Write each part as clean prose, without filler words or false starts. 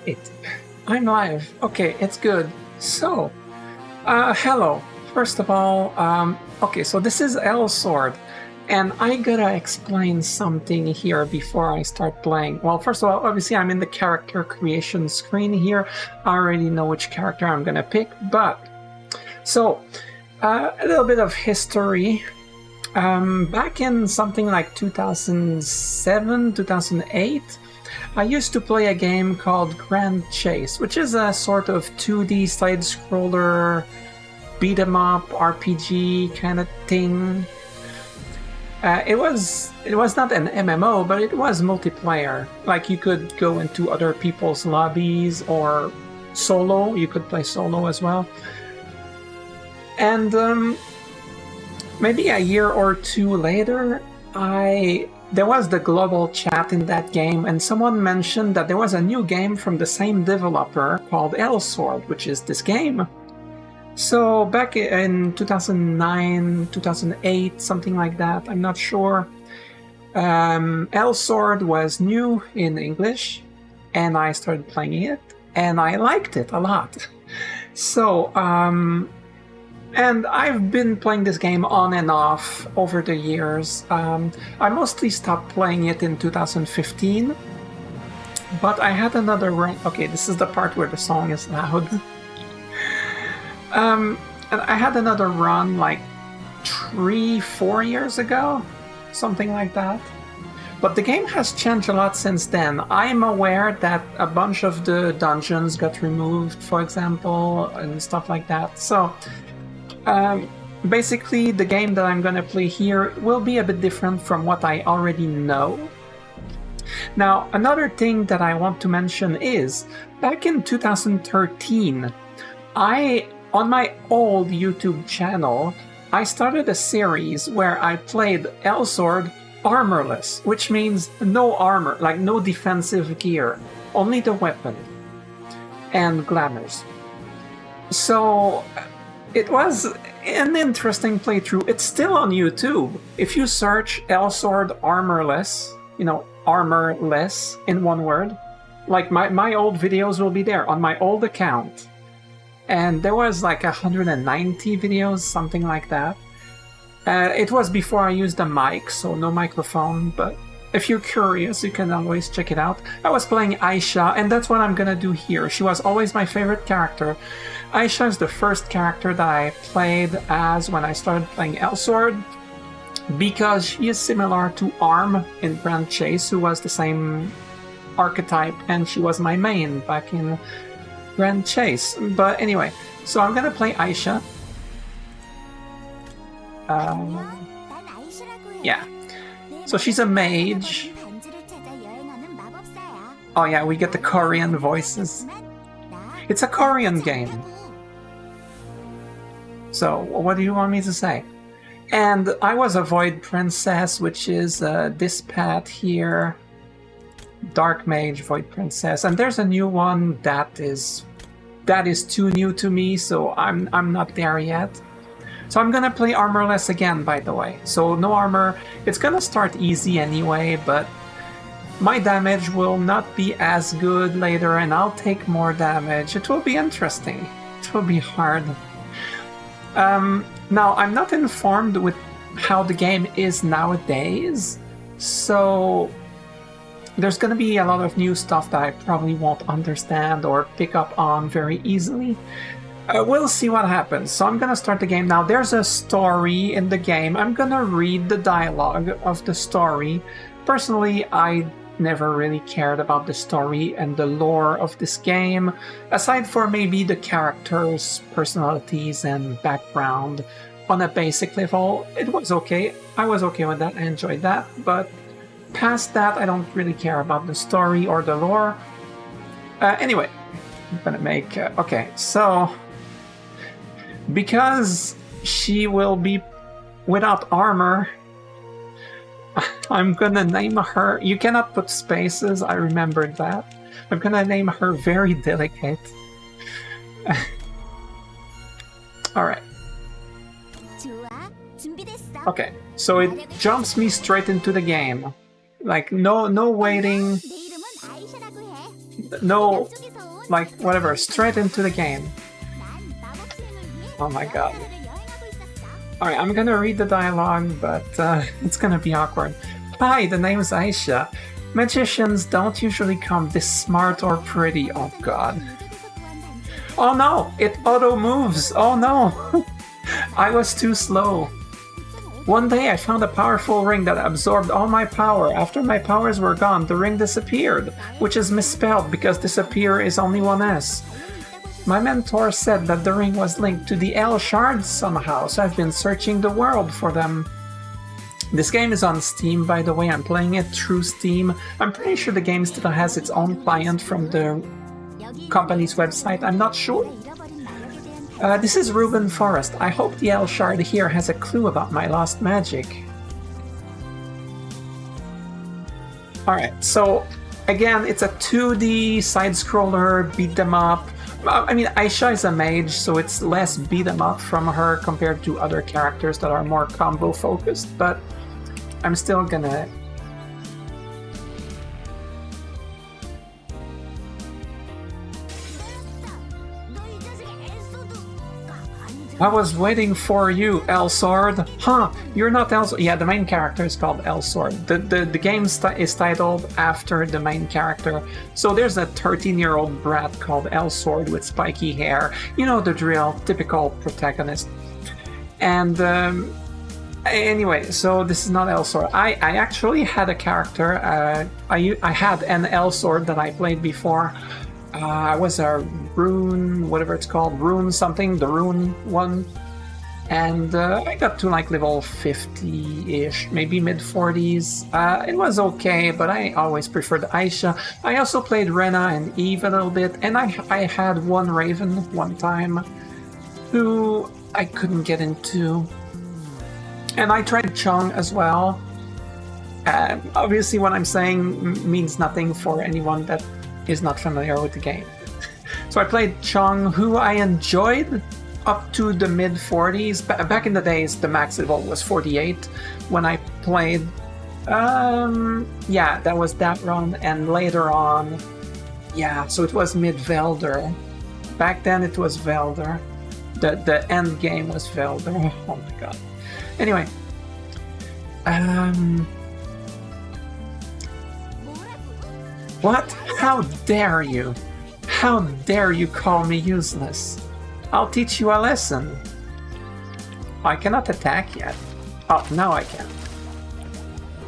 It. I'm live. Okay, it's good. So, hello. First of all, okay, so this is Elsword, and I gotta explain something here before I start playing. Well, first of all, obviously I'm in the character creation screen here. I already know which character I'm gonna pick, but... So, a little bit of history. Back in something like 2007, 2008, I used to play a game called Grand Chase, which is a sort of 2D side-scroller beat-em-up RPG kind of thing. It was not an MMO, but it was multiplayer. Like, you could go into other people's lobbies or solo. You could play solo as well. And maybe a year or two later, there was the global chat in that game, and someone mentioned that there was a new game from the same developer called Elsword, which is this game. So back in 2009, 2008, something like that, I'm not sure, Elsword was new in English, and I started playing it, and I liked it a lot. So, and I've been playing this game on and off over the years. I mostly stopped playing it in 2015, but I had another run. Okay, this is the part where the song is loud. And I had another run like 3-4 years ago, something like that. But the game has changed a lot since then. I'm aware that a bunch of the dungeons got removed, for example, and stuff like that. So, basically, the game that I'm gonna play here will be a bit different from what I already know. Now, another thing that I want to mention is, back in 2013, on my old YouTube channel, I started a series where I played Elsword Armorless, which means no armor, like no defensive gear, only the weapon and glamours. So, it was an interesting playthrough. It's still on YouTube. If you search Elsword Armorless, Armorless in one word, like my old videos will be there on my old account. And there was like 190 videos, something like that. It was before I used a mic, so no microphone, but if you're curious, you can always check it out. I was playing Aisha, and that's what I'm gonna do here. She was always my favorite character. Aisha is the first character that I played as when I started playing Elsword, because she is similar to Arm in Grand Chase, who was the same archetype, and she was my main back in Grand Chase. But anyway, so I'm gonna play Aisha. Yeah. So she's a mage. Oh yeah, we get the Korean voices. It's a Korean game. So, what do you want me to say? And I was a Void Princess, which is this path here. Dark Mage, Void Princess. And there's a new one that is too new to me, so I'm not there yet. So I'm gonna play Armorless again, by the way. So no armor. It's gonna start easy anyway, but my damage will not be as good later, and I'll take more damage. It will be interesting. It will be hard. Now, I'm not informed with how the game is nowadays, so there's gonna be a lot of new stuff that I probably won't understand or pick up on very easily. We'll see what happens. So I'm gonna start the game now. There's a story in the game. I'm gonna read the dialogue of the story. Personally, I never really cared about the story and the lore of this game, aside for maybe the characters' personalities and background on a basic level. It was okay. I was okay with that. I enjoyed that. But past that, I don't really care about the story or the lore. Anyway, I'm gonna make... okay, so... because she will be without armor, I'm gonna name her... You cannot put spaces, I remembered that. I'm gonna name her Very Delicate. Alright. Okay, so it jumps me straight into the game. Like, no waiting. No like, whatever, straight into the game. Oh my god. Alright, I'm gonna read the dialogue, but it's gonna be awkward. Hi, the name's Aisha. Magicians don't usually come this smart or pretty. Oh god. Oh no! It auto-moves! Oh no! I was too slow. One day I found a powerful ring that absorbed all my power. After my powers were gone, the ring disappeared, which is misspelled because disappear is only one S. My mentor said that the ring was linked to the L shards somehow, so I've been searching the world for them. This game is on Steam, by the way. I'm playing it through Steam. I'm pretty sure the game still has its own client from the company's website. I'm not sure. This is Ruben Forrest. I hope the L shard here has a clue about my lost magic. Alright, so again, it's a 2D side-scroller, beat 'em up. I mean, Aisha is a mage, so it's less beat 'em up from her compared to other characters that are more combo focused, but I'm still gonna... I was waiting for you, Elsword. Huh, you're not Elsword. Yeah, the main character is called Elsword. The game is titled after the main character. So there's a 13-year-old brat called Elsword with spiky hair. You know the drill, typical protagonist. And anyway, so this is not Elsword. I actually had a character. I had an Elsword that I played before. I was a rune, whatever it's called, rune something, the rune one. And I got to like level 50-ish, maybe mid-40s. It was okay, but I always preferred Aisha. I also played Rena and Eve a little bit, and I had one Raven one time who I couldn't get into. And I tried Chung as well. Obviously what I'm saying means nothing for anyone that is not familiar with the game. So I played Chung, who I enjoyed up to the mid-40s. Back in the days, the max level was 48 when I played. Yeah, that was that run, and later on, yeah, so it was mid-Velder. Back then it was Velder. The end game was Velder. Oh my god. Anyway, what? How dare you? How dare you call me useless? I'll teach you a lesson. I cannot attack yet. Oh, now I can.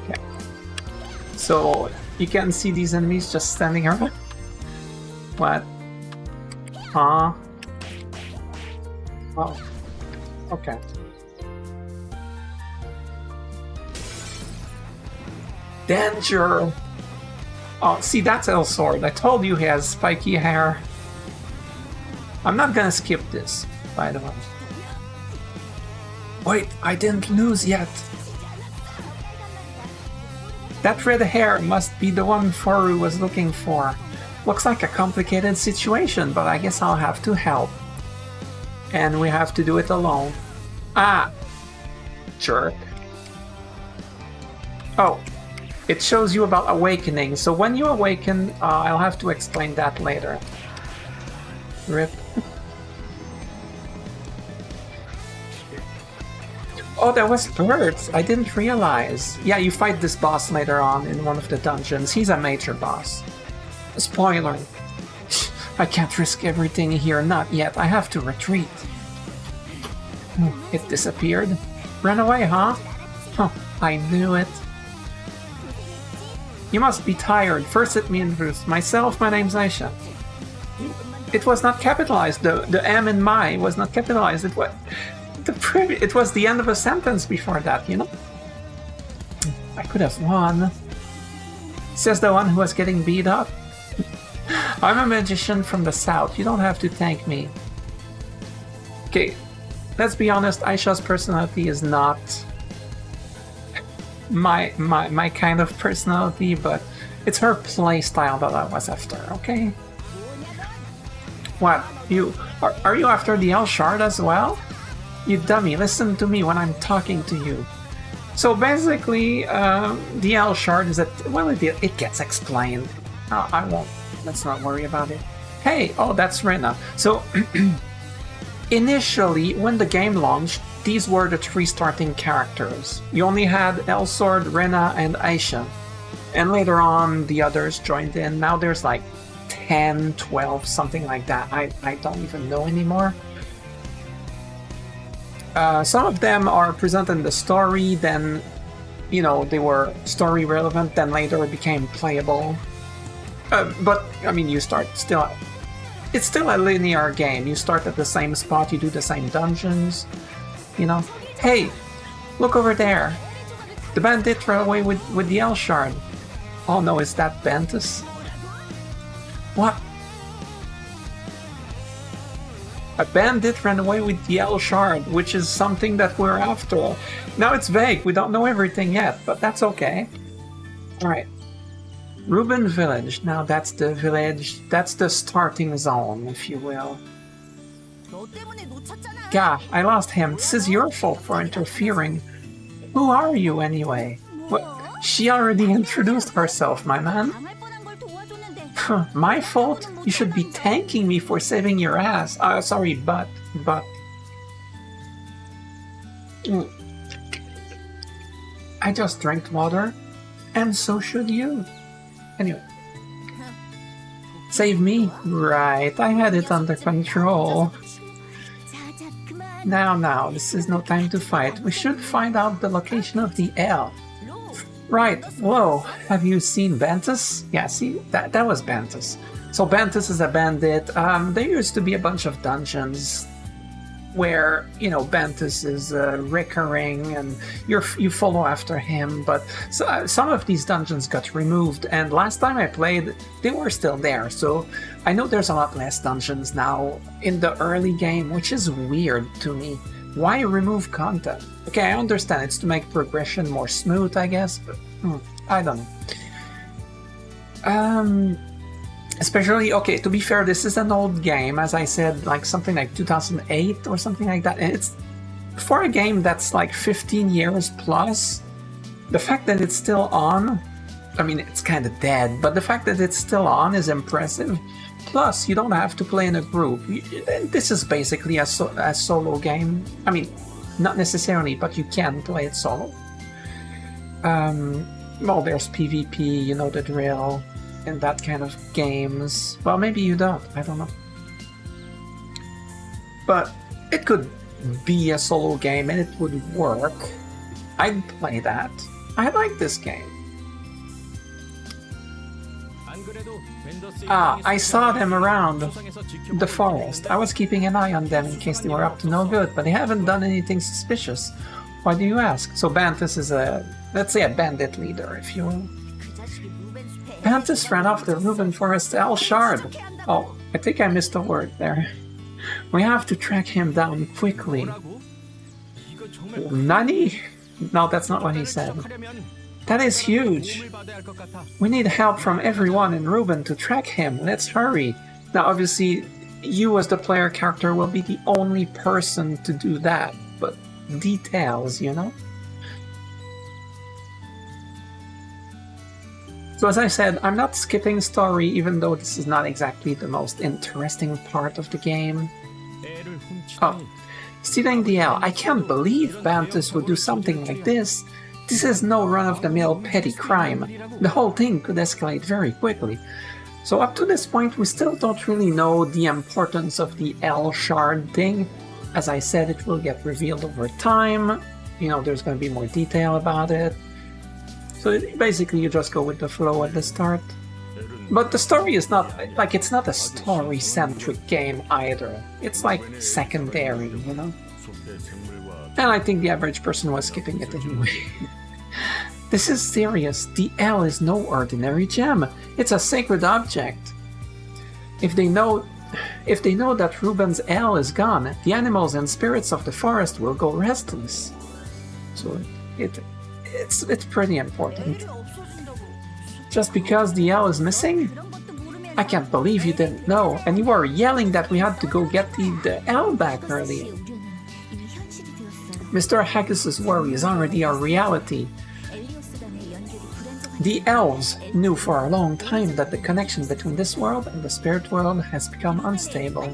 Okay. So, you can see these enemies just standing around? What? Huh? Oh. Okay. Danger! Oh, see, that's Elsword. I told you he has spiky hair. I'm not gonna skip this, by the way. Wait, I didn't lose yet. That red hair must be the one Foru was looking for. Looks like a complicated situation, but I guess I'll have to help. And we have to do it alone. Ah! Jerk. Oh. It shows you about awakening, so when you awaken, I'll have to explain that later. RIP. Oh, there was birds! I didn't realize. Yeah, you fight this boss later on in one of the dungeons. He's a major boss. Spoiler. I can't risk everything here, not yet. I have to retreat. It disappeared. Ran away, huh? Huh, I knew it. You must be tired. First let me introduce myself. My name's Aisha. It was not capitalized. The M in my was not capitalized. It was the end of a sentence before that, you know? I could have won. Says the one who was getting beat up. I'm a magician from the south. You don't have to thank me. Okay, let's be honest. Aisha's personality is not my kind of personality, but it's her play style that I was after, okay? What? Are you after the L shard as well? You dummy, listen to me when I'm talking to you. So basically, the L shard is that, well, it gets explained. I won't, let's not worry about it. Hey, oh, that's Rena. So, initially, when the game launched, these were the 3 starting characters. You only had Elsword, Rena, and Aisha. And later on, the others joined in. Now there's like 10, 12, something like that. I don't even know anymore. Some of them are present in the story, then, you know, they were story relevant, then later became playable. But, I mean, you start still... It's still a linear game. You start at the same spot, you do the same dungeons, you know. Hey, look over there. The bandit ran away with the L-Shard. Oh no, is that Bentus? What? A bandit ran away with the L-Shard, which is something that we're after. Now it's vague, we don't know everything yet, but that's okay. Alright. Ruben Village. Now that's the village, that's the starting zone, if you will. Gosh, I lost him. This is your fault for interfering. Who are you anyway? What? She already introduced herself, my man. My fault? You should be thanking me for saving your ass. Sorry, but... I just drank water, and so should you. Anyway. Save me? Right, I had it under control. Now, this is no time to fight. We should find out the location of the L. Right, whoa, have you seen Bentus? Yeah, see, that was Bentus. So Bentus is a bandit. There used to be a bunch of dungeons where, you know, Bentus is recurring and you follow after him, but some of these dungeons got removed, and last time I played, they were still there, so I know there's a lot less dungeons now in the early game, which is weird to me. Why remove content? Okay, I understand it's to make progression more smooth, I guess, but I don't know. Especially, okay, to be fair, this is an old game, as I said, like something like 2008 or something like that, and it's, for a game that's like 15 years plus, the fact that it's still on, I mean, it's kind of dead, but the fact that it's still on is impressive. Plus, you don't have to play in a group. This is basically a solo game. I mean, not necessarily, but you can play it solo. Well, there's PvP, you know the drill, and that kind of games. Well, maybe you don't, I don't know. But it could be a solo game and it would work. I'd play that. I like this game. I saw them around the forest. I was keeping an eye on them in case they were up to no good, but they haven't done anything suspicious. Why do you ask? So Bantus is a, let's say, a bandit leader, if you will. Bantus ran off the Ruben Forest L-Shard. Oh, I think I missed a word there. We have to track him down quickly. Nani? No, that's not what he said. That is huge. We need help from everyone in Ruben to track him. Let's hurry. Now, obviously, you as the player character will be the only person to do that, but details, you know? So as I said, I'm not skipping story, even though this is not exactly the most interesting part of the game. Oh, stealing the L. I can't believe Bantus would do something like this. This is no run-of-the-mill petty crime. The whole thing could escalate very quickly. So up to this point, we still don't really know the importance of the L-Shard thing. As I said, it will get revealed over time. You know, there's going to be more detail about it. So basically, you just go with the flow at the start. But the story is not, like, it's not a story-centric game either. It's like secondary, you know? And I think the average person was skipping it anyway. This is serious. The L is no ordinary gem. It's a sacred object. If they know that Ruben's L is gone, the animals and spirits of the forest will go restless. So it's pretty important. Just because the L is missing? I can't believe you didn't know, and you were yelling that we had to go get the L back earlier. Mr. Haggis's worry is already a reality. The elves knew for a long time that the connection between this world and the spirit world has become unstable.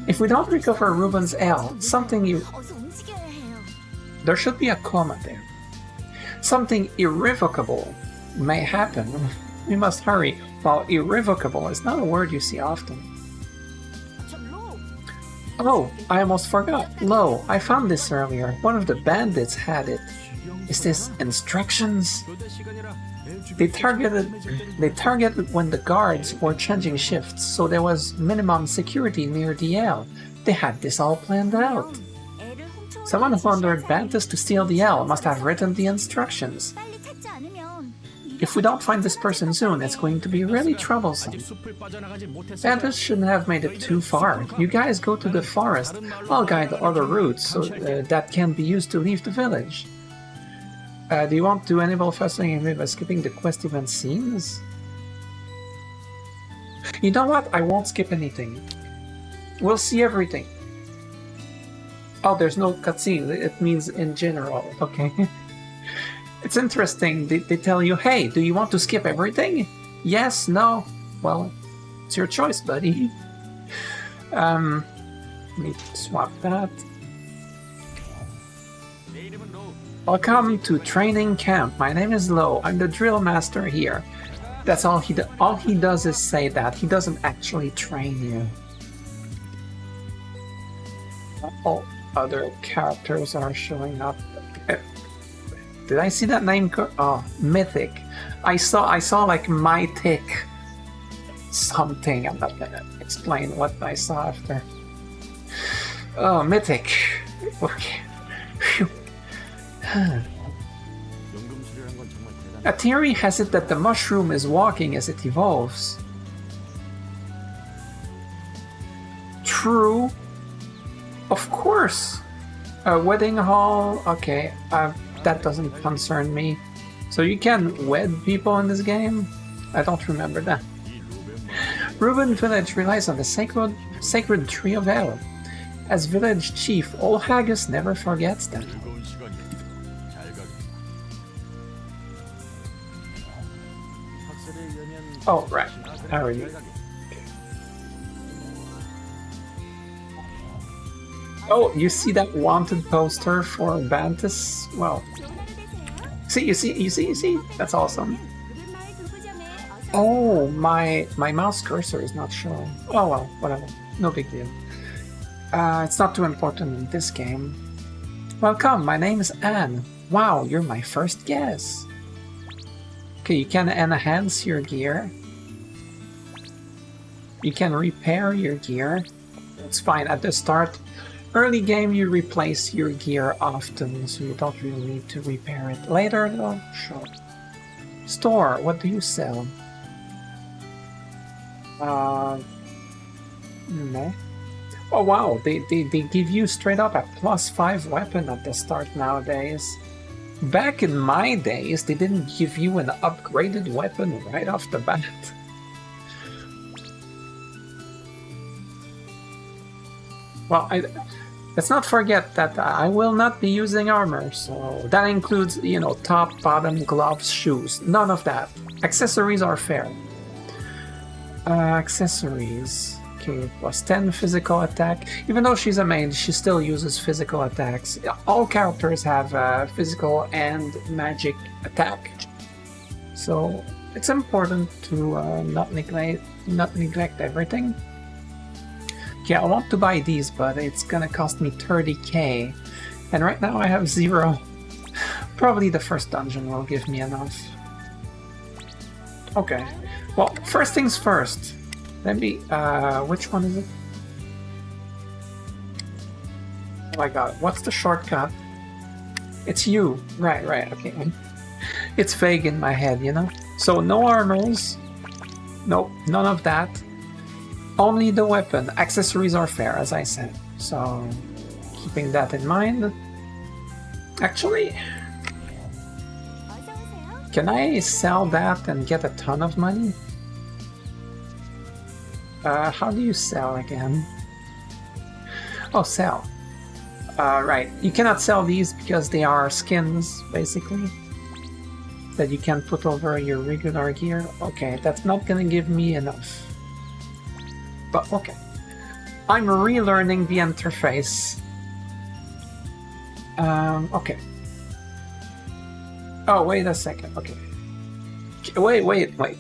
If we don't recover Ruben's L, there should be a comma there. Something irrevocable may happen. We must hurry. While irrevocable is not a word you see often. Oh, I almost forgot. Lo, I found this earlier. One of the bandits had it. Is this instructions? They targeted when the guards were changing shifts, so there was minimum security near the L. They had this all planned out. Someone who ordered Bantus to steal the L must have written the instructions. If we don't find this person soon, it's going to be really troublesome. Bantus shouldn't have made it too far. You guys go to the forest. I'll guide the other routes so that can be used to leave the village. Do you want to enable fascinating by skipping the quest event scenes? You know what? I won't skip anything. We'll see everything. Oh, there's no cutscene. It means in general. Okay. It's interesting. They tell you, hey, do you want to skip everything? Yes, no. Well, it's your choice, buddy. Let me swap that. Welcome to training camp. My name is Lo. I'm the drill master here. That's all he does. All he does is say that. He doesn't actually train you. All other characters are showing up. Did I see that name? Oh, Mythic. I saw like Mythic something. I'm not gonna explain what I saw after. Oh, Mythic. Okay. Phew. A theory has it that the mushroom is walking as it evolves. True. Of course. A wedding hall. Okay. That doesn't concern me. So you can wed people in this game? I don't remember that. Ruben Village relies on the sacred tree of El. As village chief, old Haggis never forgets them. Oh, right. How are you? Oh, you see that wanted poster for Bantus? Well, you see? That's awesome. Oh, my mouse cursor is not showing. Oh well, whatever. No big deal. It's not too important in this game. Welcome, my name is Anne. Wow, you're my first guest. Okay, you can enhance your gear. You can repair your gear. It's fine at the start. Early game, you replace your gear often, so you don't really need to repair it. Later, though, sure. Store, what do you sell? No. Oh wow, they give you straight up a +5 weapon at the start nowadays. Back in my days, they didn't give you an upgraded weapon right off the bat. Well, let's not forget that I will not be using armor, so that includes, you know, top, bottom, gloves, shoes. None of that. Accessories are fair. Accessories. Okay, +10 physical attack. Even though she's a mage, she still uses physical attacks. All characters have physical and magic attack. So it's important to not neglect everything. Yeah, I want to buy these, but it's gonna cost me 30k. And right now I have 0. Probably the first dungeon will give me enough. Okay. Well, first things first. Let me, which one is it? Oh my god, what's the shortcut? It's you. Right, okay. It's vague in my head, you know? So no armors. Nope, none of that. Only the weapon. Accessories are fair, as I said. So, keeping that in mind. Actually, can I sell that and get a ton of money? How do you sell again? Oh, sell. Right. You cannot sell these because they are skins, basically. that you can put over your regular gear. Okay, that's not gonna give me enough. But okay. I'm relearning the interface. Okay. Oh, wait a second. Okay. Wait.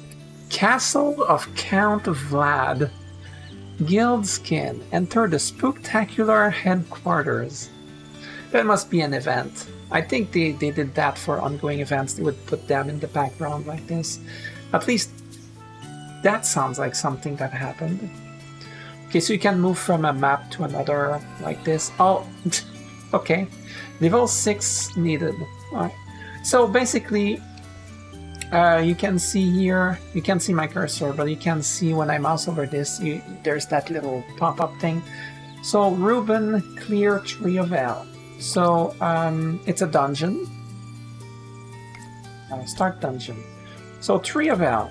Castle of Count Vlad. Guild skin. Enter the Spooktacular headquarters. That must be an event. I think they did that for ongoing events. They would put them in the background like this. At least that sounds like something that happened. Okay, so you can move from a map to another like this. Oh, okay. Level 6 needed. Alright. So basically, you can see here, you can see my cursor, but you can see when I mouse over this, there's that little pop-up thing. So Ruben, clear Tree of El. So it's a dungeon. Start dungeon. So Tree of El.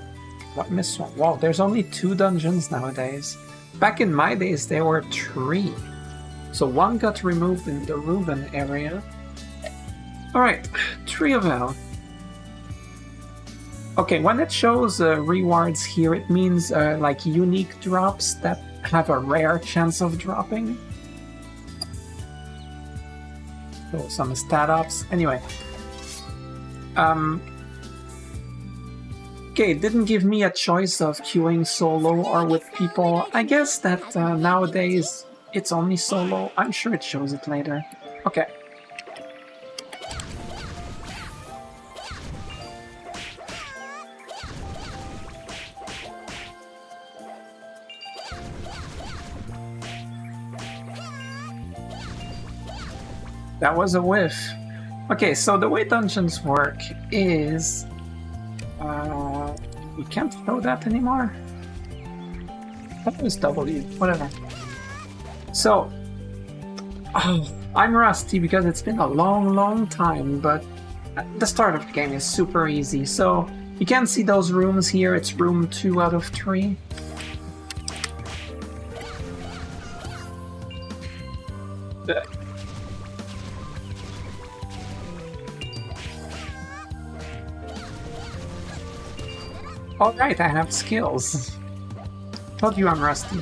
What missed one? Wow, there's only 2 dungeons nowadays. Back in my days, there were 3. So one got removed in the Ruben area. Alright, Tree of El. Okay, when it shows rewards here, it means like unique drops that have a rare chance of dropping. So some stat ups. Anyway. Okay, it didn't give me a choice of queuing solo or with people. I guess that nowadays it's only solo. I'm sure it shows it later. Okay. That was a whiff. Okay, so the way dungeons work is... you can't throw that anymore? That was W, whatever. So... Oh, I'm rusty because it's been a long time, but the start of the game is super easy. So, you can see those rooms here, it's room 2 out of 3. Alright, I have skills. Told you I'm rusty.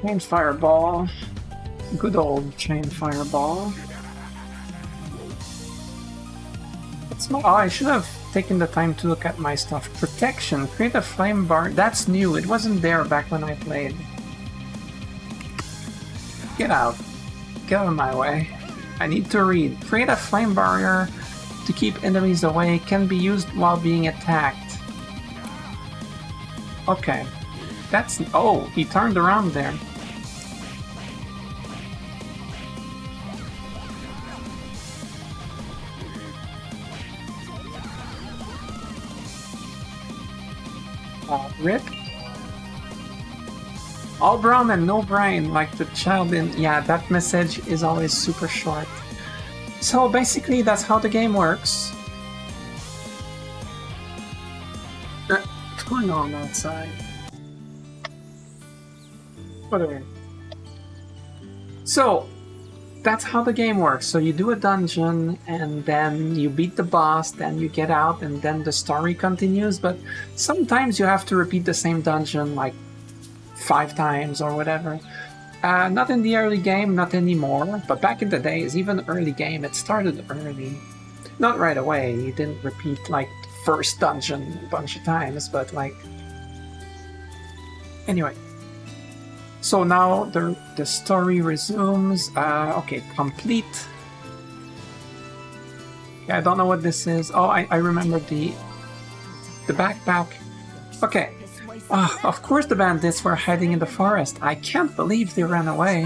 Chain fireball. Good old chain fireball. Oh, I should have taken the time to look at my stuff. Protection. Create a flame bar. That's new. It wasn't there back when I played. Get out. Get out of my way. I need to read. Create a flame barrier to keep enemies away. Can be used while being attacked. Okay. That's... Oh, he turned around there. Rip? All brown and no brain, like the child in... Yeah, that message is always super short. So basically, that's how the game works. What's going on outside? Whatever. So, that's how the game works. So you do a dungeon, and then you beat the boss, then you get out, and then the story continues. But sometimes you have to repeat the same dungeon, like 5 times or whatever. Not in the early game, not anymore, but back in the days, even early game, it started early. Not right away, you didn't repeat like the first dungeon a bunch of times, but like... Anyway. So now the story resumes. Okay, complete. Yeah, I don't know what this is. Oh, I remember the backpack. Okay. Oh, of course the bandits were hiding in the forest. I can't believe they ran away.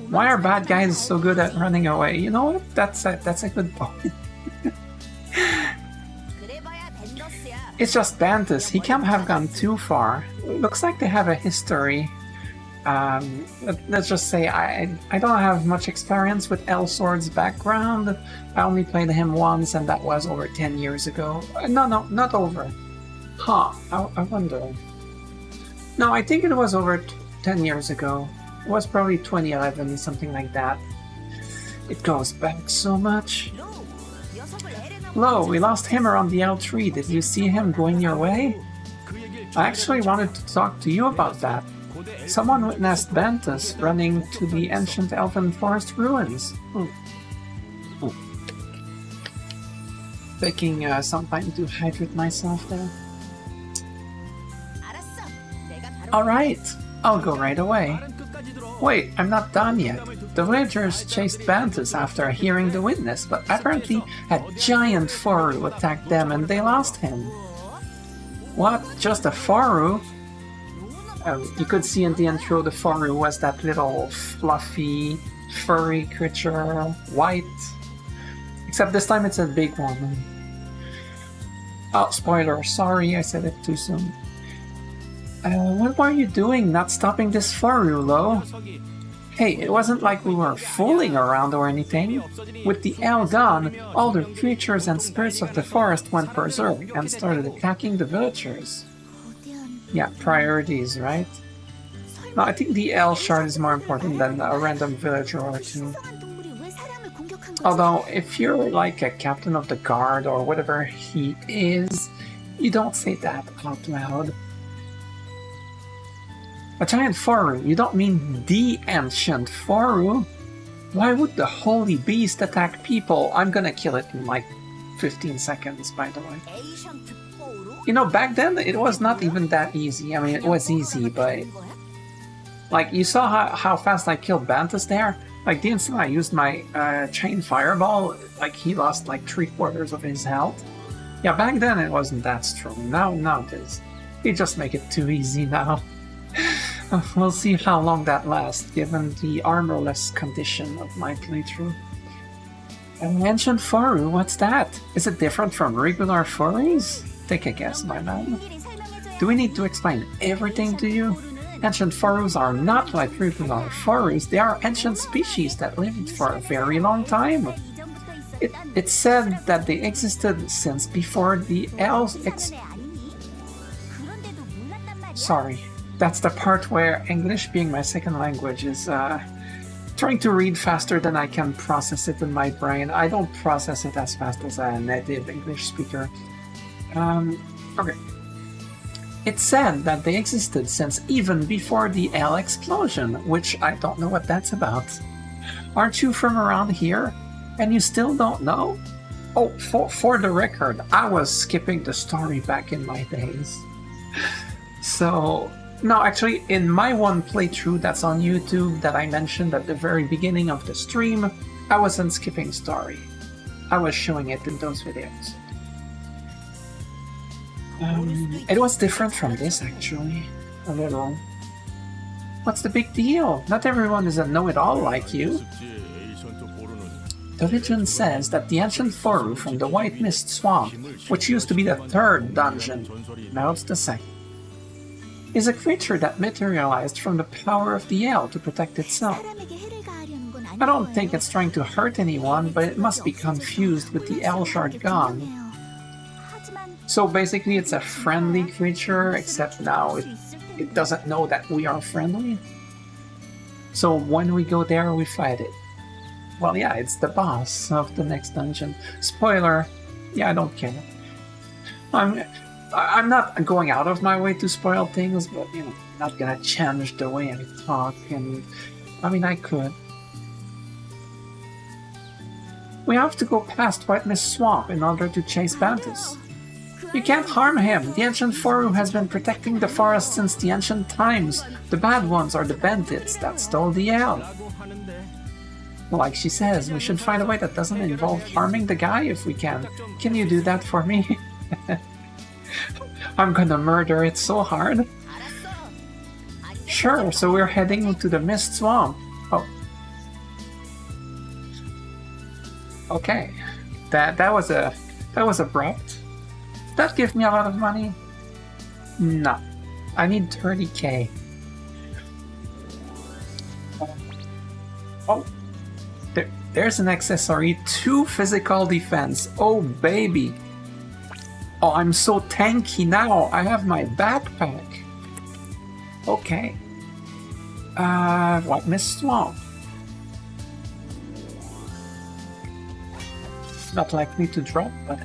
Why are bad guys so good at running away? You know what? That's a good point. It's just Bantus. He can't have gone too far. Looks like they have a history. Let's just say I don't have much experience with Elsword's background. I only played him once, and that was over 10 years ago. No, not over. Huh, I wonder. No, I think it was over 10 years ago. It was probably 2011, something like that. It goes back so much. Lo, we lost him around the L3. Did you see him going your way? I actually wanted to talk to you about that. Someone witnessed Bantus running to the ancient elven forest ruins. Taking some time to hydrate myself there. Alright, I'll go right away. Wait, I'm not done yet. The villagers chased Bantus after hearing the witness, but apparently a giant Foru attacked them and they lost him. What? Just a Foru? You could see in the intro the Foru was that little fluffy, furry creature, white. Except this time it's a big one. Oh, spoiler, sorry, I said it too soon. What were you doing not stopping this Foru, Lo? Hey, it wasn't like we were fooling around or anything. With the L gone, all the creatures and spirits of the forest went berserk and started attacking the villagers. Yeah, priorities, right? No, I think the L shard is more important than a random villager or two. Although, if you're like a captain of the guard or whatever he is, you don't say that out loud. A giant Foru? You don't mean the ancient Foru? Why would the holy beast attack people? I'm gonna kill it in like 15 seconds, by the way. You know, back then it was not even that easy. I mean, it was easy, but... Like, you saw how fast I killed Bantus there? Like, the instant I used my chain fireball, like, he lost like 3/4 of his health. Yeah, back then it wasn't that strong. Now it is. You just make it too easy now. We'll see how long that lasts, given the armorless condition of my playthrough. An ancient Foru, what's that? Is it different from regular Forus? Take a guess, my man. Do we need to explain everything to you? Ancient Forus are not like regular Forus, they are ancient species that lived for a very long time. It's said that they existed since before the elves Sorry. That's the part where English, being my second language, is trying to read faster than I can process it in my brain. I don't process it as fast as a native English speaker. Okay. It's said that they existed since even before the L explosion, which I don't know what that's about. Aren't you from around here? And you still don't know? Oh, for the record, I was skipping the story back in my days. So... No, actually, in my one playthrough that's on YouTube that I mentioned at the very beginning of the stream, I wasn't skipping story. I was showing it in those videos. It was different from this, actually. A little. What's the big deal? Not everyone is a know-it-all like you. The legend says that the ancient Foru from the White Mist Swamp, which used to be the third dungeon, now it's the second, is a creature that materialized from the power of the L to protect itself. I don't think it's trying to hurt anyone, but it must be confused with the L shard gone. So basically it's a friendly creature, except now it doesn't know that we are friendly. So when we go there, we fight it. Well, yeah, it's the boss of the next dungeon. Spoiler, yeah, I don't care. I'm not going out of my way to spoil things, but, you know, I'm not gonna change the way I talk, and... I mean, I could. We have to go past White Mist Swamp in order to chase Bantus. You can't harm him! The ancient Foru has been protecting the forest since the ancient times. The bad ones are the bandits that stole the L. Like she says, we should find a way that doesn't involve harming the guy if we can. Can you do that for me? I'm gonna murder it so hard. Sure, so we're heading to the Mist Swamp. Oh. Okay. That was abrupt. Did that give me a lot of money? No. I need 30k. Oh. There's an accessory, 2 physical defense. Oh baby. Oh, I'm so tanky now. I have my backpack. Okay. What mist swamp? Not likely to drop, but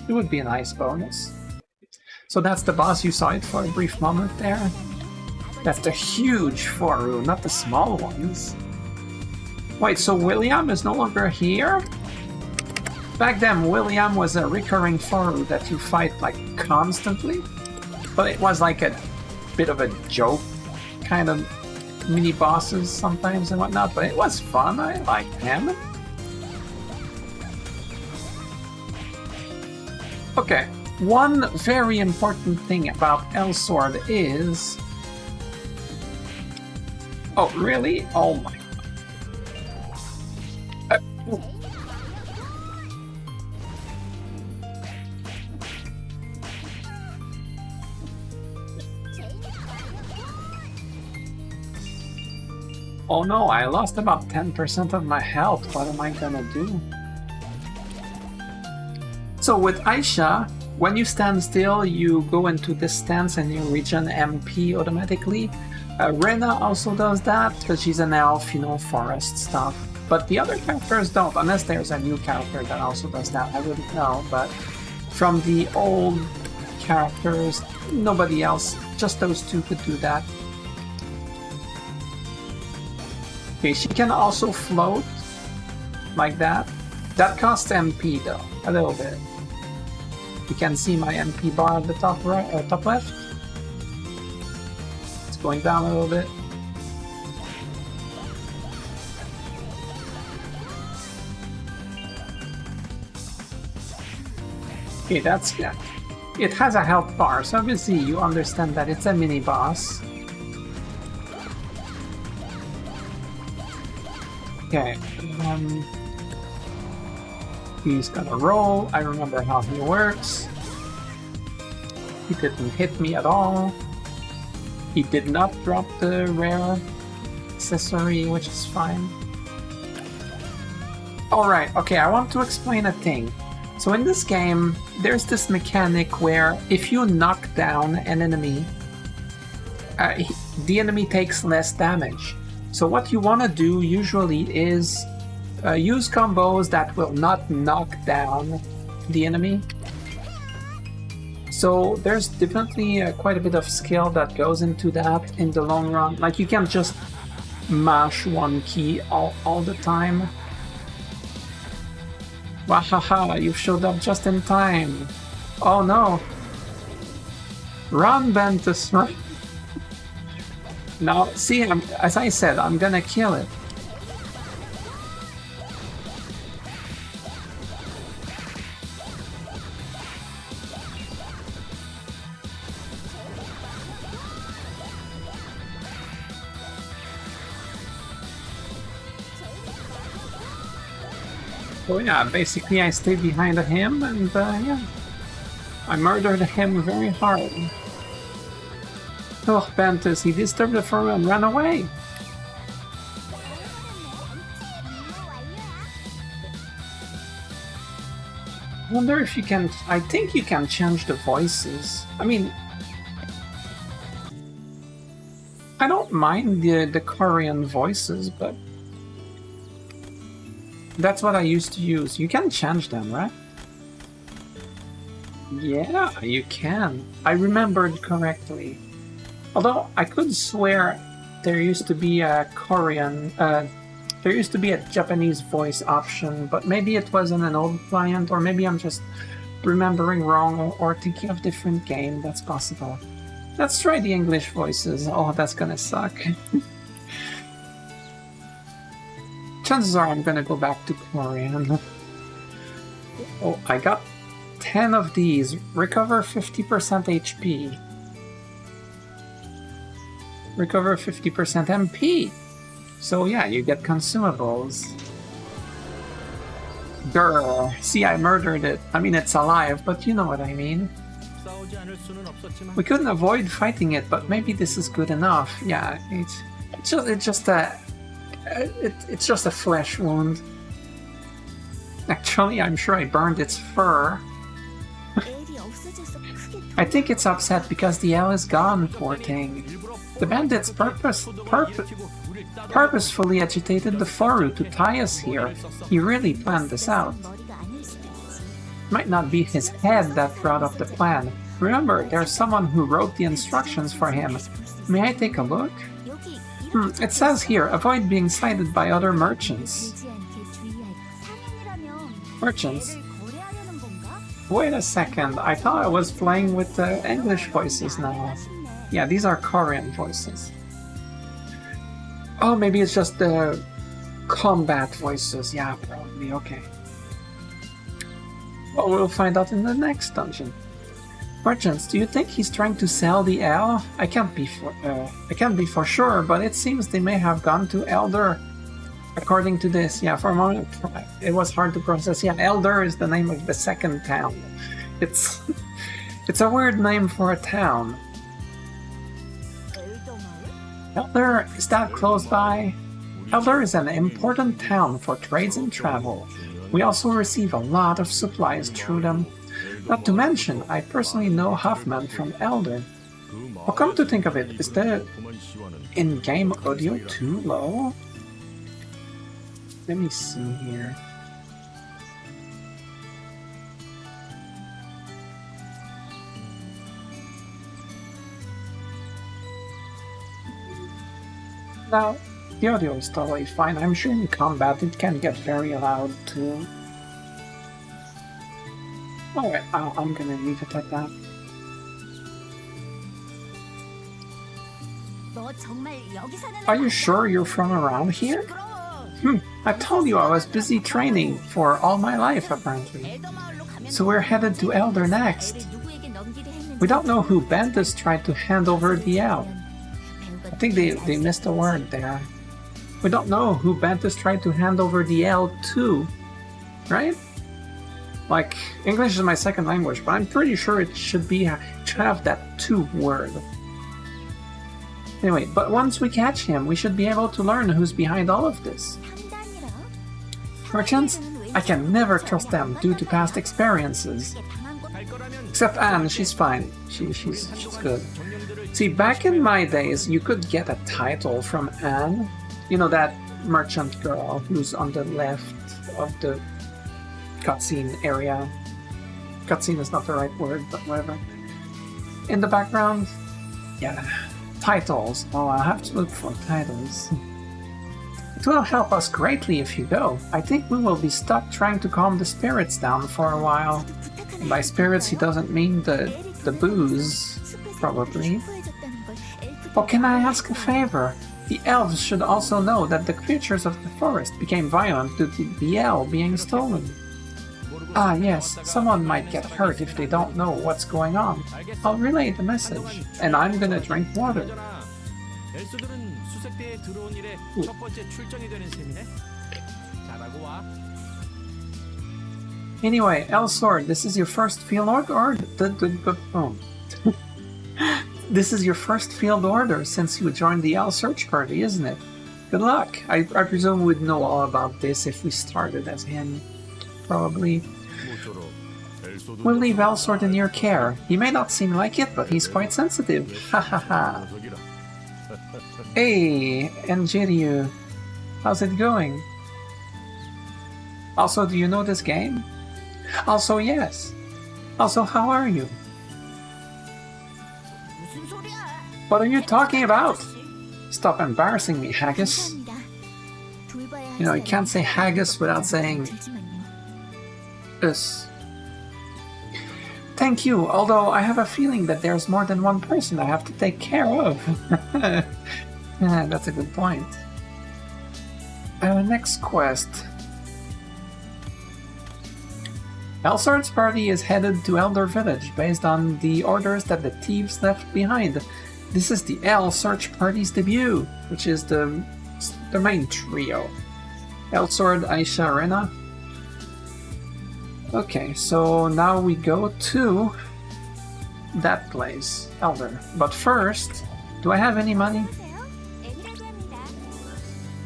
it would be a nice bonus. So that's the boss. You saw it for a brief moment there. That's the huge Foru, not the small ones. Wait, so William is no longer here? Back then, William was a recurring Foru that you fight like constantly, but it was like a bit of a joke kind of mini bosses sometimes and whatnot, but it was fun. I liked him. Okay, one very important thing about Elsword is... Oh, really? Oh my... Oh no, I lost about 10% of my health. What am I gonna do? So with Aisha, when you stand still, you go into this stance and you regen MP automatically. Rena also does that, because she's an elf, you know, forest stuff. But the other characters don't, unless there's a new character that also does that. I wouldn't know, but from the old characters, nobody else, just those two could do that. Okay, she can also float, like that. That costs MP though, a little bit. You can see my MP bar at the top right, top left. It's going down a little bit. Okay, that's good. It has a health bar, so obviously you understand that it's a mini boss. Okay, he's gonna roll. I remember how he works. He didn't hit me at all. He did not drop the rare accessory, which is fine. Alright, okay, I want to explain a thing. So in this game, there's this mechanic where if you knock down an enemy, the enemy takes less damage. So what you want to do usually is use combos that will not knock down the enemy. So there's definitely quite a bit of skill that goes into that in the long run. Like you can't just mash one key all the time. Wahaha, you showed up just in time. Oh no. Run, Ventus, run. Now, see, as I said, I'm gonna kill it. So yeah, basically I stayed behind him and yeah, I murdered him very hard. Oh, Ventus, he disturbed the firm and ran away. I wonder if you can... I think you can change the voices. I mean... I don't mind the Korean voices, but... That's what I used to use. You can change them, right? Yeah, you can. I remembered correctly. Although, I could swear there used to be a Korean... there used to be a Japanese voice option, but maybe it was in an old client, or maybe I'm just remembering wrong or thinking of different game. That's possible. Let's try the English voices. Oh, that's gonna suck. Chances are I'm gonna go back to Korean. Oh, I got 10 of these. Recover 50% HP. Recover 50% MP. So yeah, you get consumables. Grr. See, I murdered it. I mean, it's alive, but you know what I mean. We couldn't avoid fighting it, but maybe this is good enough. Yeah, it's just a flesh wound. Actually, I'm sure I burned its fur. I think it's upset because the L is gone, poor thing. The bandits purposefully agitated the Faru to tie us here. He really planned this out. Might not be his head that brought up the plan. Remember, there's someone who wrote the instructions for him. May I take a look? It says here, avoid being sighted by other merchants. Merchants? Wait a second, I thought I was playing with the English voices now. Yeah, these are Korean voices. Oh, maybe it's just the combat voices. Yeah, probably, okay. Well, we'll find out in the next dungeon. Merchants, do you think he's trying to sell the L? I can't be for sure, but it seems they may have gone to Elder. According to this, yeah, for a moment it was hard to process. Yeah, Elder is the name of the second town. It's a weird name for a town. Elder, is that close by? Elder is an important town for trades and travel. We also receive a lot of supplies through them. Not to mention, I personally know Huffman from Elder. Well, come to think of it, is the in-game audio too low? Let me see here. Now, the audio is totally fine. I'm sure in combat it can get very loud too. Alright, I'm gonna leave it at that. Are you sure you're from around here? I told you I was busy training for all my life, apparently. So we're headed to Elder next. We don't know who Bentus tried to hand over the L. I think they missed a word there. We don't know who Bentus tried to hand over the L to, right? Like, English is my second language, but I'm pretty sure it should have that to word. Anyway, but once we catch him, we should be able to learn who's behind all of this. Merchants? I can never trust them due to past experiences. Except Anne, she's fine. She's good. See, back in my days, you could get a title from Anne. You know, that merchant girl who's on the left of the cutscene area. Cutscene is not the right word, but whatever. In the background, yeah, titles. Oh, I'll have to look for titles. It will help us greatly if you go. I think we will be stuck trying to calm the spirits down for a while. And by spirits, he doesn't mean the booze, probably. Or can I ask a favor? The elves should also know that the creatures of the forest became violent due to the L being stolen. Ah yes, someone might get hurt if they don't know what's going on. I'll relay the message, and I'm gonna drink water. Ooh. Anyway, Elsword, this is your first field order, This is your first field order since you joined the L search party, isn't it? Good luck. I presume we'd know all about this if we started as him. Probably. We'll leave Elsword in your care. He may not seem like it, but he's quite sensitive. Ha ha ha. Hey, Enjiryu. How's it going? Also, do you know this game? Also, yes. Also, how are you? What are you talking about? Stop embarrassing me, Haggis. You know, you can't say Haggis without saying us. Thank you, although I have a feeling that there's more than one person I have to take care of. That's a good point. Next quest. Elsword's party is headed to Elder Village based on the orders that the thieves left behind. This is the L search party's debut, which is the main trio. Elsword, Aisha, Rena. Okay, so now we go to that place, Elder. But first, do I have any money?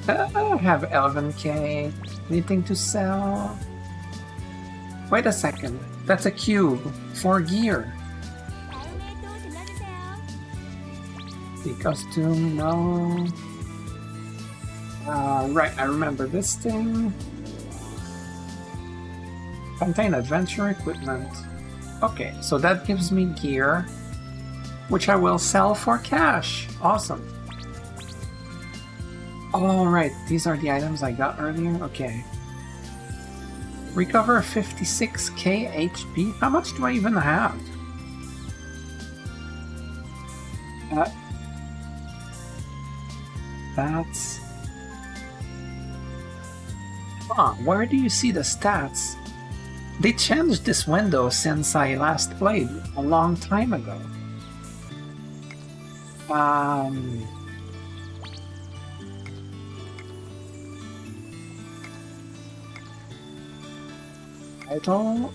I have 11k. Anything to sell? Wait a second. That's a cube for gear. The costume, no. Right, I remember this thing. Contain adventure equipment. Okay, so that gives me gear, which I will sell for cash. Awesome. Alright, these are the items I got earlier. Okay. Recover 56k HP. How much do I even have? That's... where do you see the stats? They changed this window since I last played a long time ago.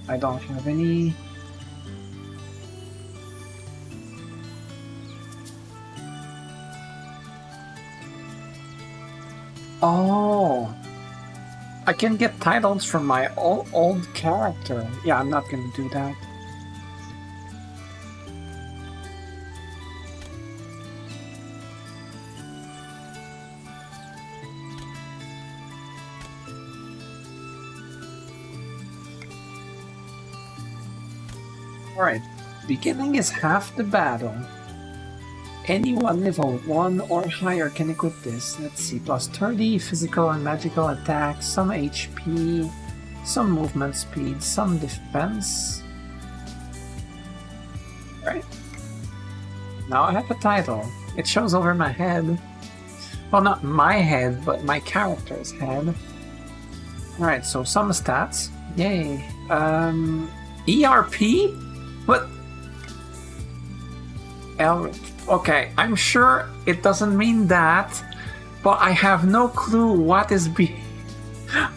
I don't have any. Oh, I can get titles from my old character. Yeah, I'm not gonna do that. Alright, beginning is half the battle. Anyone level 1 or higher can equip this. Let's see, plus 30 physical and magical attacks, some HP, some movement speed, some defense. Alright. Now I have a title. It shows over my head. Well, not my head, but my character's head. Alright, so some stats. Yay. ERP? What? Okay, I'm sure it doesn't mean that, but I have no clue what is being...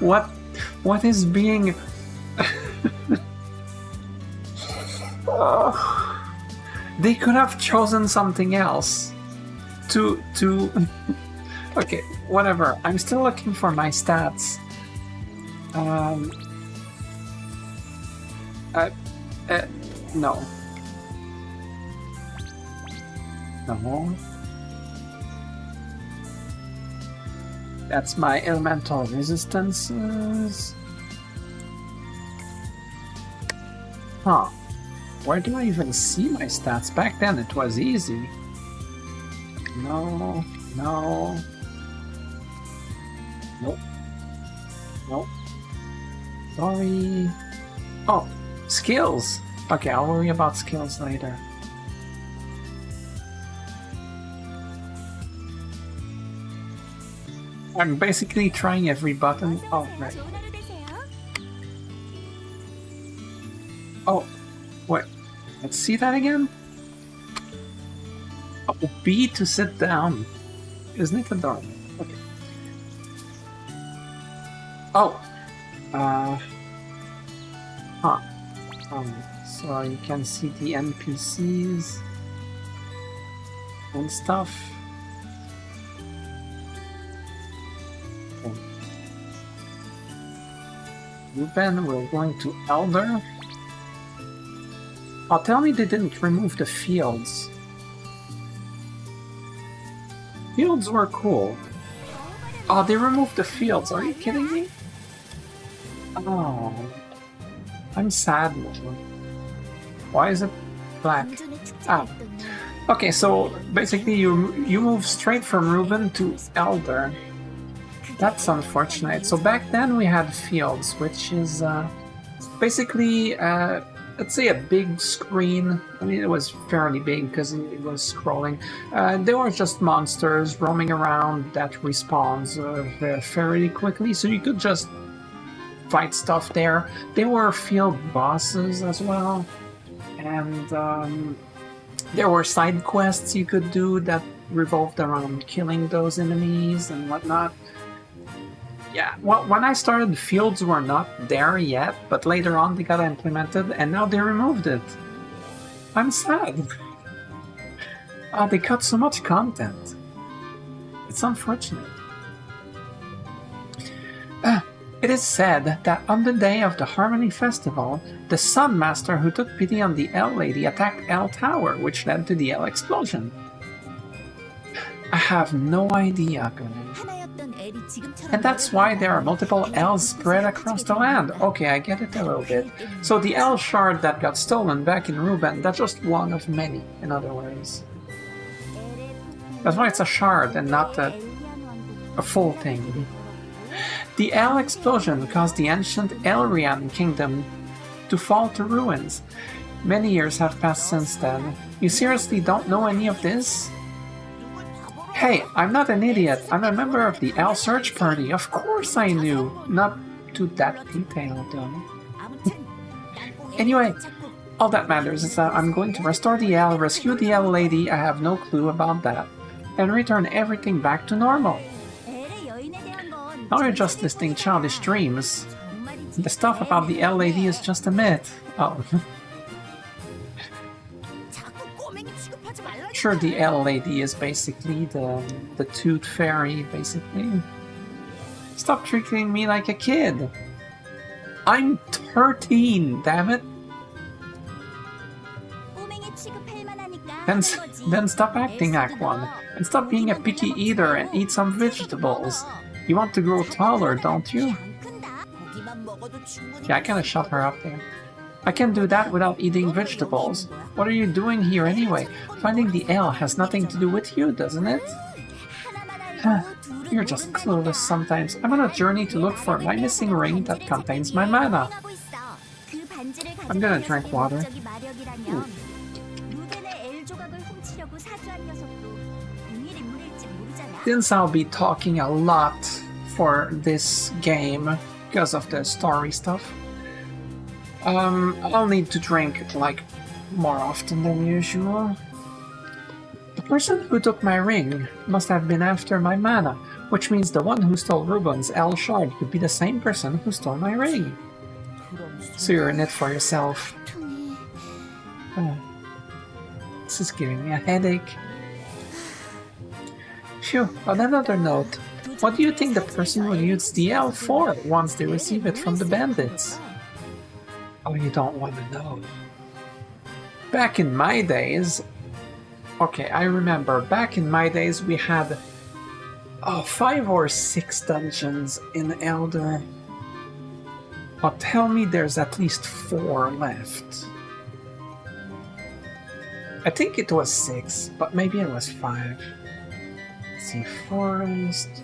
what is being... They could have chosen something else to... Okay, whatever. I'm still looking for my stats. No. No. That's my elemental resistances. Huh. Where do I even see my stats? Back then it was easy. No. No. Nope. Nope. Sorry. Oh, skills. Okay, I'll worry about skills later. I'm basically trying every button. Oh, right. Oh, wait. Let's see that again? Oh, B to sit down. Isn't it adorable? Okay. Oh. Huh. So you can see the NPCs and stuff. Okay. Ruben, we're going to Elder. Oh, tell me they didn't remove the fields. Fields were cool. Oh, they removed the fields. Are you kidding me? Oh. I'm sad. Why is it black? Ah. Okay, so basically you move straight from Ruben to Elder. That's unfortunate. So back then we had fields, which is basically, let's say a big screen. I mean, it was fairly big because it was scrolling. They were just monsters roaming around that respawns fairly quickly, so you could just fight stuff there. They were field bosses as well, and there were side quests you could do that revolved around killing those enemies and whatnot. Yeah, well, when I started, fields were not there yet, but later on they got implemented, and now they removed it. I'm sad. They cut so much content. It's unfortunate. It is said that on the day of the Harmony Festival, the Sun Master who took pity on the L Lady attacked L Tower, which led to the L explosion. have no idea, guys. And that's why there are multiple L's spread across the land. Okay, I get it a little bit. So the L shard that got stolen back in Ruben, that's just one of many, in other words. That's why it's a shard and not a full thing. The L explosion caused the ancient Elrian kingdom to fall to ruins. Many years have passed since then. You seriously don't know any of this? Hey, I'm not an idiot. I'm a member of the L search party. Of course I knew. Not to that detail, though. Anyway, all that matters is that I'm going to restore the L, rescue the L lady, I have no clue about that, and return everything back to normal. Now you're just listing childish dreams. The stuff about the L lady is just a myth. Oh. Sure, the L lady is basically the tooth fairy, basically. Stop treating me like a kid. I'm 13, damn it. Then stop acting like one, and stop being a picky eater and eat some vegetables. You want to grow taller, don't you? Yeah, I kinda shut her up there. I can do that without eating vegetables. What are you doing here anyway? Finding the L has nothing to do with you, doesn't it? You're just clueless sometimes. I'm on a journey to look for my missing ring that contains my mana. I'm gonna drink water. Ooh. Since I'll be talking a lot for this game because of the story stuff, I'll need to drink, like, more often than usual. The person who took my ring must have been after my mana, which means the one who stole Ruben's L shard could be the same person who stole my ring. So you're in it for yourself. This is giving me a headache. Phew, on another note, what do you think the person will use the L for once they receive it from the bandits? Oh, you don't want to know. Back in my days... Okay, I remember, back in my days we had 5 or 6 dungeons in Elder. Oh, tell me there's at least 4 left. I think it was 6, but maybe it was 5. Let's see, Forest,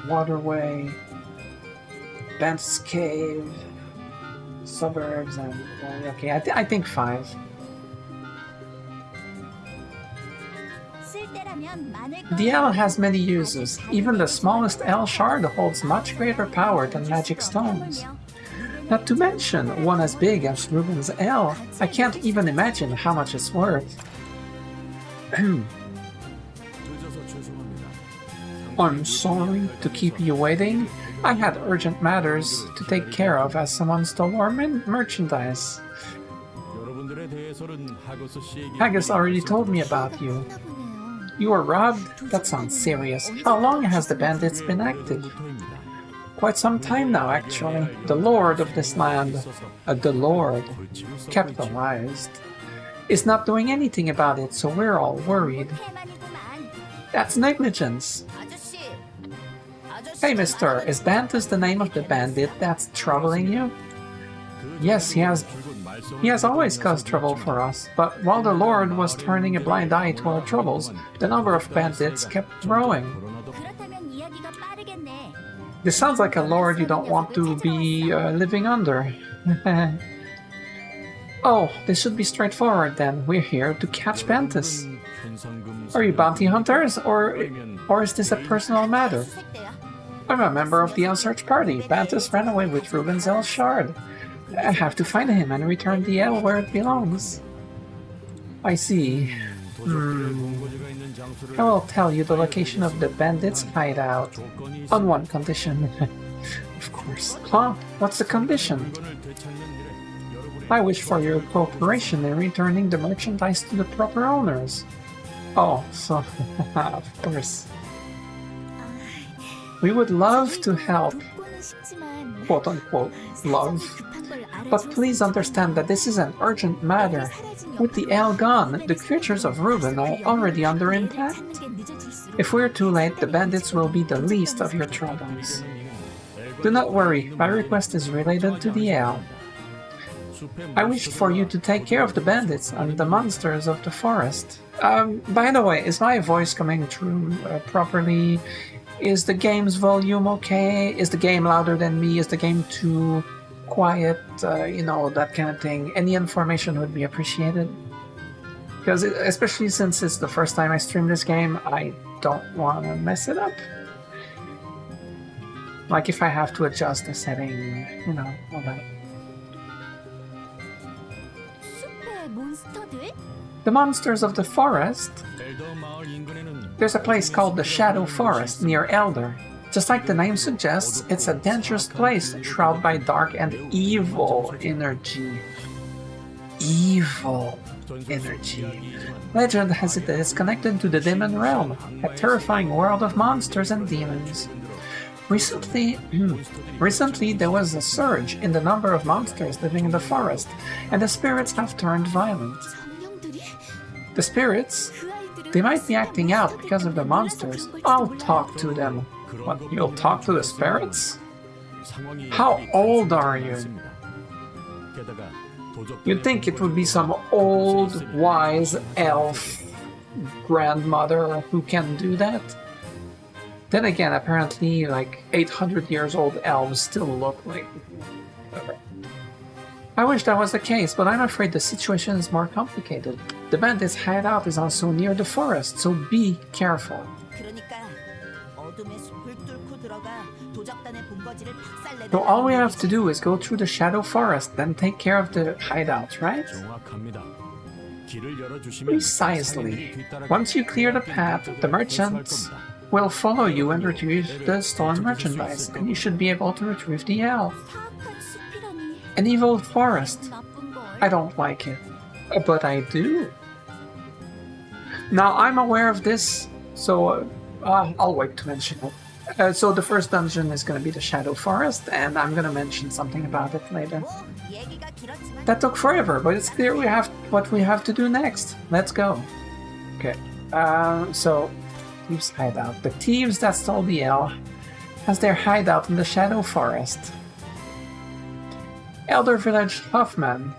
Waterway, Bent's Cave, Suburbs, and... okay, I think 5. The L has many uses. Even the smallest L shard holds much greater power than magic stones. Not to mention, one as big as Ruben's L. I can't even imagine how much it's worth. I'm sorry to keep you waiting. I had urgent matters to take care of as someone stole our merchandise. Haggis already told me about you. You were robbed? That sounds serious. How long has the bandits been active? Quite some time now, actually. The lord of this land, the lord, capitalized, is not doing anything about it, so we're all worried. That's negligence. Hey, mister, is Bantus the name of the bandit that's troubling you? Yes, he has always caused trouble for us, but while the Lord was turning a blind eye to our troubles, the number of bandits kept growing. This sounds like a Lord you don't want to be living under. Oh, this should be straightforward then. We're here to catch Bantus. Are you bounty hunters, or is this a personal matter? I'm a member of the L search party. Bantus ran away with Ruben's L shard. I have to find him and return the L where it belongs. I see. I will tell you the location of the bandits' hideout. On one condition. Of course. Huh? What's the condition? I wish for your cooperation in returning the merchandise to the proper owners. Oh, so... of course. We would love to help. quote-unquote love. But please understand that this is an urgent matter. With the ale gone, the creatures of Reuben are already under impact. If we're too late, the bandits will be the least of your troubles. Do not worry, my request is related to the ale. I wished for you to take care of the bandits and the monsters of the forest. By the way, is my voice coming through properly? Is the game's volume okay? Is the game louder than me? Is the game too quiet? You know, that kind of thing. Any information would be appreciated. Because especially since it's the first time I stream this game, I don't want to mess it up. Like if I have to adjust the setting, you know, all that. The monsters of the forest? There's a place called the Shadow Forest near Elder. Just like the name suggests, it's a dangerous place shrouded by dark and evil energy. Evil energy. Legend has it that it's connected to the demon realm, a terrifying world of monsters and demons. Recently, there was a surge in the number of monsters living in the forest, and the spirits have turned violent. The spirits? They might be acting out because of the monsters. I'll talk to them. What, you'll talk to the spirits? How old are you? You'd think it would be some old, wise elf grandmother who can do that. Then again, apparently, like 800 years old elves still look like... I wish that was the case, but I'm afraid the situation is more complicated. The bandits' hideout is also near the forest, so be careful. So all we have to do is go through the Shadow Forest, then take care of the hideout, right? Precisely. Once you clear the path, the merchants will follow you and retrieve the stolen merchandise, and you should be able to retrieve the ale. An evil forest. I don't like it, but I do. Now, I'm aware of this, so I'll wait to mention it. So the first dungeon is going to be the Shadow Forest, and I'm going to mention something about it later. That took forever, but it's clear we have what we have to do next. Let's go. Okay, so thieves' hideout. The thieves that stole the ale has their hideout in the Shadow Forest. Elder Village Huffman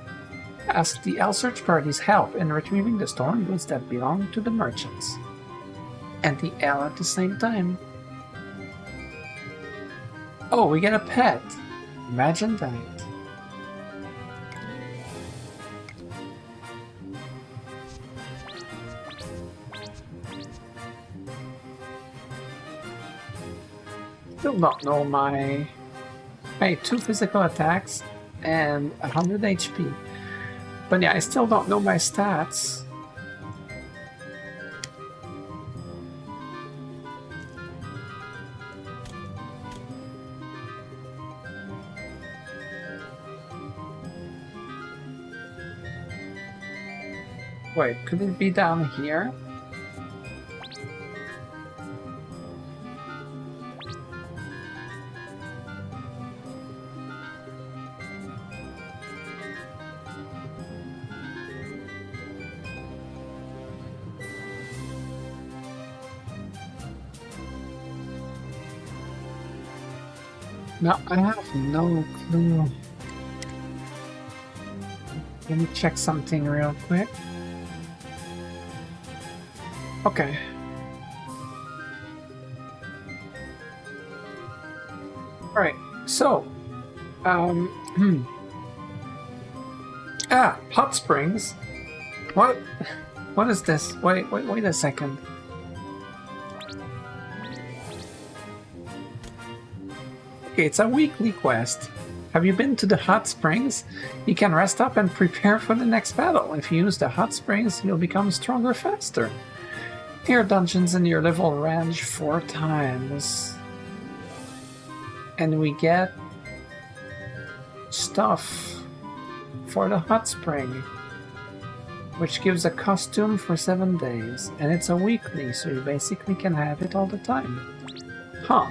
asked the Elsword party's help in retrieving the stolen goods that belong to the merchants. And the ale at the same time. Oh, we get a pet. Imagine that. Still don't know my... Hey, 2 physical attacks and 100 HP. But yeah, I still don't know my stats. Wait, could it be down here? No, I have no clue. Let me check something real quick. Okay. Alright, so... hot springs? What? What is this? Wait a second. Okay, it's a weekly quest. Have you been to the hot springs? You can rest up and prepare for the next battle. If you use the hot springs, you'll become stronger faster. Here dungeons in your level range 4 times. And we get stuff for the hot spring, which gives a costume for 7 days. And it's a weekly, so you basically can have it all the time. Huh.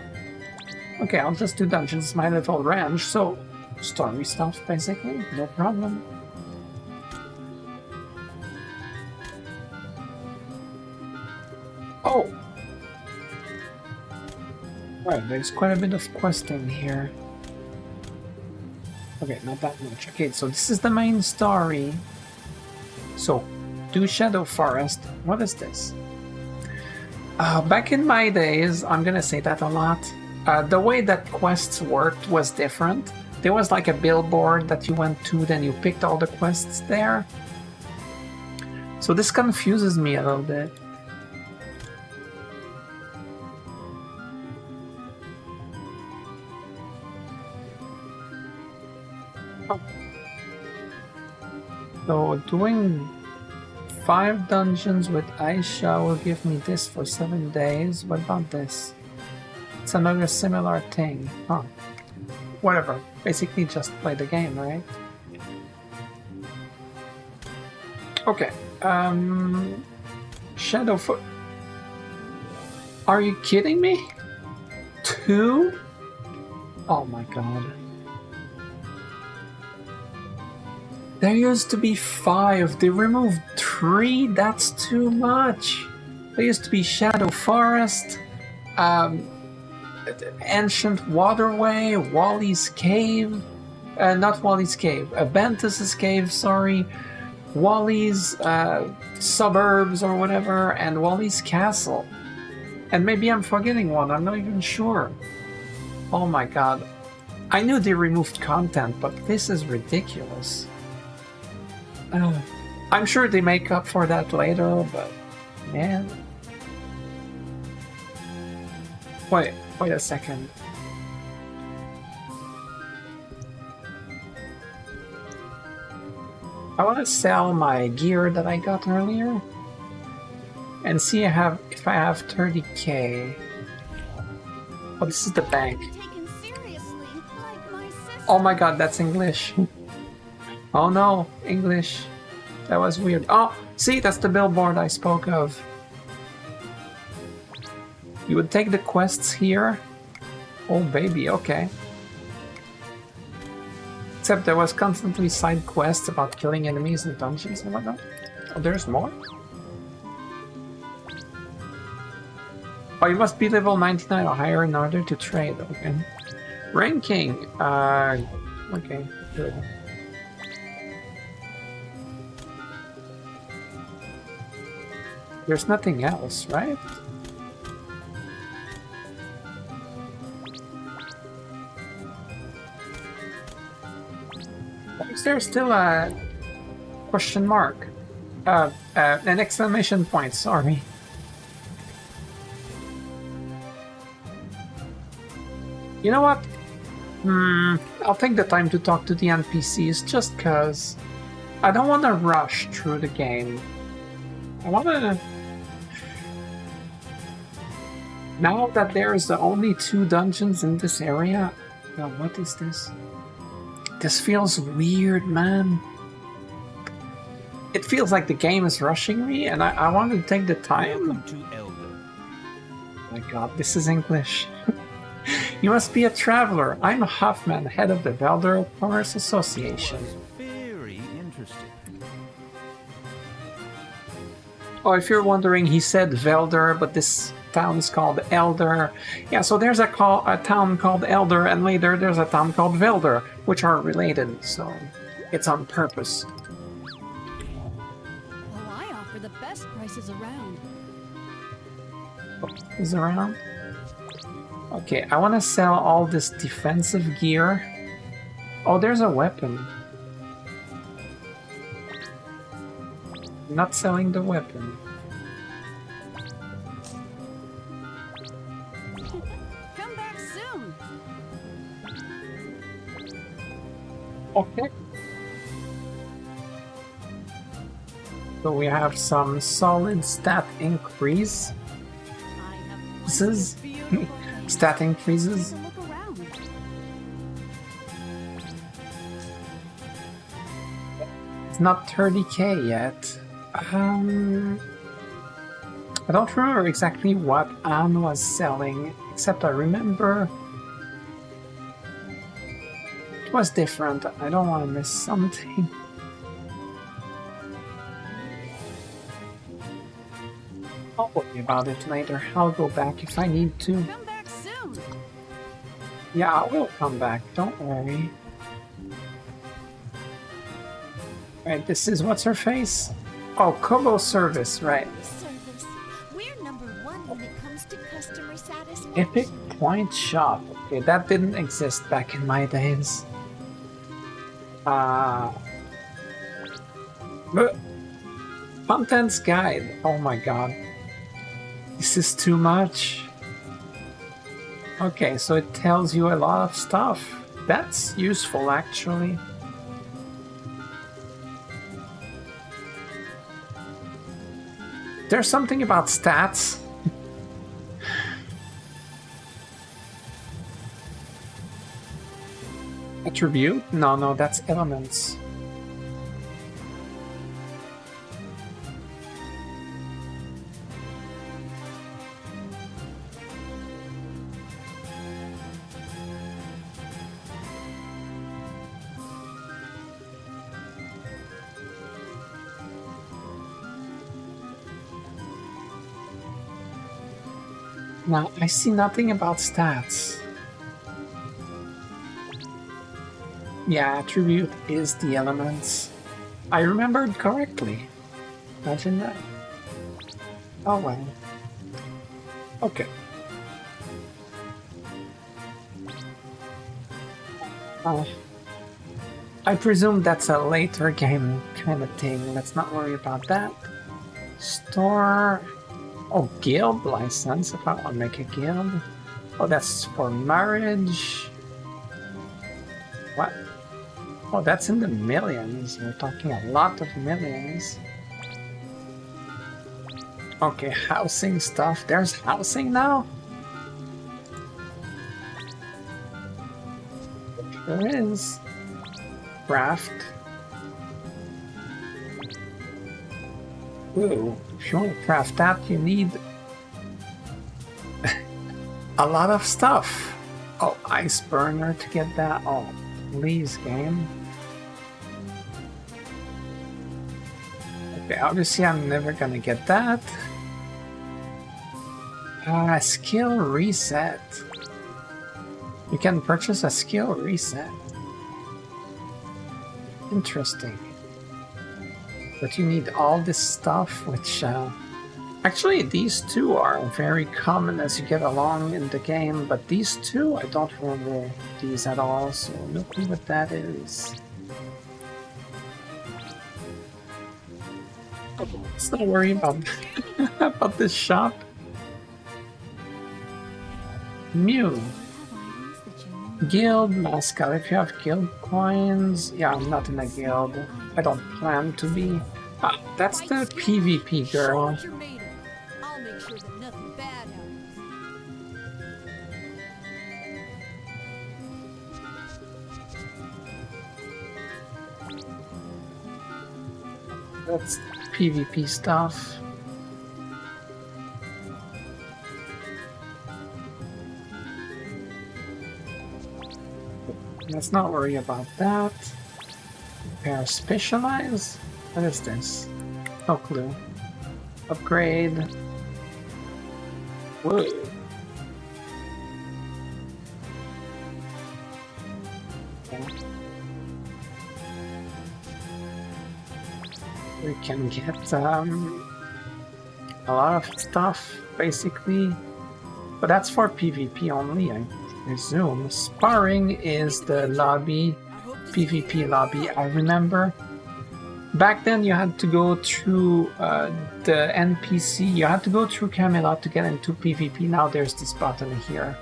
Okay, I'll just do dungeons my little range, so story stuff basically, no problem. Oh! Right, there's quite a bit of questing here. Okay, not that much. Okay, so this is the main story. So, do Shadow Forest. What is this? Back in my days, I'm gonna say that a lot, the way that quests worked was different. There was like a billboard that you went to, then you picked all the quests there. So this confuses me a little bit. Oh. So doing 5 dungeons with Aisha will give me this for 7 days. What about this? It's another similar thing. Huh. Whatever. Basically just play the game, right? Okay. Shadowfoot. Are you kidding me? 2? Oh my god. There used to be 5. They removed 3. That's too much. There used to be Shadow Forest, Ancient Waterway, Wally's Cave, not Wally's Cave, Bentus's Cave, sorry, Wally's Suburbs or whatever, and Wally's Castle. And maybe I'm forgetting one, I'm not even sure. Oh my god. I knew they removed content, but this is ridiculous. I'm sure they make up for that later, but man. Wait a second. I want to sell my gear that I got earlier and see if I have 30k. Oh, this is the bank. Oh my god, that's English. Oh no, English. That was weird. Oh, see, that's the billboard I spoke of. You would take the quests here. Oh baby, okay. Except there was constantly side quests about killing enemies in dungeons and whatnot. Oh, there's more? Oh, you must be level 99 or higher in order to trade, okay. Ranking, okay, good. There's nothing else, right? Is there still a question mark? An exclamation point, sorry. You know what? I'll take the time to talk to the NPCs just cause I don't want to rush through the game. I want to... Now that there's only 2 dungeons in this area... Oh, what is this? This feels weird, man. It feels like the game is rushing me, and I want to take the time. Oh my god, this is English. You must be a traveler. I'm Huffman, head of the Velder Commerce Association. Very interesting. Oh, if you're wondering, he said Velder, but this town is called Elder. Yeah, so there's a town called Elder, and later there's a town called Velder, which are related, so it's on purpose. Oh, I offer the best prices around. Oh, is around? Okay, I want to sell all this defensive gear. Oh, there's a weapon. I'm not selling the weapon. Come back soon. Okay. So we have some solid stat increase. I have This is stat increases. Take a look around. It's not 30k yet. I don't remember exactly what Anne was selling, except I remember It was different. I don't want to miss something. I'll worry about it later. I'll go back if I need to. Come back soon. Yeah, I will come back. Don't worry. Right, this is what's her face? Oh, Kobo service, right. Service. We're number one when it comes to customer satisfaction. Epic Point Shop. Okay, that didn't exist back in my days. Contents guide. Oh my god. This is too much. Okay, so it tells you a lot of stuff. That's useful, actually. There's something about stats. Attribute? No, that's elements. Now, I see nothing about stats. Yeah, attribute is the elements. I remembered correctly. Imagine that. Oh well. Okay. I presume that's a later game kind of thing. Let's not worry about that. Store... Oh, guild license, if I want to make a guild. Oh, that's for marriage. What? Oh, that's in the millions. We're talking a lot of millions. Okay, housing stuff. There's housing now? There is. Craft. Ooh, if you want to craft that, you need a lot of stuff. Oh, ice burner to get that. Oh, please, game. Okay, obviously I'm never gonna get that. Skill reset. You can purchase a skill reset. Interesting. But you need all this stuff, which actually these two are very common as you get along in the game, but these two I don't remember these at all, so no clue what that is. Let's not worry about about this shop. Mew. Guild mascot. If you have guild coins, yeah, I'm not in a guild. I don't plan to be. Ah, that's the PvP girl. What you're made of. I'll make sure that nothing bad happens. That's PvP stuff. Let's not worry about that. Repair specialize? What is this? No clue. Upgrade. Whoa. Okay. We can get a lot of stuff, basically. But that's for PvP only, I presume. Sparring is the lobby, PvP lobby, I remember. Back then you had to go through the NPC, you had to go through Camelot to get into PvP. Now there's this button here.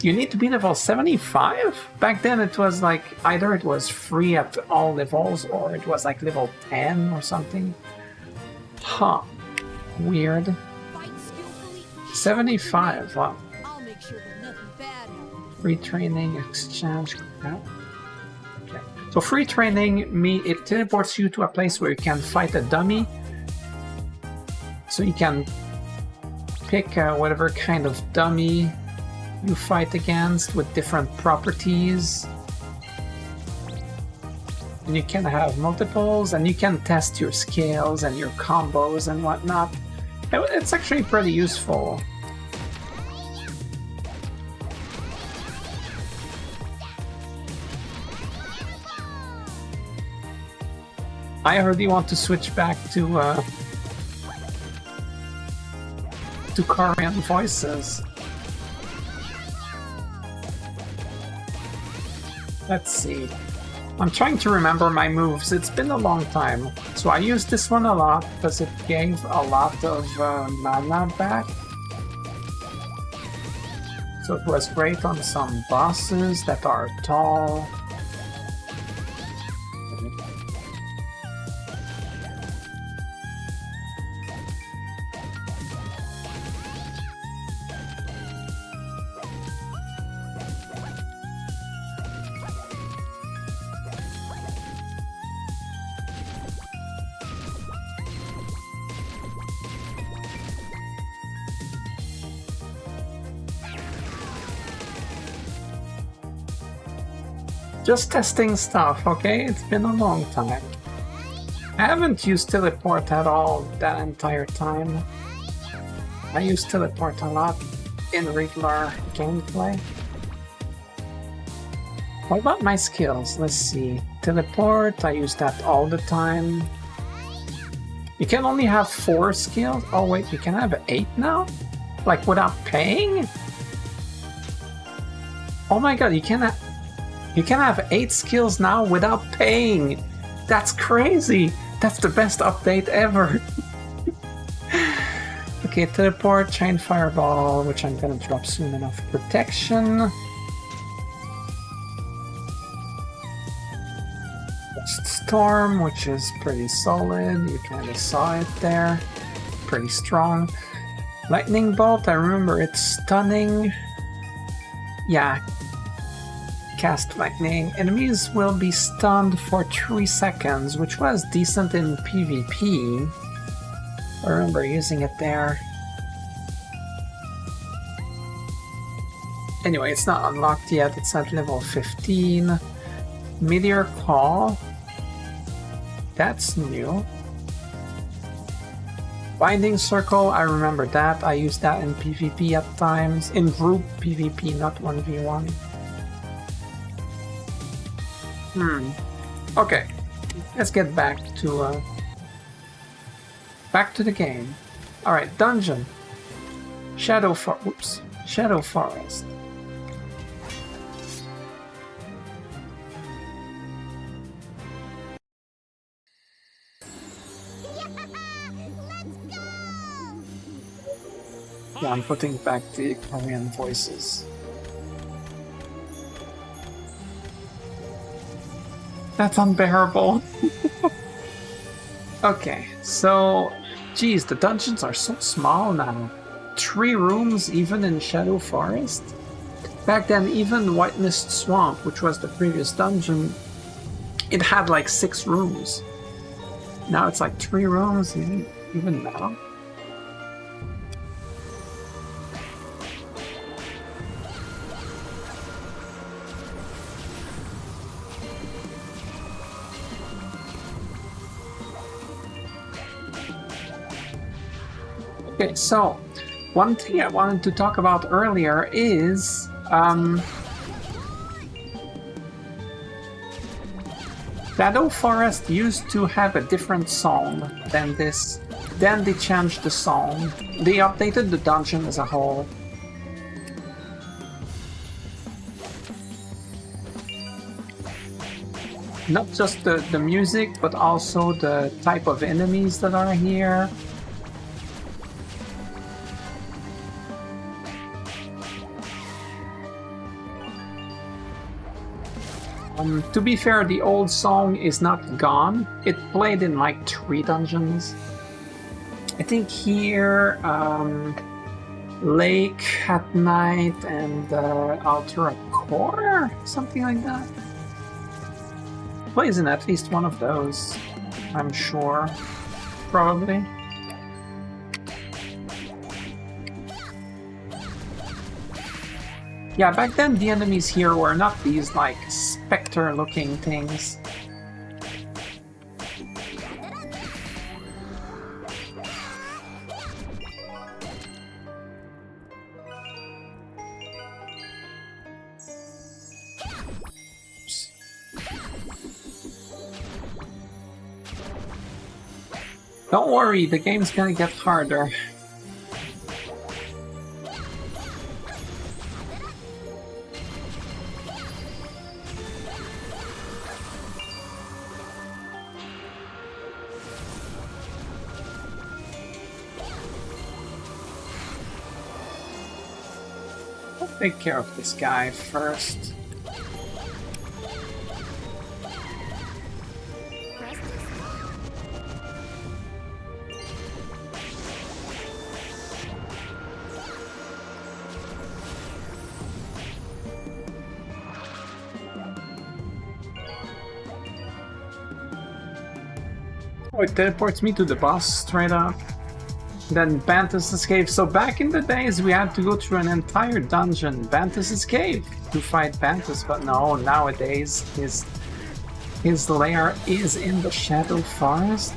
You need to be level 75? Back then it was like, either it was free at all levels or it was like level 10 or something. Huh. Weird. Fight skillfully. 75, wow. I'll make sure that nothing bad happens. Free training, exchange, crap. Okay. So free training, it teleports you to a place where you can fight a dummy. So you can pick whatever kind of dummy you fight against with different properties. and you can have multiples, and you can test your skills and your combos and whatnot. It's actually pretty useful. I already want to switch back to Korean voices. Let's see. I'm trying to remember my moves. It's been a long time. So I used this one a lot because it gave a lot of mana back. So it was great on some bosses that are tall. Just testing stuff, okay? It's been a long time. I haven't used teleport at all that entire time. I use teleport a lot in regular gameplay. What about my skills? Let's see. Teleport, I use that all the time. You can only have 4 skills? Oh wait, you can have 8 now? Like without paying? Oh my god, you can have 8 skills now without paying! That's crazy! That's the best update ever! Okay, teleport, chain fireball, which I'm gonna drop soon enough. Protection. Storm, which is pretty solid. You kinda saw it there. Pretty strong. Lightning bolt, I remember it's stunning. Yeah. Cast lightning. Enemies will be stunned for 3 seconds, which was decent in PvP. I remember using it there. Anyway, it's not unlocked yet. It's at level 15. Meteor Call. That's new. Binding Circle, I remember that. I used that in PvP at times. In group PvP, not 1v1. Okay, let's get back to the game. All right, dungeon. Shadow Forest. Yeah, I'm putting back the Korean voices. That's unbearable. Okay, so, geez, the dungeons are so small now. 3 rooms even in Shadow Forest? Back then, even White Mist Swamp, which was the previous dungeon, it had like 6 rooms. Now it's like 3 rooms, even now. Okay, so one thing I wanted to talk about earlier is Shadow Forest used to have a different song than this. Then they changed the song. They updated the dungeon as a whole. Not just the music, but also the type of enemies that are here. To be fair, the old song is not gone. It played in like 3 dungeons. I think here, Lake at Night and Altera Core, something like that. It plays in at least one of those, I'm sure. Probably. Yeah, back then the enemies here were not these like specter-looking things. Don't worry, the game's gonna get harder. I'll take care of this guy first. Oh, it teleports me to the boss straight up. Then Bantus escapes. So back in the days, we had to go through an entire dungeon, Bantus escaped, to fight Bantus. But no, nowadays his lair is in the Shadow Forest.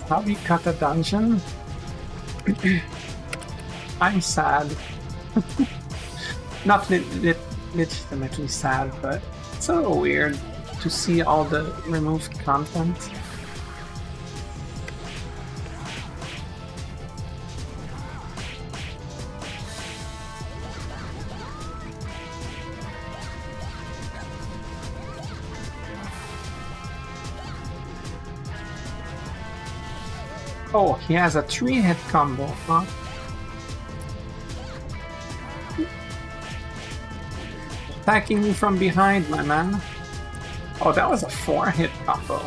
How do you cut a dungeon? I'm sad. Not legitimately sad, but it's a little weird to see all the removed content. Oh, he has a 3-hit combo, huh? Attacking me from behind, my man. Oh, that was a 4-hit combo.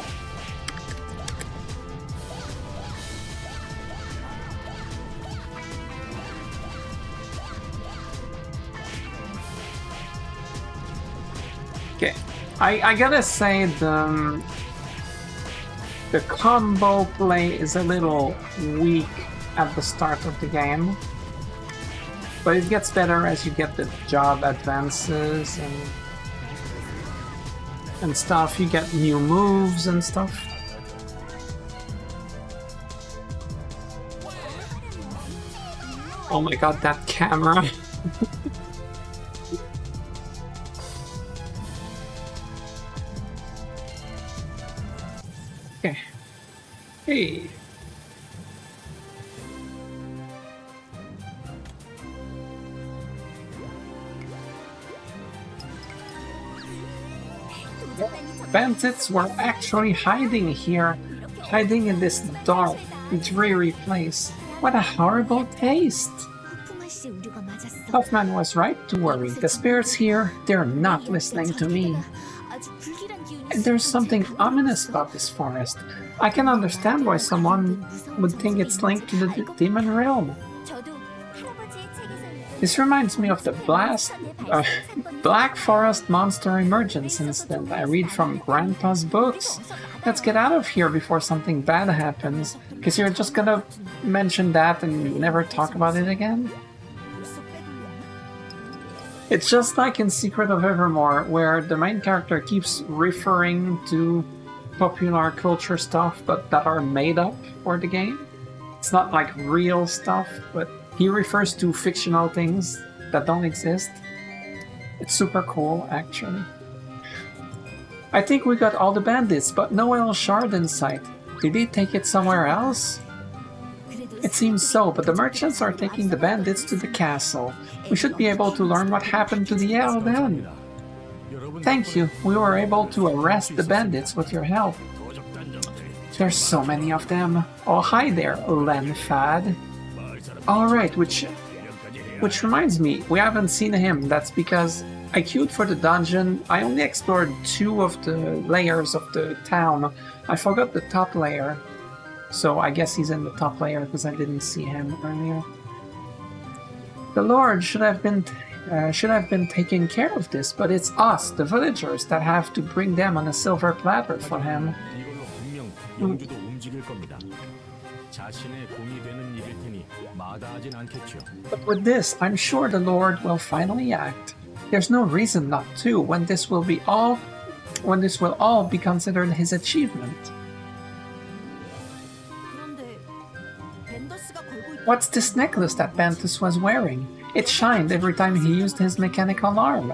Okay, I gotta say the combo play is a little weak at the start of the game, but it gets better as you get the job advances and stuff. You get new moves and stuff. Oh my god, that camera. Okay. Hey. Bandits were actually hiding here, hiding in this dark, dreary place. What a horrible taste! Hoffman was right to worry. The spirits here, they're not listening to me. And there's something ominous about this forest. I can understand why someone would think it's linked to the demon realm. This reminds me of the Black Forest Monster Emergence incident I read from Grandpa's books. Let's get out of here before something bad happens, because you're just gonna mention that and never talk about it again? It's just like in Secret of Evermore, where the main character keeps referring to popular culture stuff but that are made up for the game. It's not like real stuff, but he refers to fictional things that don't exist. It's super cool, actually. I think we got all the bandits, but no Elsword in sight. Did they take it somewhere else? It seems so, but the merchants are taking the bandits to the castle. We should be able to learn what happened to the L then. Thank you, we were able to arrest the bandits with your help. There's so many of them. Oh, hi there, Lenfad. Alright, which reminds me, we haven't seen him. That's because I queued for the dungeon. I only explored 2 of the layers of the town. I forgot the top layer. So I guess he's in the top layer because I didn't see him earlier. The Lord should have been taking care of this, but it's us, the villagers, that have to bring them on a silver platter for him. But with this, I'm sure the Lord will finally act. There's no reason not to when this will all be considered his achievement. What's this necklace that Bantus was wearing? It shined every time he used his mechanical arm.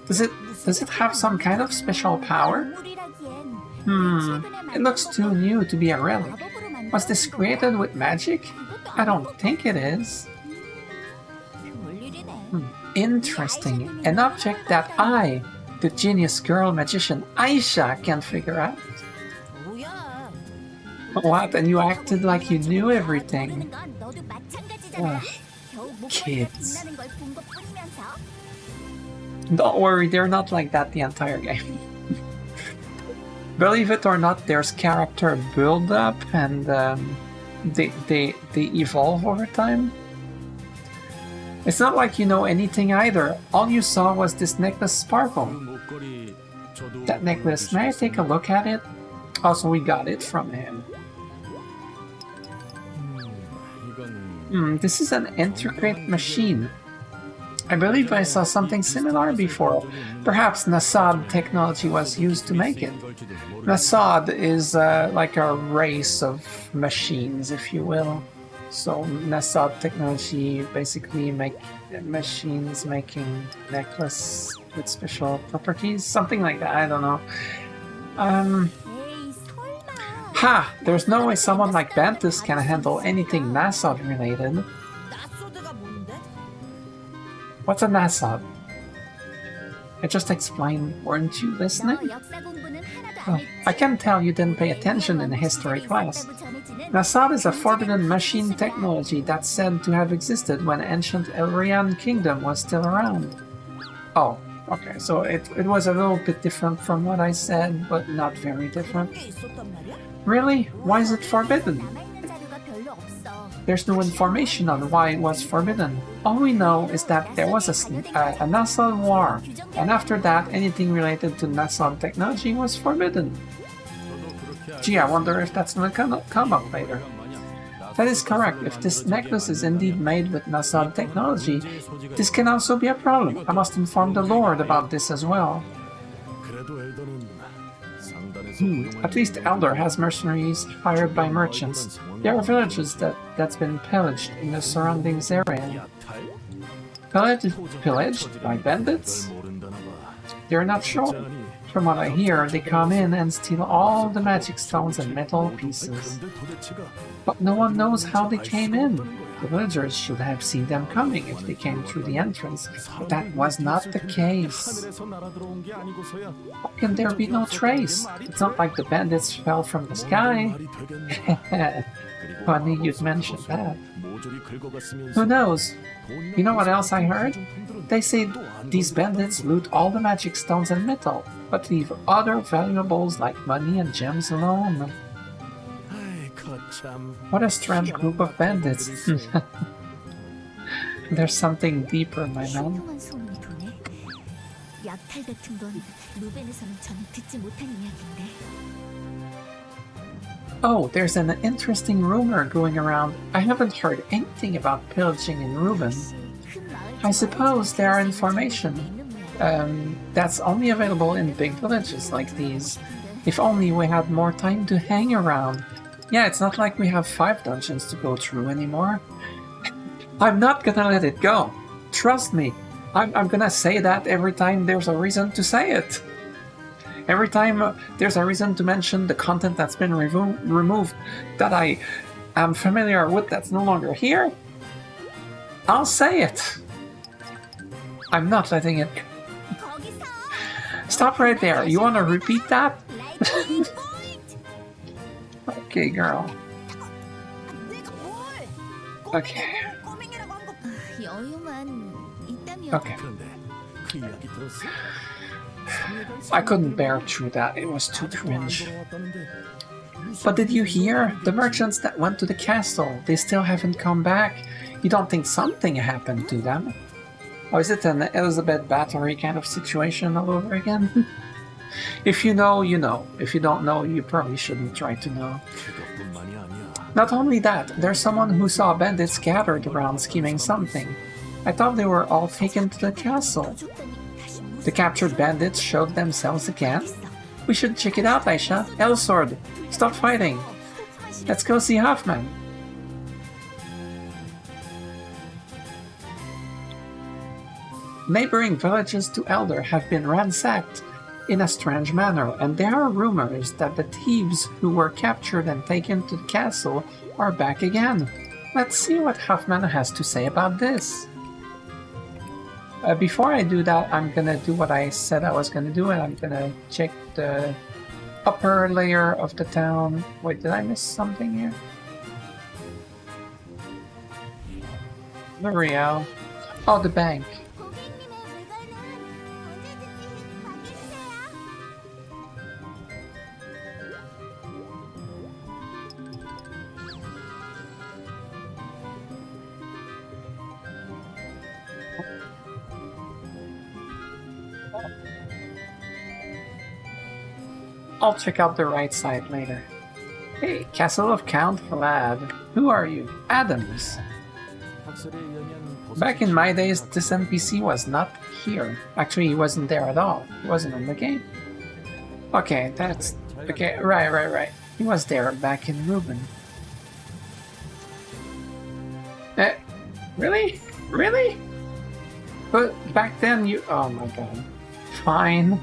Does it have some kind of special power? It looks too new to be a relic. Was this created with magic? I don't think it is. Interesting. An object that I, the genius girl magician Aisha, can figure out. What? And you acted like you knew everything. Ugh, kids. Don't worry, they're not like that the entire game. Believe it or not, there's character build-up and they evolve over time. It's not like you know anything either. All you saw was this necklace sparkle. That necklace, may I take a look at it? Also, we got it from him. This is an intricate machine. I believe I saw something similar before. Perhaps Nasad technology was used to make it. Nasad is like a race of machines, if you will. So Nasad technology basically make machines making necklace with special properties, something like that. I don't know. Ha! There's no way someone like Bantus can handle anything Nasad related. What's a Nasad? I just explained, weren't you listening? Oh, I can tell you didn't pay attention in history class. Nasad is a forbidden machine technology that's said to have existed when ancient Elrian kingdom was still around. Oh, okay, so it was a little bit different from what I said, but not very different. Really? Why is it forbidden? There's no information on why it was forbidden. All we know is that there was a Nasad war, and after that, anything related to Nasad technology was forbidden. Gee, I wonder if that's gonna come up later. That is correct. If this necklace is indeed made with Nasad technology, this can also be a problem. I must inform the Lord about this as well. At least Elder has mercenaries hired by merchants. There are villages that's been pillaged in the surroundings area. Pillaged by bandits? They're not sure. From what I hear, they come in and steal all the magic stones and metal pieces. But no one knows how they came in. The villagers should have seen them coming if they came through the entrance, but that was not the case. How can there be no trace? It's not like the bandits fell from the sky. Funny you'd mention that. Who knows? You know what else I heard? They say these bandits loot all the magic stones and metal, but leave other valuables like money and gems alone. What a strange group of bandits. There's something deeper, my man. Oh, there's an interesting rumor going around. I haven't heard anything about pillaging in Ruben. I suppose there are information that's only available in big villages like these. If only we had more time to hang around. Yeah, it's not like we have 5 dungeons to go through anymore. I'm not gonna let it go. Trust me. I'm gonna say that every time there's a reason to say it. Every time there's a reason to mention the content that's been removed that I am familiar with that's no longer here, I'll say it. I'm not letting it go. Stop right there. You wanna repeat that? Okay, girl. Okay. Okay. I couldn't bear through that. It was too cringe. But did you hear? The merchants that went to the castle, they still haven't come back. You don't think something happened to them? Or is it an Elizabeth Battery kind of situation all over again? If you know, you know. If you don't know, you probably shouldn't try to know. Not only that, there's someone who saw bandits scattered around scheming something. I thought they were all taken to the castle. The captured bandits showed themselves again? We should check it out, Aisha. Elsword, stop fighting. Let's go see Hoffman. Neighboring villages to Elder have been ransacked. in a strange manner, and there are rumors that the thieves who were captured and taken to the castle are back again. Let's see what Huffman has to say about this. Before I do that, I'm gonna do what I said I was gonna do, and I'm gonna check the upper layer of the town. Wait, did I miss something here? The real. Oh, the bank. I'll check out the right side later. Hey, Castle of Count Vlad. Who are you? Adams. Back in my days, this NPC was not here. Actually, he wasn't there at all. He wasn't in the game. Okay, that's... Okay, right. He was there back in Reuben. Really? Really? But back then you... Oh my god. Fine.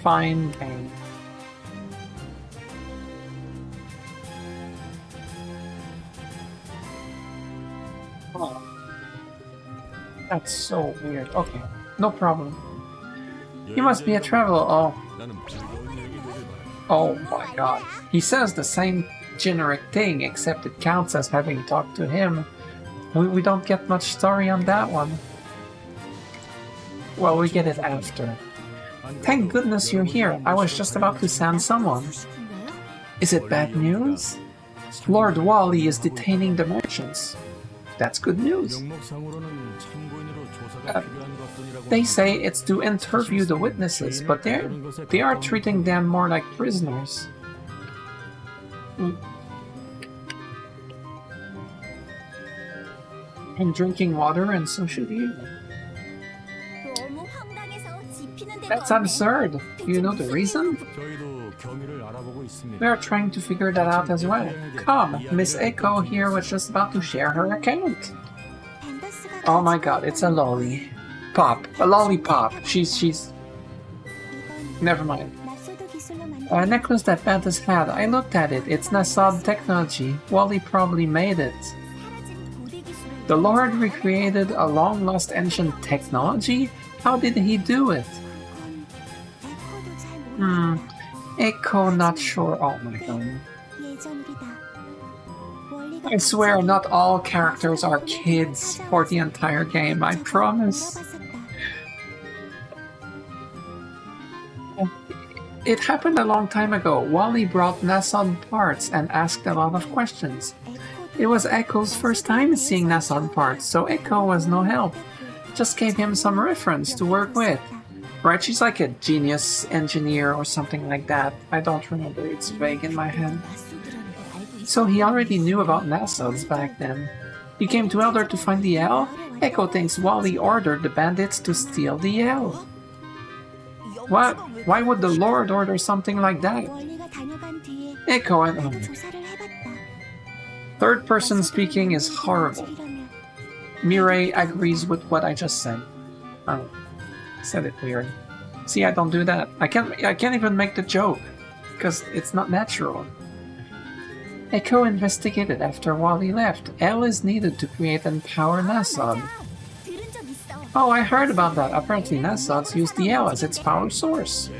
Fine thing. Oh. That's so weird. Okay, no problem. You must be a traveler. Oh my god. He says the same generic thing, except it counts as having talked to him. We don't get much story on that one. Well, we get it after. Thank goodness you're here. I was just about to send someone. Is it bad news? Lord Wally is detaining the merchants. That's good news. They say it's to interview the witnesses, but they are treating them more like prisoners. I'm drinking water and so should you. That's absurd. Do you know the reason? We are trying to figure that out as well. Come, Miss Echo here was just about to share her account. Oh my god, it's a lolly. Pop. A lollipop. She's... Never mind. A necklace that Bantus had. I looked at it. It's Nasad technology. Wally probably made it. The Lord recreated a long-lost ancient technology? How did he do it? Echo not sure. Oh my god. I swear not all characters are kids for the entire game, I promise. It happened a long time ago. Wally brought Nasod parts and asked a lot of questions. It was Echo's first time seeing Nasod parts, so Echo was no help. Just gave him some reference to work with. Right, she's like a genius engineer or something like that. I don't remember, it's vague in my head. So he already knew about Nasods back then. He came to Elder to find the L? Echo thinks Wally ordered the bandits to steal the L. What? Why would the Lord order something like that? Echo and... Third person speaking is horrible. Mireille agrees with what I just said. Oh. Said it weird. See, I don't do that. I can't even make the joke because it's not natural. Echo investigated after Wally left. L is needed to create and power Nasod. Oh, I heard about that. Apparently Nasods use the L as its power source.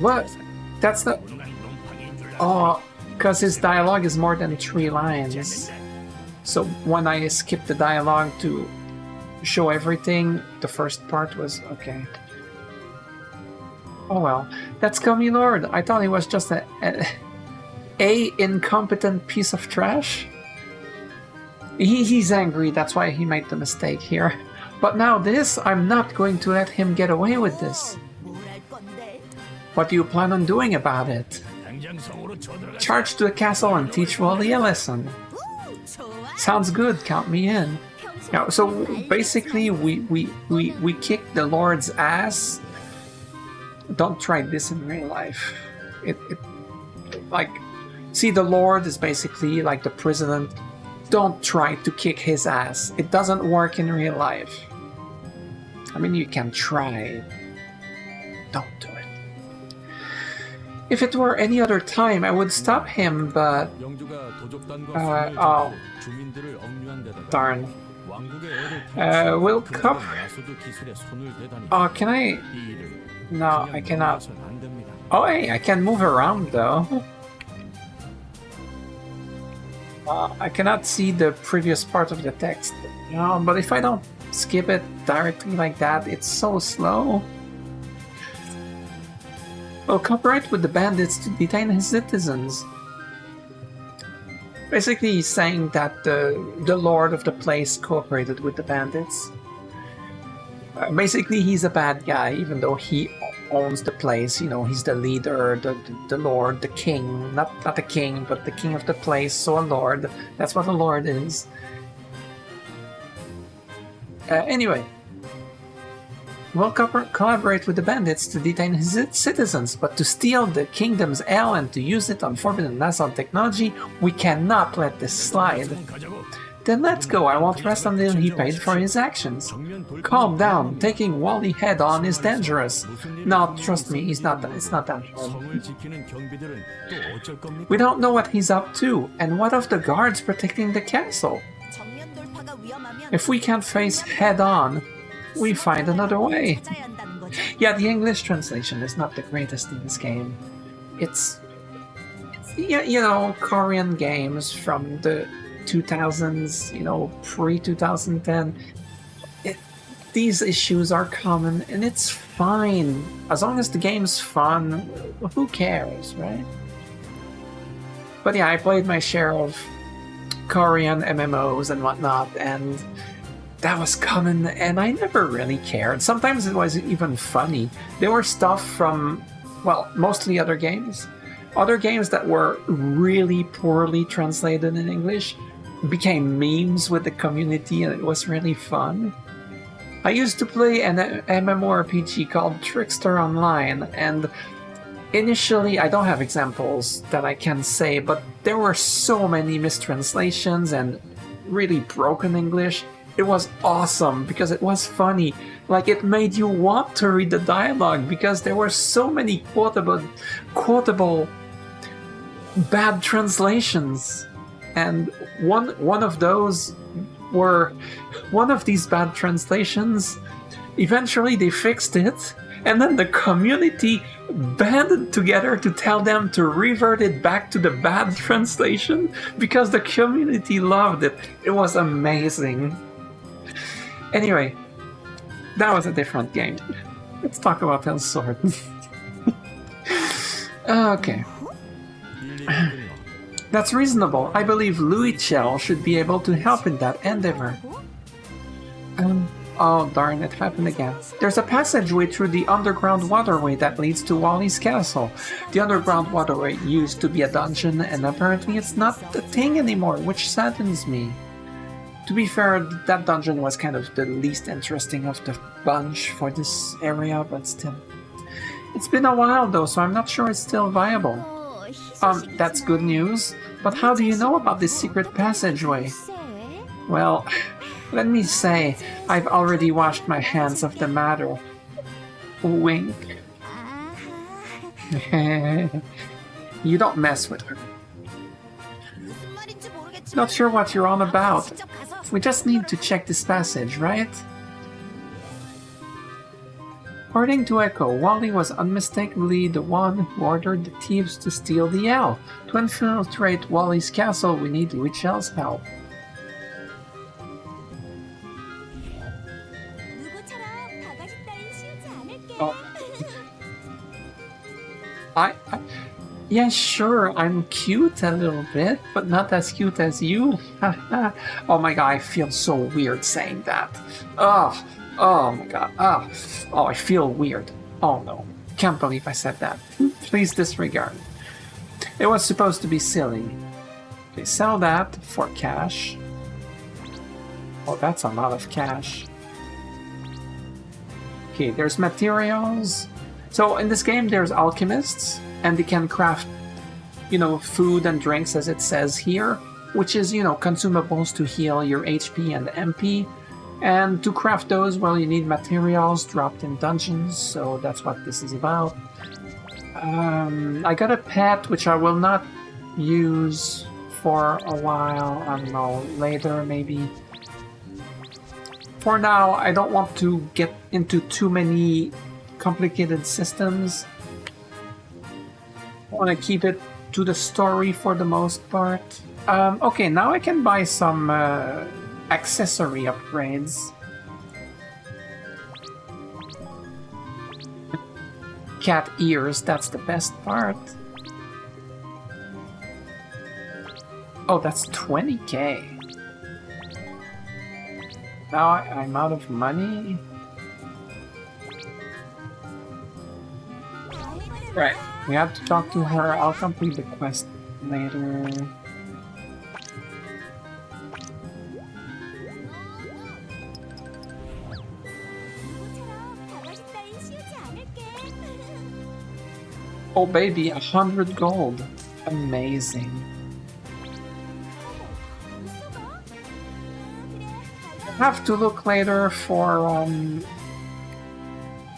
What? That's the... Oh, because his dialogue is more than 3 lines. So when I skipped the dialogue to show everything, the first part was okay. Oh well, that's Comey Lord. I thought he was just a incompetent piece of trash. He's angry, that's why he made the mistake here. But now this, I'm not going to let him get away with this. What do you plan on doing about it? Charge to the castle and teach Wally a lesson. Sounds good, count me in. Now, so basically we kick the Lord's ass. Don't try this in real life. Like, see, the Lord is basically like the president. Don't try to kick his ass. It doesn't work in real life. I mean, you can try. Don't do it. If it were any other time, I would stop him, but... oh, darn. Will Cup... Oh, can I... No, I cannot. Oh, hey, I can move around, though. I cannot see the previous part of the text. No, but if I don't skip it directly like that, it's so slow. Will cooperate with the bandits to detain his citizens. Basically, he's saying that the lord of the place cooperated with the bandits. Basically, he's a bad guy, even though he owns the place. You know, he's the leader, the lord, the king. Not the king, but the king of the place, so a lord. That's what a lord is. Anyway. Will collaborate with the bandits to detain his citizens, but to steal the kingdom's ale and to use it on forbidden Nassau technology, we cannot let this slide. Then let's go, I won't rest until he paid for his actions. Calm down, taking Wally head-on is dangerous. No, trust me, it's not that hard. We don't know what he's up to, and what of the guards protecting the castle? If we can't face head-on, we find another way. Yeah, the English translation is not the greatest in this game. It's... yeah, you know, Korean games from the 2000s, you know, pre-2010. These issues are common, and it's fine. As long as the game's fun, who cares, right? But yeah, I played my share of Korean MMOs and whatnot, and that was common, and I never really cared. Sometimes it was even funny. There were stuff from, well, mostly other games. Other games that were really poorly translated in English became memes with the community, and it was really fun. I used to play an MMORPG called Trickster Online, and initially, I don't have examples that I can say, but there were so many mistranslations and really broken English. It was awesome because it was funny. Like, it made you want to read the dialogue because there were so many quotable bad translations. And one of these bad translations, eventually they fixed it, and then the community banded together to tell them to revert it back to the bad translation because the community loved it. It was amazing. Anyway, that was a different game. Let's talk about Elsword. Okay. That's reasonable. I believe Louis Chell should be able to help in that endeavor. Oh darn, it happened again. There's a passageway through the underground waterway that leads to Wally's castle. The underground waterway used to be a dungeon, and apparently it's not a thing anymore, which saddens me. To be fair, that dungeon was kind of the least interesting of the bunch for this area, but still. It's been a while though, so I'm not sure it's still viable. That's good news, but how do you know about this secret passageway? Well, let me say, I've already washed my hands of the matter. Wink. You don't mess with her. Not sure what you're on about. We just need to check this passage, right? According to Echo, Wally was unmistakably the one who ordered the thieves to steal the owl. To infiltrate Wally's castle, we need Louis Chell's help. Oh. Yeah, sure, I'm cute a little bit, but not as cute as you. Oh my god, I feel so weird saying that. Oh my god. Oh, I feel weird. Oh no, can't believe I said that. Please disregard. It was supposed to be silly. Okay, sell that for cash. Oh, that's a lot of cash. Okay, there's materials. So in this game there's alchemists, and they can craft, you know, food and drinks as it says here, which is, you know, consumables to heal your HP and MP. And to craft those, well, you need materials dropped in dungeons, so that's what this is about. I got a pet, which I will not use for a while. I don't know, later maybe. For now, I don't want to get into too many complicated systems. I want to keep it to the story for the most part. Okay, now I can buy some accessory upgrades. Cat ears, that's the best part. Oh, that's 20k. Now I'm out of money. Right, we have to talk to her. I'll complete the quest later. Oh baby, 100 gold. Amazing. Have to look later for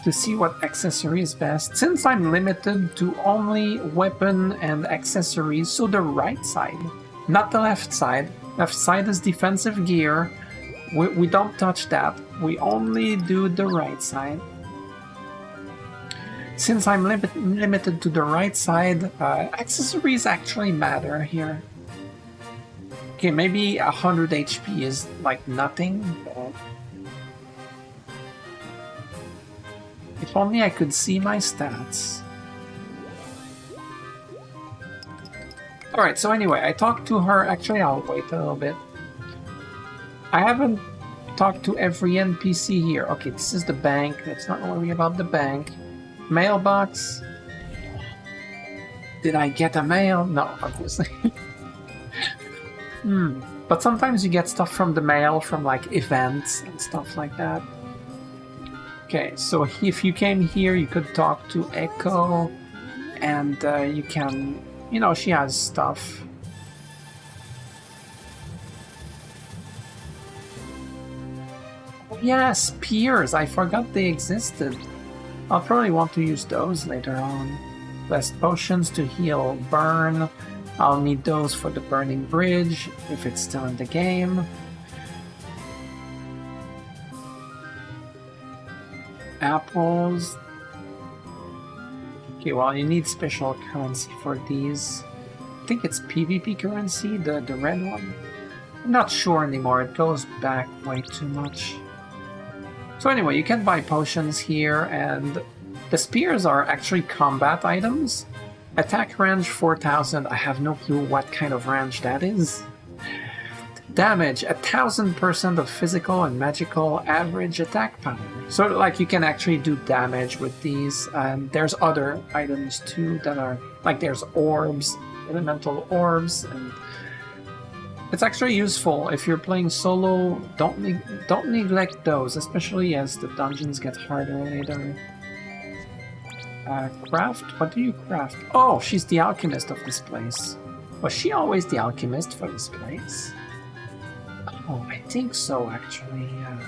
to see what accessory is best. Since I'm limited to only weapon and accessories, so the right side, not the left side. Left side is defensive gear. We don't touch that. We only do the right side. Since I'm limited to the right side, accessories actually matter here. Okay, maybe 100 HP is like nothing, but if only I could see my stats. Alright, so anyway, I talked to her. Actually, I'll wait a little bit. I haven't talked to every NPC here. Okay, this is the bank. Let's not worry about the bank. Mailbox. Did I get a mail? No, obviously. But sometimes you get stuff from the mail, from like events and stuff like that. Okay, so if you came here, you could talk to Echo, and you can, you know, she has stuff. Oh yeah, spears, I forgot they existed. I'll probably want to use those later on. Blessed potions to heal burn. I'll need those for the burning bridge, if it's still in the game. Apples. Okay, well, you need special currency for these. I think it's PvP currency, the red one. I'm not sure anymore, it goes back way too much. So anyway, you can buy potions here, and the spears are actually combat items. Attack range 4000, I have no clue what kind of range that is. Damage, 1000% of physical and magical average attack power. So like you can actually do damage with these, and there's other items too that are, like there's orbs, elemental orbs, and it's actually useful if you're playing solo. Don't neglect those, especially as the dungeons get harder later. Craft? What do you craft? Oh, she's the alchemist of this place. Was she always the alchemist for this place? Oh, I think so, actually, yeah.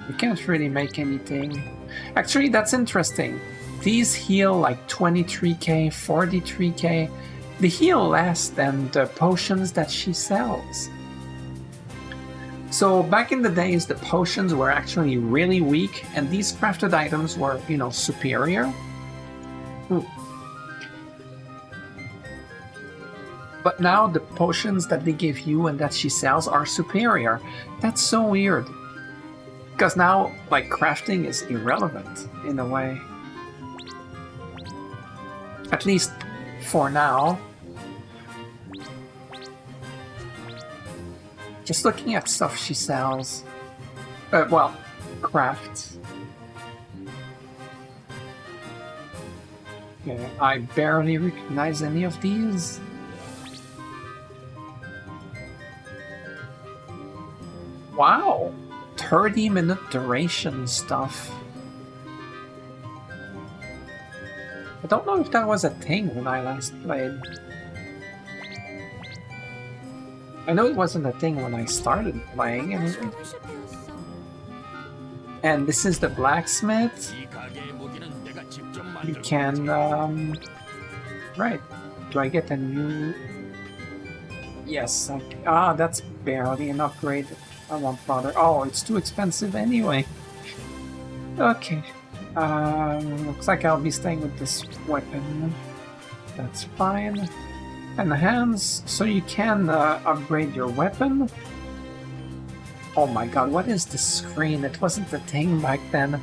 You can't really make anything. Actually, that's interesting. These heal like 23k, 43k. They heal less than the potions that she sells. So back in the days, the potions were actually really weak, and these crafted items were, you know, superior. But now the potions that they give you and that she sells are superior. That's so weird. Because now, like, crafting is irrelevant, in a way. At least for now. Just looking at stuff she sells. Well, crafts. Okay, I barely recognize any of these. Wow! 30-minute duration stuff. I don't know if that was a thing when I last played. I know it wasn't a thing when I started playing anyway. And this is the blacksmith. You can, right. Do I get a new... Yes. That's barely an upgrade. I won't bother. Oh, it's too expensive anyway. Okay. Looks like I'll be staying with this weapon. That's fine. And the hands, so you can upgrade your weapon. Oh my god, what is this screen? It wasn't a thing back then.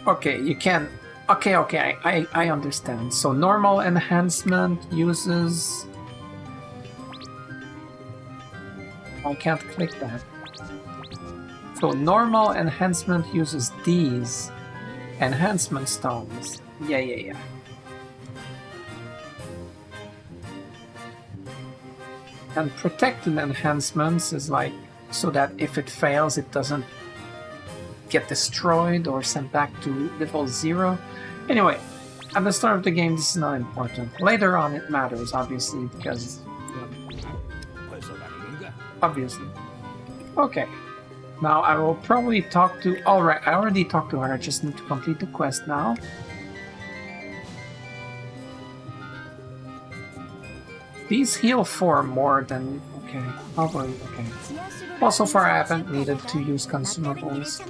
Okay, you can... Okay, I understand. So normal enhancement uses... I can't click that. So normal enhancement uses these enhancement stones. Yeah. And protected enhancements is like so that if it fails, it doesn't get destroyed or sent back to level 0. Anyway, at the start of the game, this is not important. Later on, it matters, obviously, because... obviously. Okay. Now, I will probably talk to... Alright, I already talked to her, I just need to complete the quest now. These heal 4 more than... Okay, probably, okay. Well, so far I haven't needed to use consumables.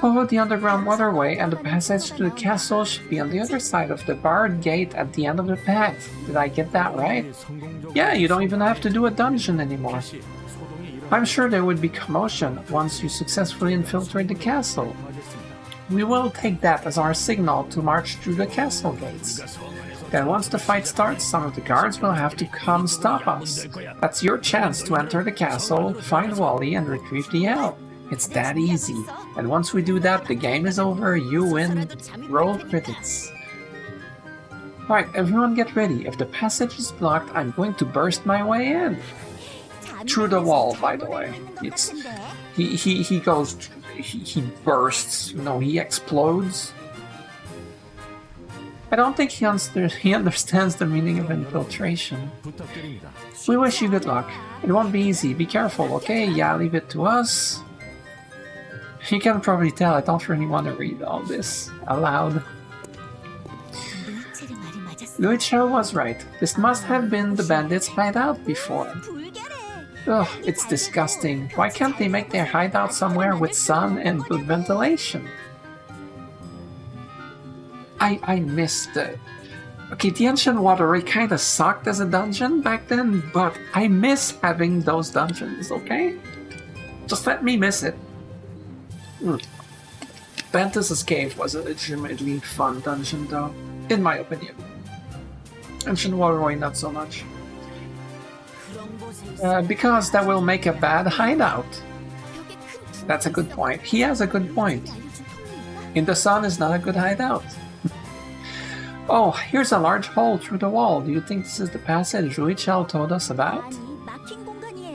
Oh, the underground waterway and the passage to the castle should be on the other side of the barred gate at the end of the path. Did I get that right? Yeah, you don't even have to do a dungeon anymore. I'm sure there would be commotion once you successfully infiltrate the castle. We will take that as our signal to march through the castle gates. Then once the fight starts, some of the guards will have to come stop us. That's your chance to enter the castle, find Wally, and retrieve the L. It's that easy. And once we do that, the game is over, you win. Roll credits. Alright, everyone get ready. If the passage is blocked, I'm going to burst my way in. Through the wall, by the way. It's... He goes... He bursts, he explodes. I don't think he understands the meaning of infiltration. We wish you good luck. It won't be easy. Be careful, okay? Yeah, leave it to us. You can probably tell I don't really want to read all this aloud. Luichel was right. This must have been the bandits' hideout before. Ugh, it's disgusting. Why can't they make their hideout somewhere with sun and good ventilation? I missed it. Okay, the Ancient Waterway kinda sucked as a dungeon back then, but I miss having those dungeons, okay? Just let me miss it. Bantus's Cave was a legitimately fun dungeon though, in my opinion. Ancient Waterway not so much. Because that will make a bad hideout. That's a good point. He has a good point. In the sun is not a good hideout. Oh, here's a large hole through the wall. Do you think this is the passage Ruichel told us about?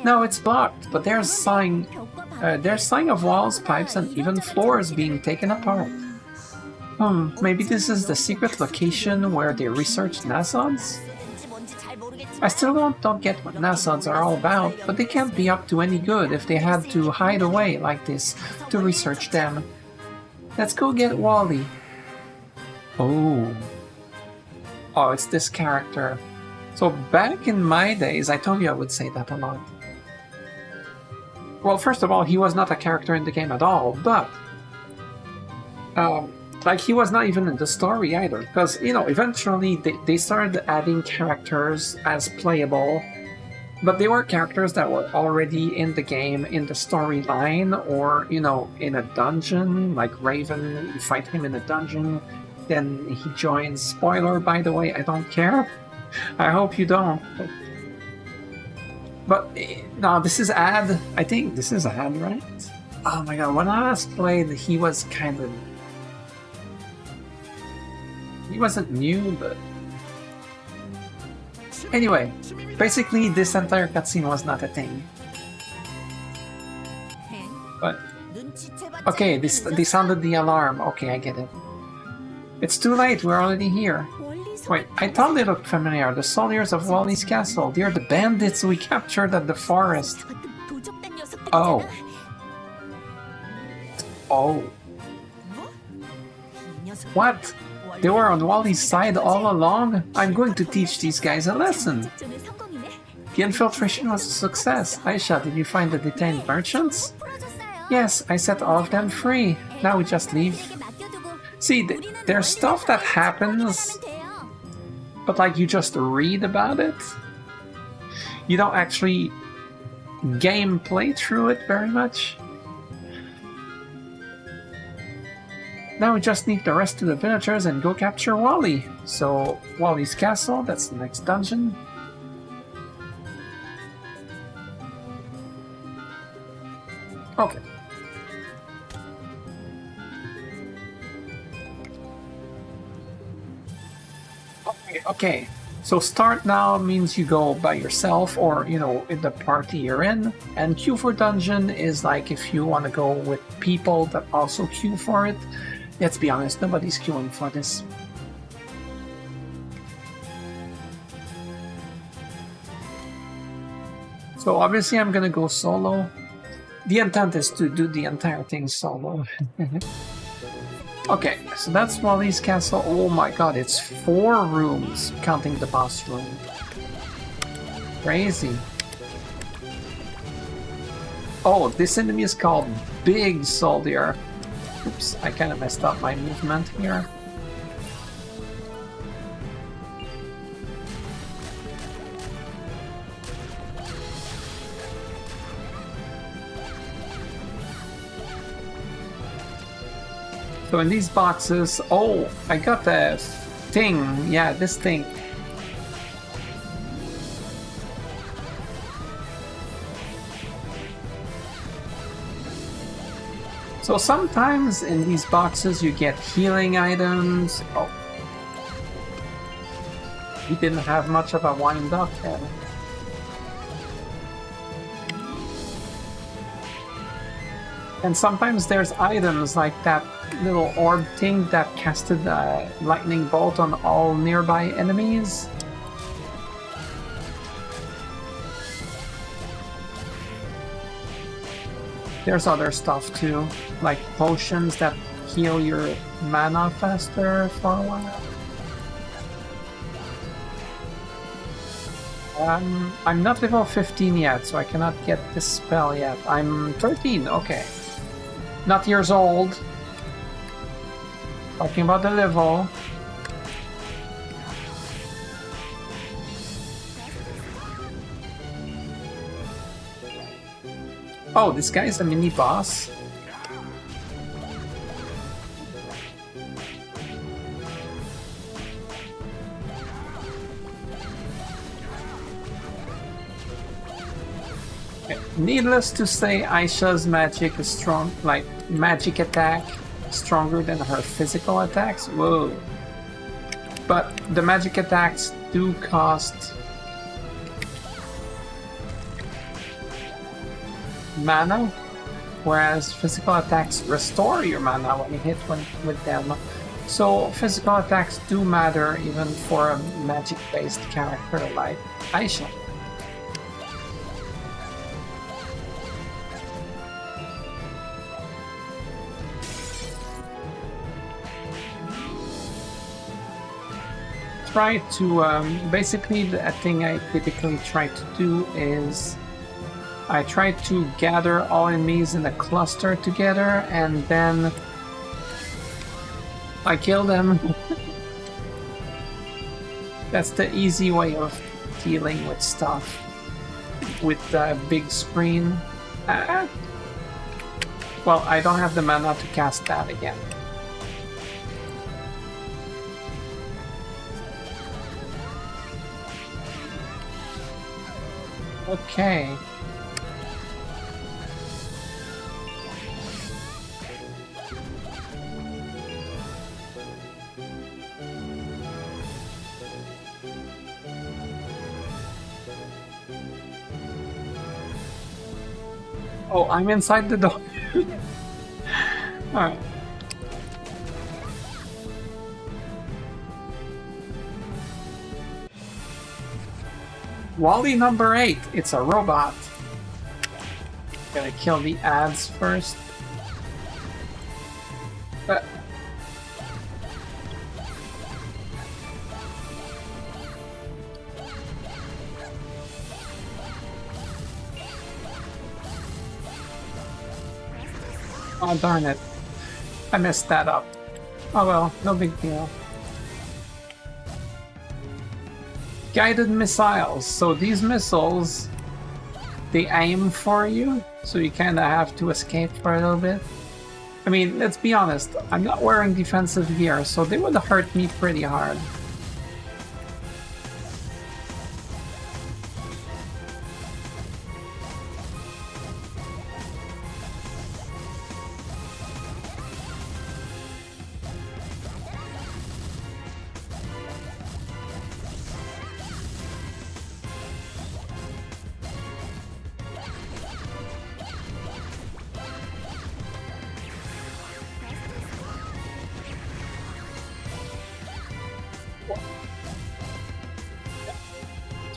No, it's blocked, but there's sign of walls, pipes, and even floors being taken apart. Maybe this is the secret location where they researched Nasods? I still don't get what Nasods are all about, but they can't be up to any good if they had to hide away like this to research them. Let's go get Wally. Oh, it's this character. So back in my days, I told you I would say that a lot. Well, first of all, he was not a character in the game at all, but... like, he was not even in the story either, because, eventually they started adding characters as playable, but they were characters that were already in the game, in the storyline, or, in a dungeon, like Raven, you fight him in a dungeon, then he joins. Spoiler, by the way, I don't care. I hope you don't. But, no, this is Ad. I think this is Ad, right? Oh my god, when I last played, he was kind of... He wasn't new, but... Anyway, basically this entire cutscene was not a thing. But... Okay, they sounded the alarm. Okay, I get it. It's too late, we're already here. Wait, I thought they looked familiar. The soldiers of Wally's castle. They're the bandits we captured at the forest. Oh. Oh. What? They were on Wally's side all along? I'm going to teach these guys a lesson. The infiltration was a success. Aisha, did you find the detained merchants? Yes, I set all of them free. Now we just leave. See, there's stuff that happens, but like you just read about it. You don't actually gameplay through it very much. Now we just need the rest of the villagers and go capture Wally. So, Wally's castle, that's the next dungeon. Okay. Okay. So start now means you go by yourself or, you know, in the party you're in. And queue for dungeon is like if you want to go with people that also queue for it. Let's be honest, nobody's queuing for this. So obviously I'm gonna go solo. The intent is to do the entire thing solo. Okay, so that's Wally's castle. Oh my god, it's 4 rooms, counting the boss room. Crazy. Oh, this enemy is called Big Soldier. Oops, I kind of messed up my movement here. So in these boxes, oh, I got the thing. Yeah, this thing. So sometimes in these boxes you get healing items. Oh. He didn't have much of a wind up there. And sometimes there's items like that little orb thing that casted a lightning bolt on all nearby enemies. There's other stuff too, like potions that heal your mana faster for a while. I'm not level 15 yet, so I cannot get this spell yet. I'm 13, okay. Not years old. Talking about the level. Oh, this guy is a mini boss. Needless to say, Aisha's magic is strong, like magic attack, stronger than her physical attacks. Whoa. But the magic attacks do cost mana, whereas physical attacks restore your mana when you hit with them. So physical attacks do matter even for a magic-based character like Aisha. Try to basically the thing I typically try to do is I try to gather all enemies in a cluster together and then I kill them. That's the easy way of dealing with stuff with the big screen. Well, I don't have the mana to cast that again. Okay. Oh, I'm inside the door. Alright. Wally number 8. It's a robot. Gotta kill the ads first. Oh darn it. I messed that up. Oh well, no big deal. Guided missiles. So these missiles, they aim for you, so you kinda have to escape for a little bit. I mean, let's be honest, I'm not wearing defensive gear, so they would hurt me pretty hard.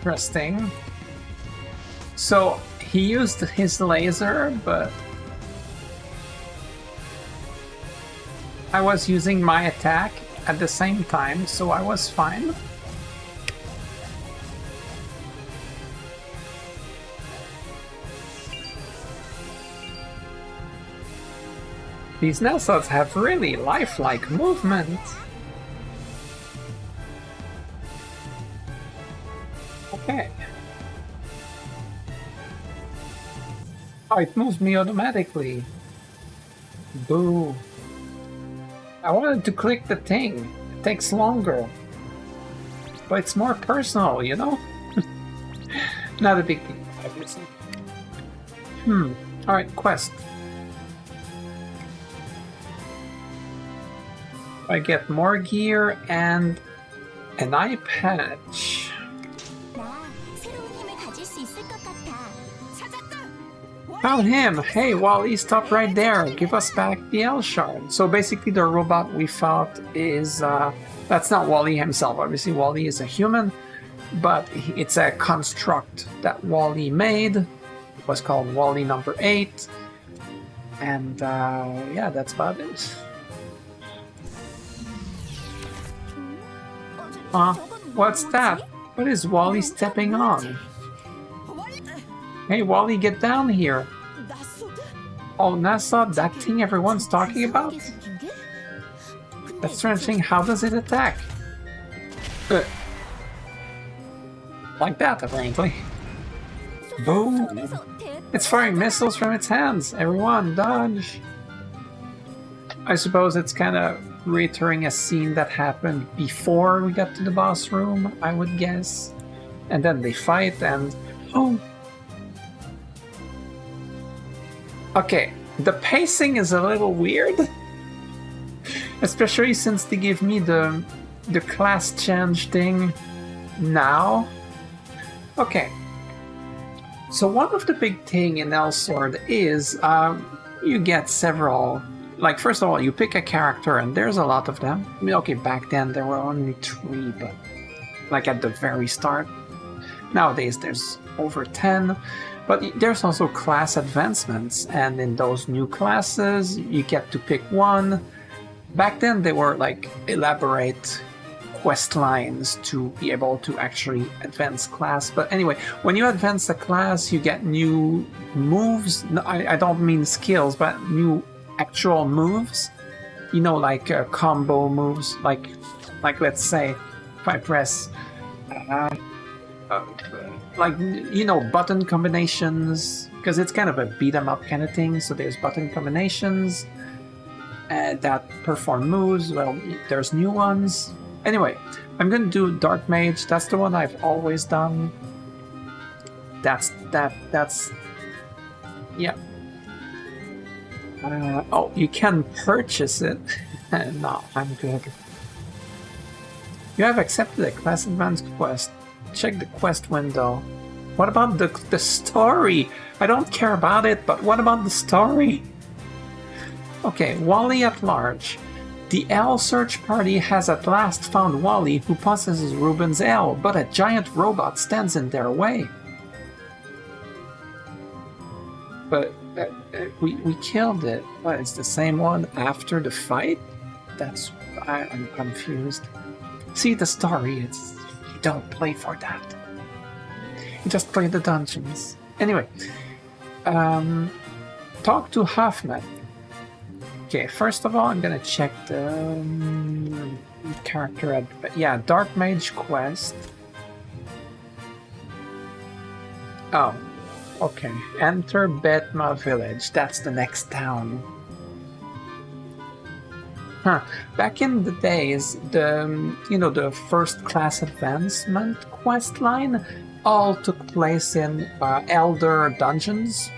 Interesting. So he used his laser, but I was using my attack at the same time, so I was fine. These Nelsods have really lifelike movement. Okay. Oh, it moves me automatically. Boo. I wanted to click the thing. It takes longer. But it's more personal, you know? Not a big deal, obviously. Alright, quest. I get more gear and an eye patch. Found him! Hey, Wally, stop right there. Give us back the Elsword. So basically the robot we fought is... that's not Wally himself. Obviously Wally is a human, but it's a construct that Wally made. It was called Wally number 8. And yeah, that's about it. What's that? What is Wally stepping on? Hey Wally, get down here! Oh, NASA, that thing everyone's talking about? That strange thing, how does it attack? Like that, apparently. Boom! It's firing missiles from its hands! Everyone, dodge! I suppose it's kind of reiterating a scene that happened before we got to the boss room, I would guess. And then they fight and... oh! Okay, the pacing is a little weird. Especially since they give me the class change thing now. Okay. So one of the big thing in Elsword is you get several... Like, first of all, you pick a character, and there's a lot of them. I mean, okay, back then there were only 3, but... like at the very start. Nowadays there's over 10. But there's also class advancements, and in those new classes, you get to pick one. Back then, they were like elaborate quest lines to be able to actually advance class. But anyway, when you advance the class, you get new moves. No, I don't mean skills, but new actual moves. You know, like combo moves. Like let's say, if I press... like, you know, button combinations, because it's kind of a beat-em-up kind of thing, so there's button combinations that perform moves. Well, there's new ones. Anyway, I'm gonna do Dark Mage. That's the one I've always done. That's... yeah. Oh, you can purchase it. No, I'm good. You have accepted a class advanced quest. Check the quest window. What about the story? I don't care about it, but what about the story? Okay, Wally at large. The L search party has at last found Wally, who possesses Ruben's L, but a giant robot stands in their way. But we killed it. What, it's the same one after the fight? I'm confused. See the story, you don't play for that. You just play the dungeons. Anyway, talk to Hoffman. Okay, first of all, I'm gonna check the character. Yeah, Dark Mage quest. Oh, okay. Enter Betma Village. That's the next town. Huh. Back in the days, the first class advancement quest line all took place in Elder dungeons.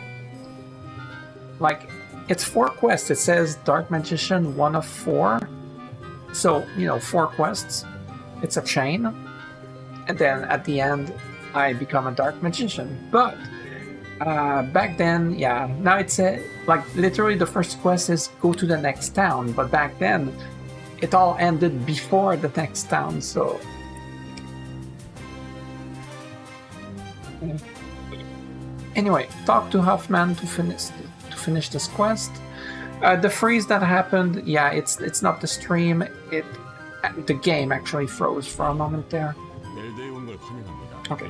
Like, it's 4 quests. It says Dark Magician 1 of 4. So, 4 quests. It's a chain. And then at the end, I become a Dark Magician. But back then, yeah, now it's like literally the first quest is go to the next town. But back then, it all ended before the next town. So anyway, talk to Hoffman to finish this quest. The freeze that happened, yeah, it's not the stream. The game actually froze for a moment there. Okay.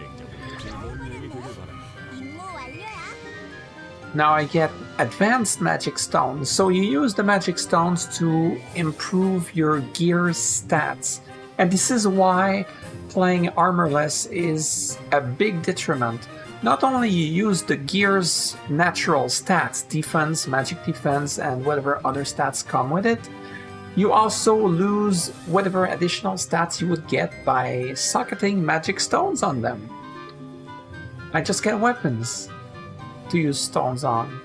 Now I get advanced magic stones. So you use the magic stones to improve your gear's stats. And this is why playing Armorless is a big detriment. Not only you use the gear's natural stats, defense, magic defense, and whatever other stats come with it, you also lose whatever additional stats you would get by socketing magic stones on them. I just get weapons to use stones on.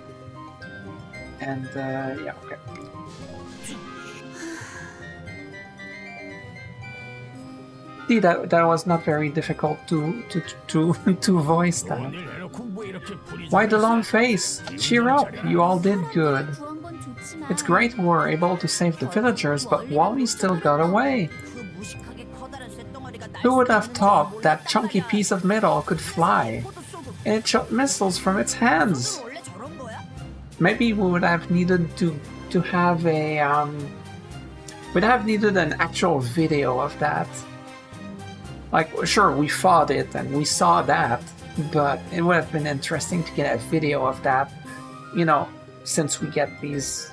And yeah, okay. See, that was not very difficult to voice that. Why the long face? Cheer up, you all did good. It's great we were able to save the villagers, but Wally still got away. Who would have thought that chunky piece of metal could fly? And it shot missiles from its hands. Maybe we would have needed to have a we'd have needed an actual video of that. Like, sure, we fought it and we saw that, but it would have been interesting to get a video of that, since we get these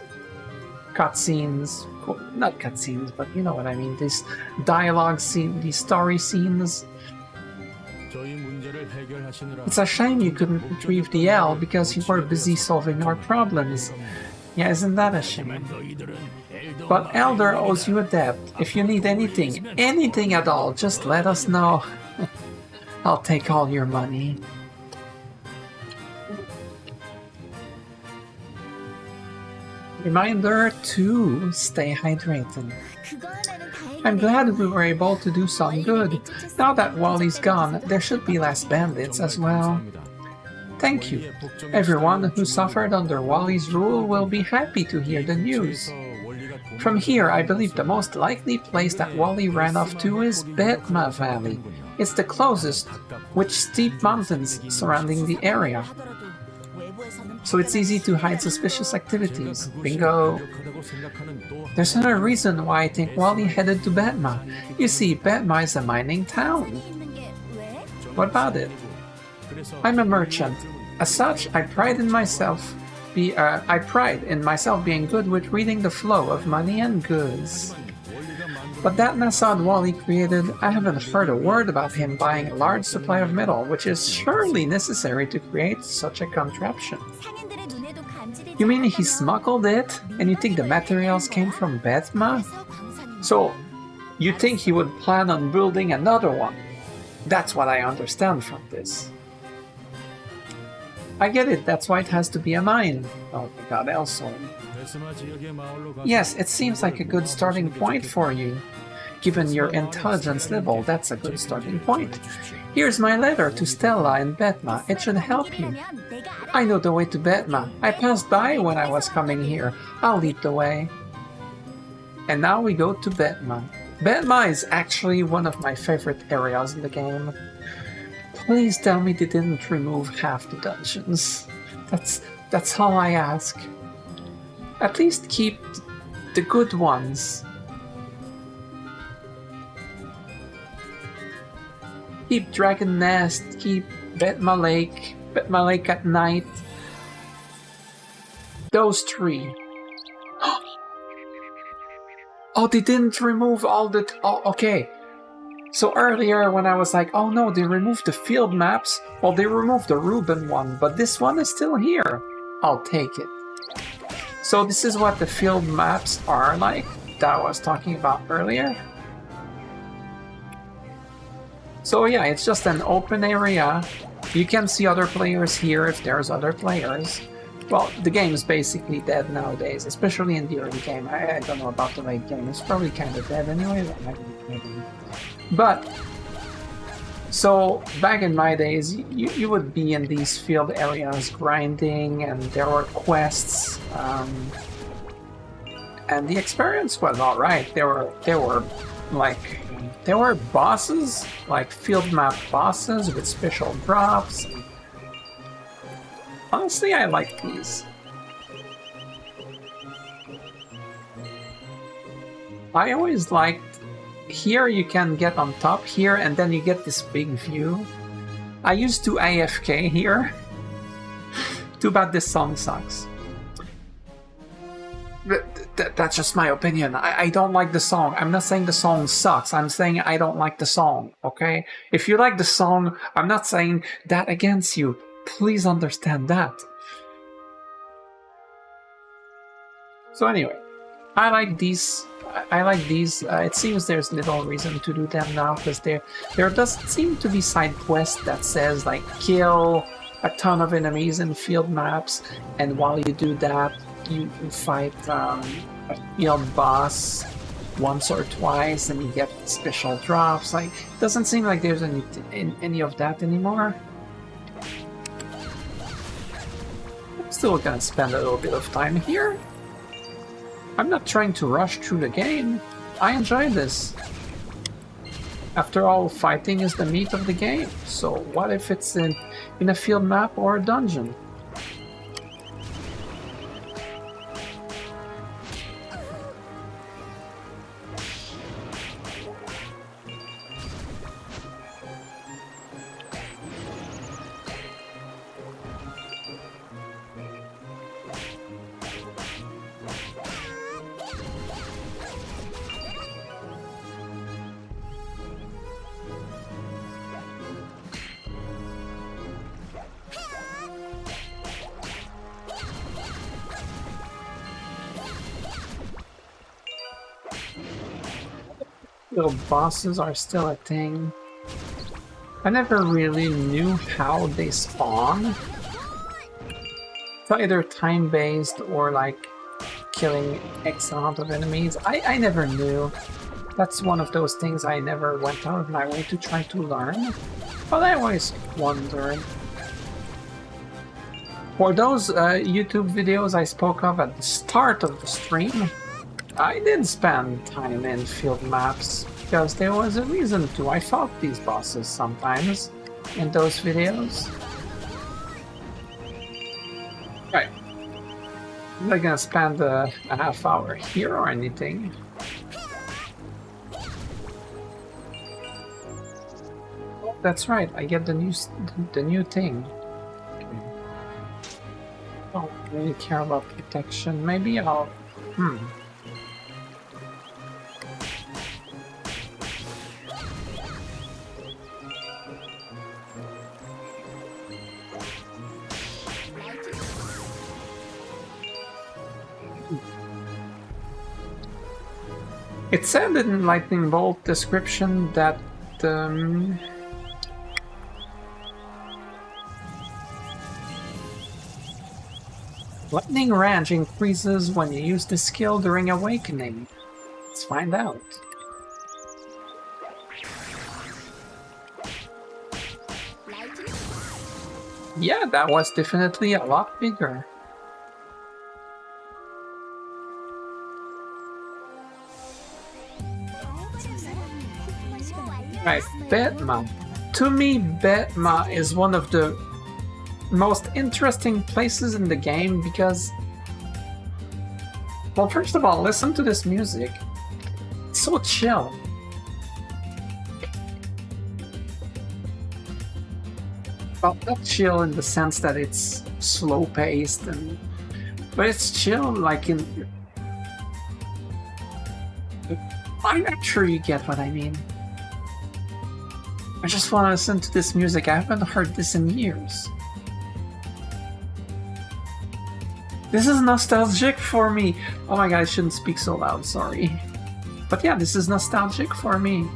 cutscenes, well, not cutscenes, but you know what I mean, these dialogue scenes, these story scenes. It's a shame you couldn't retrieve the L because you were busy solving our problems. Yeah, isn't that a shame? But Elder owes you a debt. If you need anything at all, just let us know. I'll take all your money. Reminder to stay hydrated. I'm glad we were able to do some good. Now that Wally's gone, there should be less bandits as well. Thank you. Everyone who suffered under Wally's rule will be happy to hear the news. From here, I believe the most likely place that Wally ran off to is Betma Valley. It's the closest, with steep mountains surrounding the area. So it's easy to hide suspicious activities. Bingo! There's another reason why I think Wally headed to Betma. You see, Betma is a mining town. What about it? I'm a merchant. As such, I pride in myself being good with reading the flow of money and goods. But that Nassad Wally created, I haven't heard a word about him buying a large supply of metal, which is surely necessary to create such a contraption. You mean he smuggled it, and you think the materials came from Betma? So, you think he would plan on building another one? That's what I understand from this. I get it, that's why it has to be a mine. Oh my god, Elsword. Yes, it seems like a good starting point for you. Given your intelligence level, that's a good starting point. Here's my letter to Stella in Betma. It should help you. I know the way to Betma. I passed by when I was coming here. I'll lead the way. And now we go to Betma. Betma is actually one of my favorite areas in the game. Please tell me they didn't remove half the dungeons. That's all I ask. At least keep the good ones. Keep Dragon Nest, keep Betma Lake at night. Those three. Oh, they didn't remove all the... Oh, okay. So earlier when I was like, oh no, they removed the field maps. Well, they removed the Reuben one, but this one is still here. I'll take it. So this is what the field maps are like that I was talking about earlier. So yeah, it's just an open area. You can see other players here if there's other players. Well, the game is basically dead nowadays, especially in the early game. I don't know about the late game. It's probably kind of dead anyway. But, so back in my days, you would be in these field areas grinding, and there were quests, and the experience was alright. There were bosses, like field map bosses with special drops. Honestly, I like these. I always liked... Here you can get on top here, and then you get this big view. I used to AFK here. Too bad this song sucks. That's just my opinion. I don't like the song. I'm not saying the song sucks. I'm saying I don't like the song, okay? If you like the song, I'm not saying that against you. Please understand that. So anyway, I like these. It seems there's little reason to do them now, because there does seem to be side quests that says like kill a ton of enemies in field maps, and while you do that, you fight a field boss once or twice, and you get special drops. Like, it doesn't seem like there's any of that anymore. I'm still gonna spend a little bit of time here. I'm not trying to rush through the game. I enjoy this. After all, fighting is the meat of the game. So what if it's in a field map or a dungeon? Little bosses are still a thing. I never really knew how they spawn. It's either time-based or like killing X amount of enemies. I never knew. That's one of those things I never went out of my way to try to learn. But I always wondered. For those YouTube videos I spoke of at the start of the stream, I did spend time in field maps, because there was a reason to. I fought these bosses sometimes in those videos. Right. I'm not gonna spend a half hour here or anything. Oh, that's right, I get the new thing. Okay. I don't really care about protection. Maybe I'll... It said in Lightning Bolt description that lightning range increases when you use the skill during awakening. Let's find out. Yeah, that was definitely a lot bigger. Right, Betma. To me, Betma is one of the most interesting places in the game because, well, first of all, listen to this music. It's so chill. Well, not chill in the sense that it's slow-paced, but it's chill like in... I'm sure you get what I mean. I just want to listen to this music. I haven't heard this in years. This is nostalgic for me. Oh my god, I shouldn't speak so loud, sorry. But yeah, this is nostalgic for me.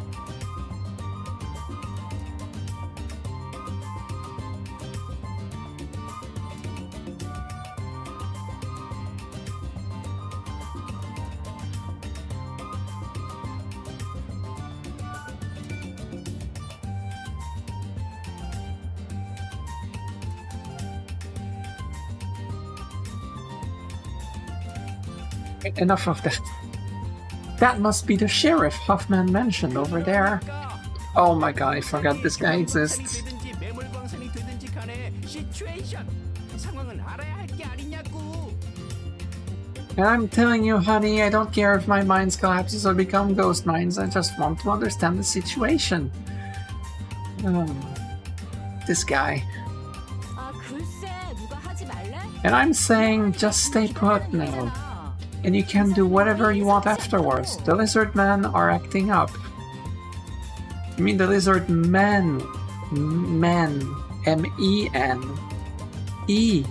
Enough of that. That must be the sheriff Huffman mentioned over there. Oh my god, I forgot this guy exists. And I'm telling you, honey, I don't care if my mines collapses or become ghost mines, I just want to understand the situation. This guy. And I'm saying, just stay put now. And you can do whatever you want afterwards. The lizard men are acting up. I mean the lizard men. Men. M-E-N. E.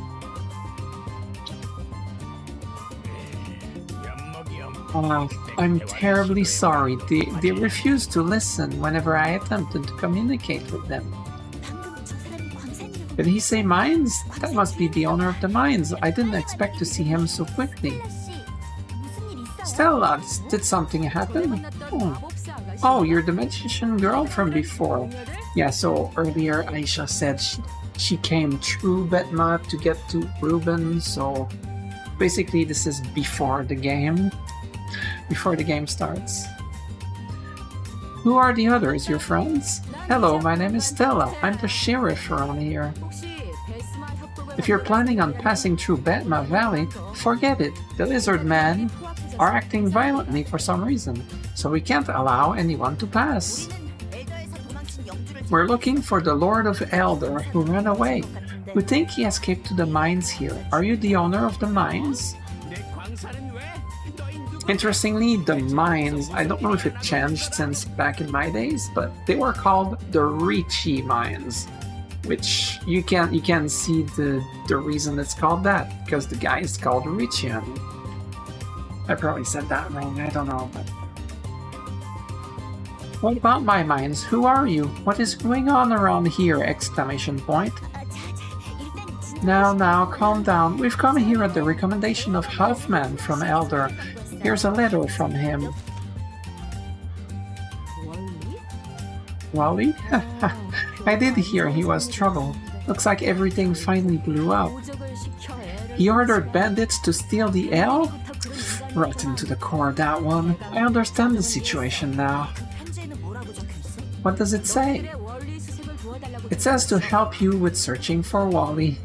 I'm terribly sorry. They refuse to listen whenever I attempted to communicate with them. Did he say mines? That must be the owner of the mines. I didn't expect to see him so quickly. Stella, did something happen? Oh, you're the magician girl from before. Yeah, so earlier Aisha said she came through Betma to get to Ruben, so basically this is before the game. Before the game starts. Who are the others, your friends? Hello, my name is Stella. I'm the sheriff around here. If you're planning on passing through Betma Valley, forget it. The lizard men are acting violently for some reason, so we can't allow anyone to pass. We're looking for the Lord of Elder who ran away. We think he escaped to the mines here. Are you the owner of the mines? Interestingly, the mines, I don't know if it changed since back in my days, but they were called the Ricci mines, which you can see the reason it's called that, because the guy is called Riccian. I probably said that wrong, I don't know. But... What about my mines? Who are you? What is going on around here? Exclamation point. Now, calm down. We've come here at the recommendation of Huffman from Elder. Here's a letter from him. Wally? I did hear he was trouble. Looks like everything finally blew up. He ordered bandits to steal the ale? Rotten to the core, that one. I understand the situation now. What does it say? It says to help you with searching for Wally.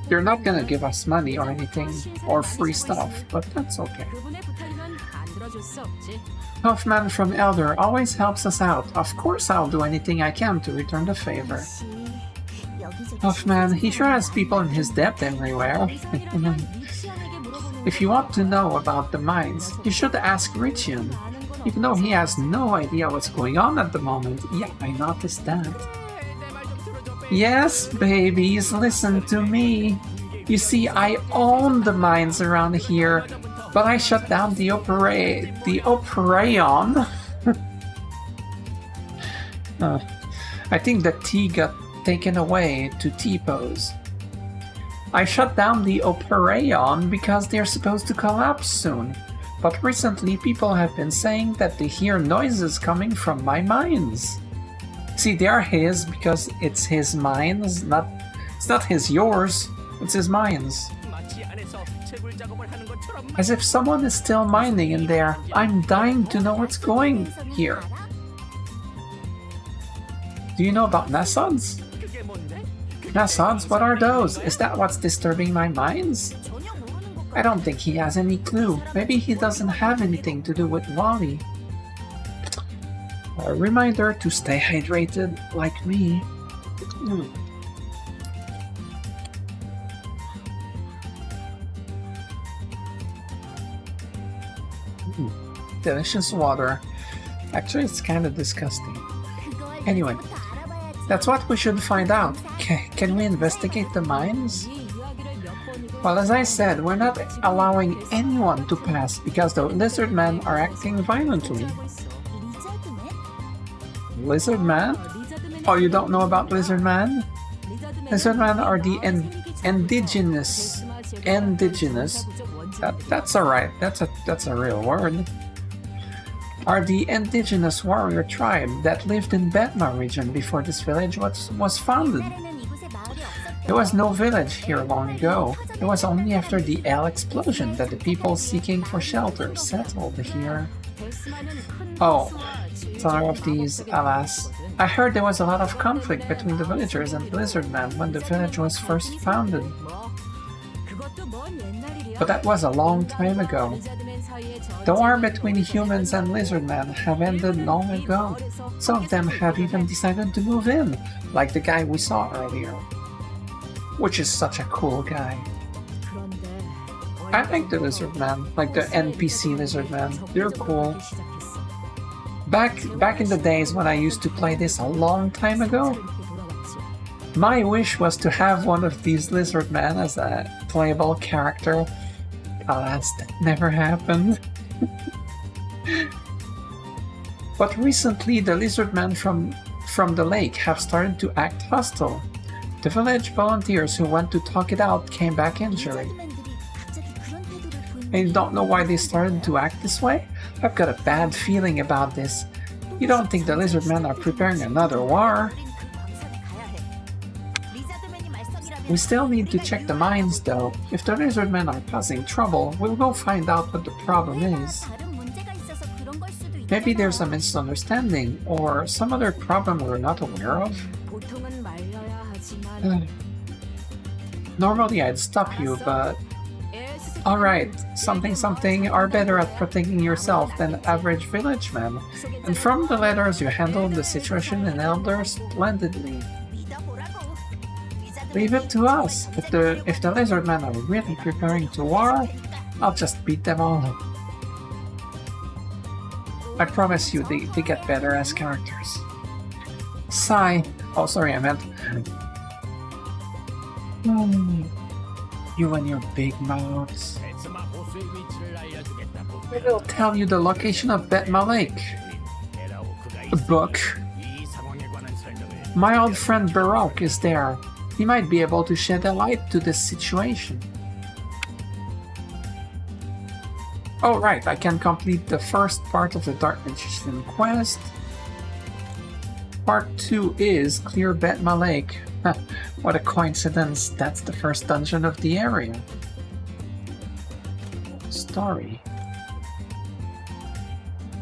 They're not gonna give us money or anything, or free stuff, but that's okay. Huffman from Elder always helps us out. Of course I'll do anything I can to return the favor. Huffman, he sure has people in his debt everywhere. If you want to know about the mines, you should ask Riccian. Even though he has no idea what's going on at the moment. Yeah, I noticed that. Yes, babies, listen to me. You see, I own the mines around here, but I shut down the Operation. I think the T got taken away to T-pose. I shut down the Operation because they're supposed to collapse soon. But recently people have been saying that they hear noises coming from my mines. See, they are his because it's his mines, it's not yours, it's his mines. As if someone is still mining in there. I'm dying to know what's going here. Do you know about Nasods? Nasods? What are those? Is that what's disturbing my mines? I don't think he has any clue. Maybe he doesn't have anything to do with Wally. A reminder to stay hydrated, like me. Delicious water. Actually, it's kind of disgusting. Anyway, that's what we should find out. Can we investigate the mines? Well, as I said, we're not allowing anyone to pass because the lizard men are acting violently. Lizard man? Oh, you don't know about lizard man? Lizard men are the indigenous. That's alright. That's a real word. Are the indigenous warrior tribe that lived in Betma region before this village was founded. There was no village here long ago. It was only after the L explosion that the people seeking for shelter settled here. Oh, sorry of these, alas. I heard there was a lot of conflict between the villagers and lizard men when the village was first founded. But that was a long time ago. The war between humans and lizard men have ended long ago. Some of them have even decided to move in, like the guy we saw earlier. Which is such a cool guy. I like the lizard men, like the NPC lizard men. They're cool. Back in the days when I used to play this a long time ago, my wish was to have one of these lizard men as a playable character. Alas, that never happened. But recently the lizard men from the lake have started to act hostile. The village volunteers who went to talk it out came back injured. And you don't know why they started to act this way? I've got a bad feeling about this. You don't think the lizard men are preparing another war? We still need to check the mines though. If the lizard men are causing trouble, we'll go find out what the problem is. Maybe there's a misunderstanding, or some other problem we're not aware of. Normally I'd stop you, but... Alright, something are better at protecting yourself than average village men, and from the letters you handled the situation in Elder splendidly. Leave it to us. If the lizard men are really preparing to war, I'll just beat them all up. I promise you they get better as characters. Sigh. Oh, sorry, I meant... You and your big mouths. It'll tell you the location of Betma Lake. A book. My old friend Baroque is there. He might be able to shed a light to this situation. Oh right, I can complete the first part of the Dark Magician quest. Part 2 is Clear Betma Lake. What a coincidence, that's the first dungeon of the area. Story.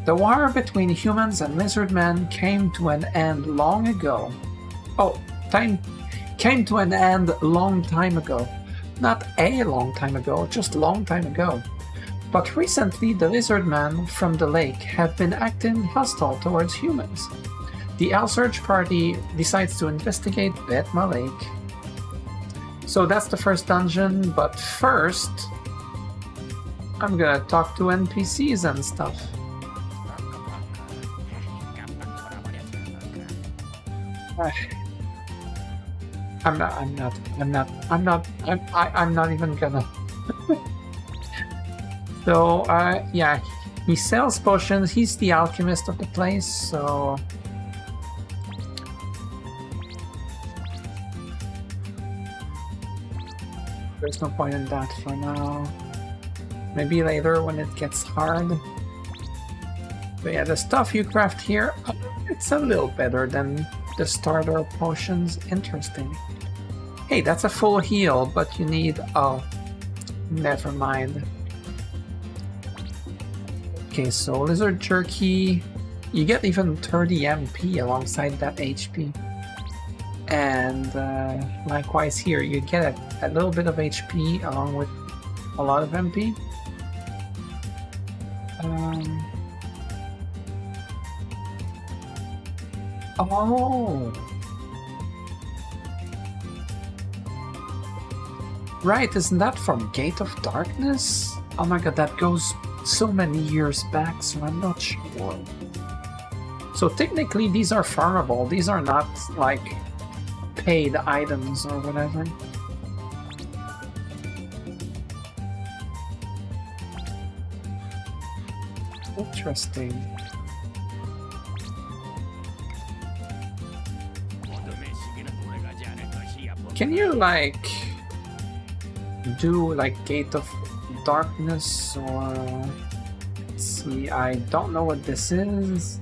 The war between humans and lizard men came to an end long ago. Came to an end long time ago. Not a long time ago, just long time ago. But recently the lizard men from the lake have been acting hostile towards humans. The Elsword party decides to investigate Betma Lake. So that's the first dungeon, but first I'm gonna talk to NPCs and stuff. I'm not even gonna. So, yeah, he sells potions, he's the alchemist of the place, so... There's no point in that for now. Maybe later when it gets hard. But yeah, the stuff you craft here, it's a little better than the starter potions. Interesting. Hey, that's a full heal, but you need... Oh. Never mind. Okay, so Lizard Jerky, you get even 30 MP alongside that HP. And likewise here, you get a little bit of HP along with a lot of MP. Oh! Right, isn't that from Gate of Darkness? Oh my god, that goes so many years back, so I'm not sure. So technically these are farmable, these are not like paid items or whatever. Interesting. Can you like do like Gate of Darkness or let's see, I don't know what this is.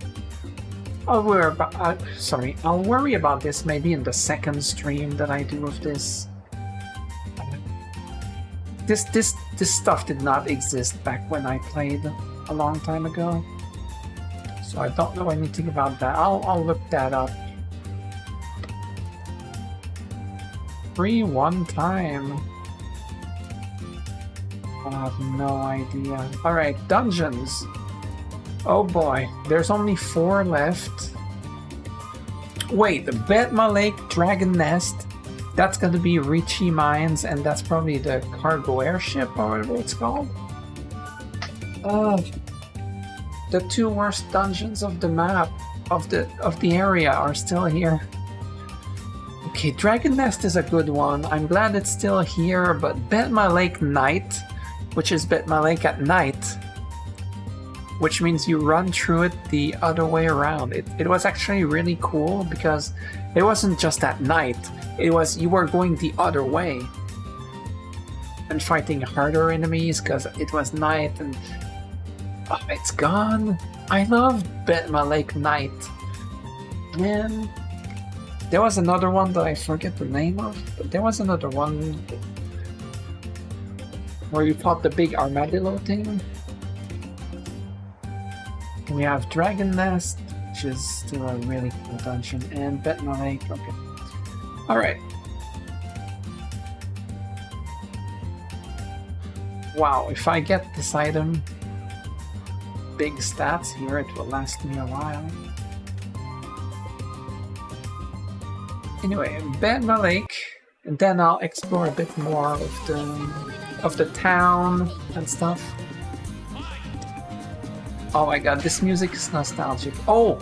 I'll worry about this maybe in the second stream that I do of this. This stuff did not exist back when I played a long time ago, so I don't know anything about that. I'll look that up. Free one time. I have no idea. Alright, dungeons. Oh boy, there's only 4 left. Wait, the Betma Lake Dragon Nest. That's gonna be Ricci Mines, and that's probably the cargo airship or whatever it's called. The 2 worst dungeons of the map, of the area, are still here. Okay, Dragon Nest is a good one. I'm glad it's still here, but Betma Lake Night, which is Betma Lake at night, which means you run through it the other way around. It was actually really cool because it wasn't just at night, it was you were going the other way and fighting harder enemies because it was night and oh, it's gone. I love Betma Lake Night. Man, there was another one that I forget the name of, but there was another one where you fought the big armadillo thing. We have Dragon Nest, which is still a really cool dungeon, and Betma Lake. Okay. Alright. Wow, if I get this item, big stats here, it will last me a while. Anyway, Betma Lake, and then I'll explore a bit more of the town and stuff. Oh my god, this music is nostalgic. Oh!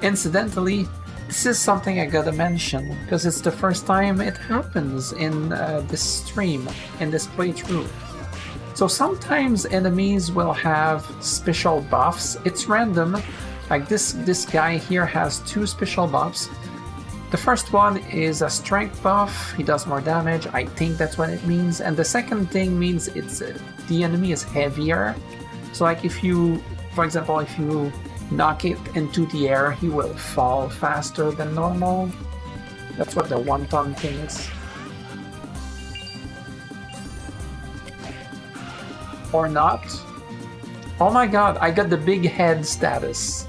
Incidentally, this is something I gotta mention, because it's the first time it happens in this stream, in this playthrough. So sometimes enemies will have special buffs. It's random. Like this guy here has 2 special buffs. The first one is a strength buff, he does more damage, I think that's what it means. And the second thing means it's the enemy is heavier. So like if you, for example, if you knock it into the air, he will fall faster than normal. That's what the 1-ton thing is. Or not. Oh my god, I got the big head status.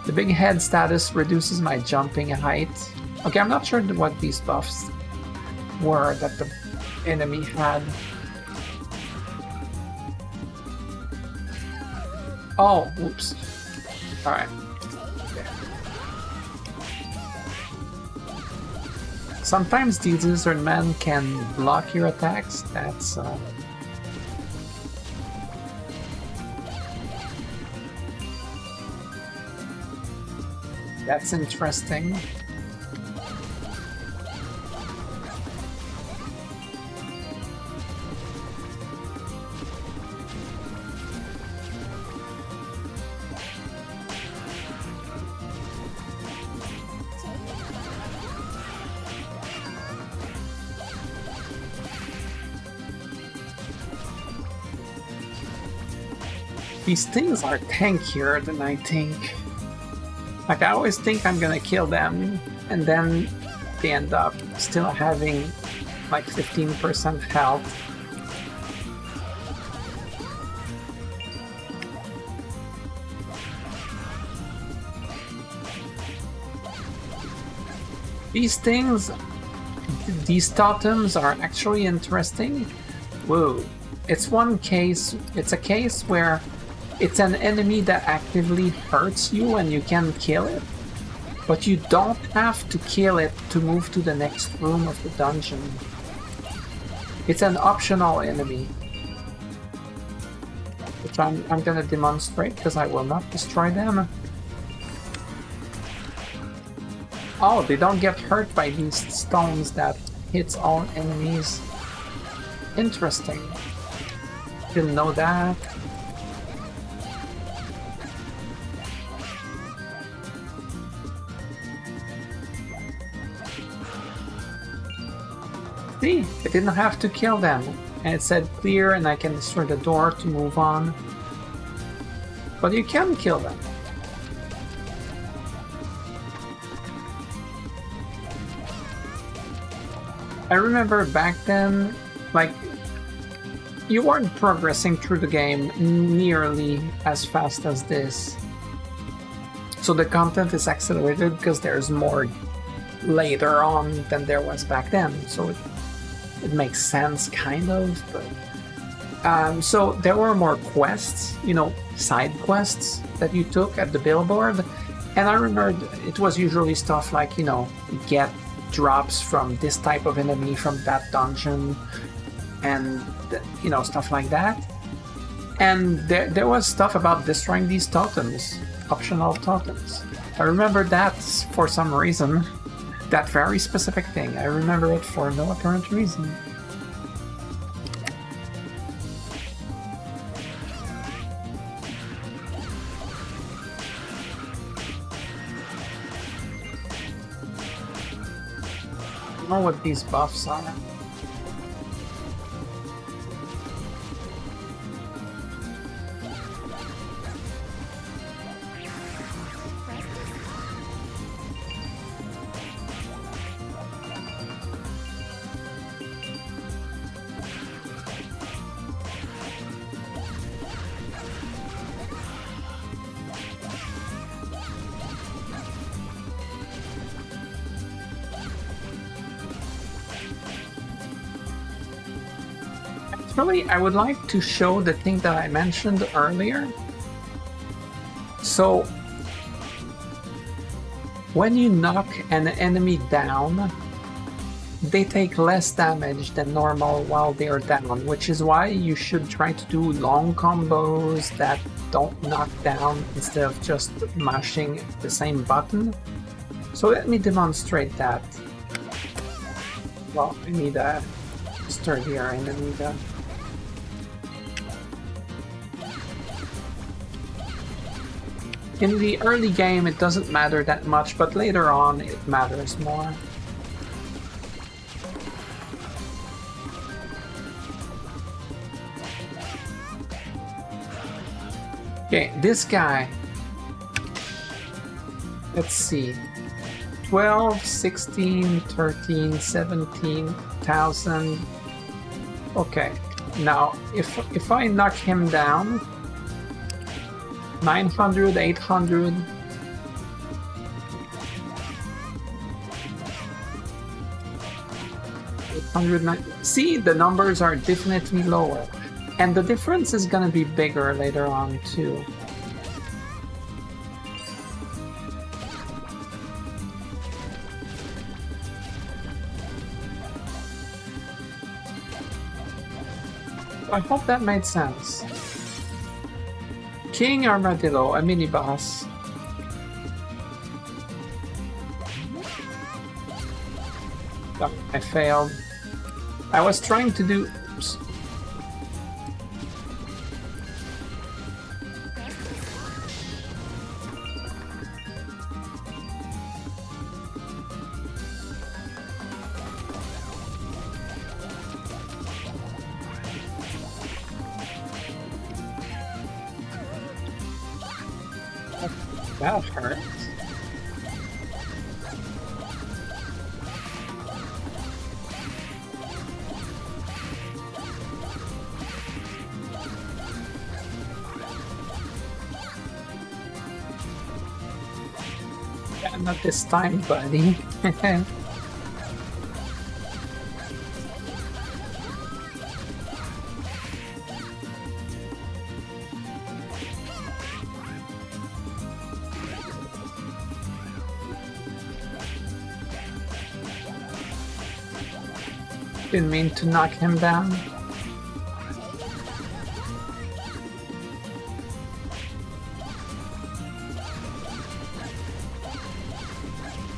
The big head status reduces my jumping height. Okay, I'm not sure what these buffs were that the enemy had. Oh, oops. Alright. Okay. Sometimes these lizard men can block your attacks. That's interesting. These things are tankier than I think. Like, I always think I'm gonna kill them, and then they end up still having like 15% health. These things, these totems are actually interesting. Whoa. It's a case where it's an enemy that actively hurts you and you can kill it. But you don't have to kill it to move to the next room of the dungeon. It's an optional enemy. Which I'm gonna demonstrate because I will not destroy them. Oh, they don't get hurt by these stones that hits all enemies. Interesting. Didn't know that. See, I didn't have to kill them. And it said clear and I can destroy the door to move on. But you can kill them. I remember back then, like, you weren't progressing through the game nearly as fast as this. So the content is accelerated because there's more later on than there was back then. So it makes sense, kind of, but... so there were more quests, you know, side quests that you took at the billboard. And I remember it was usually stuff like, you know, get drops from this type of enemy from that dungeon and, you know, stuff like that. And there was stuff about destroying these totems, optional totems. I remember that for some reason. That very specific thing. I remember it for no apparent reason. I don't know what these buffs are. Actually, I would like to show the thing that I mentioned earlier. So, when you knock an enemy down, they take less damage than normal while they are down, which is why you should try to do long combos that don't knock down instead of just mashing the same button. So let me demonstrate that. Well, I need a sturdier enemy then. In the early game it doesn't matter that much, but later on it matters more. Okay, this guy. Let's see. 12, 16, 13, 17,000. Okay, now if I knock him down, 900, 800. See, the numbers are definitely lower. And the difference is gonna be bigger later on too. I hope that made sense. King Armadillo, a mini-boss. Oh, I failed. I was trying to do... Oops. That hurts. Yeah, not this time, buddy. Didn't mean to knock him down.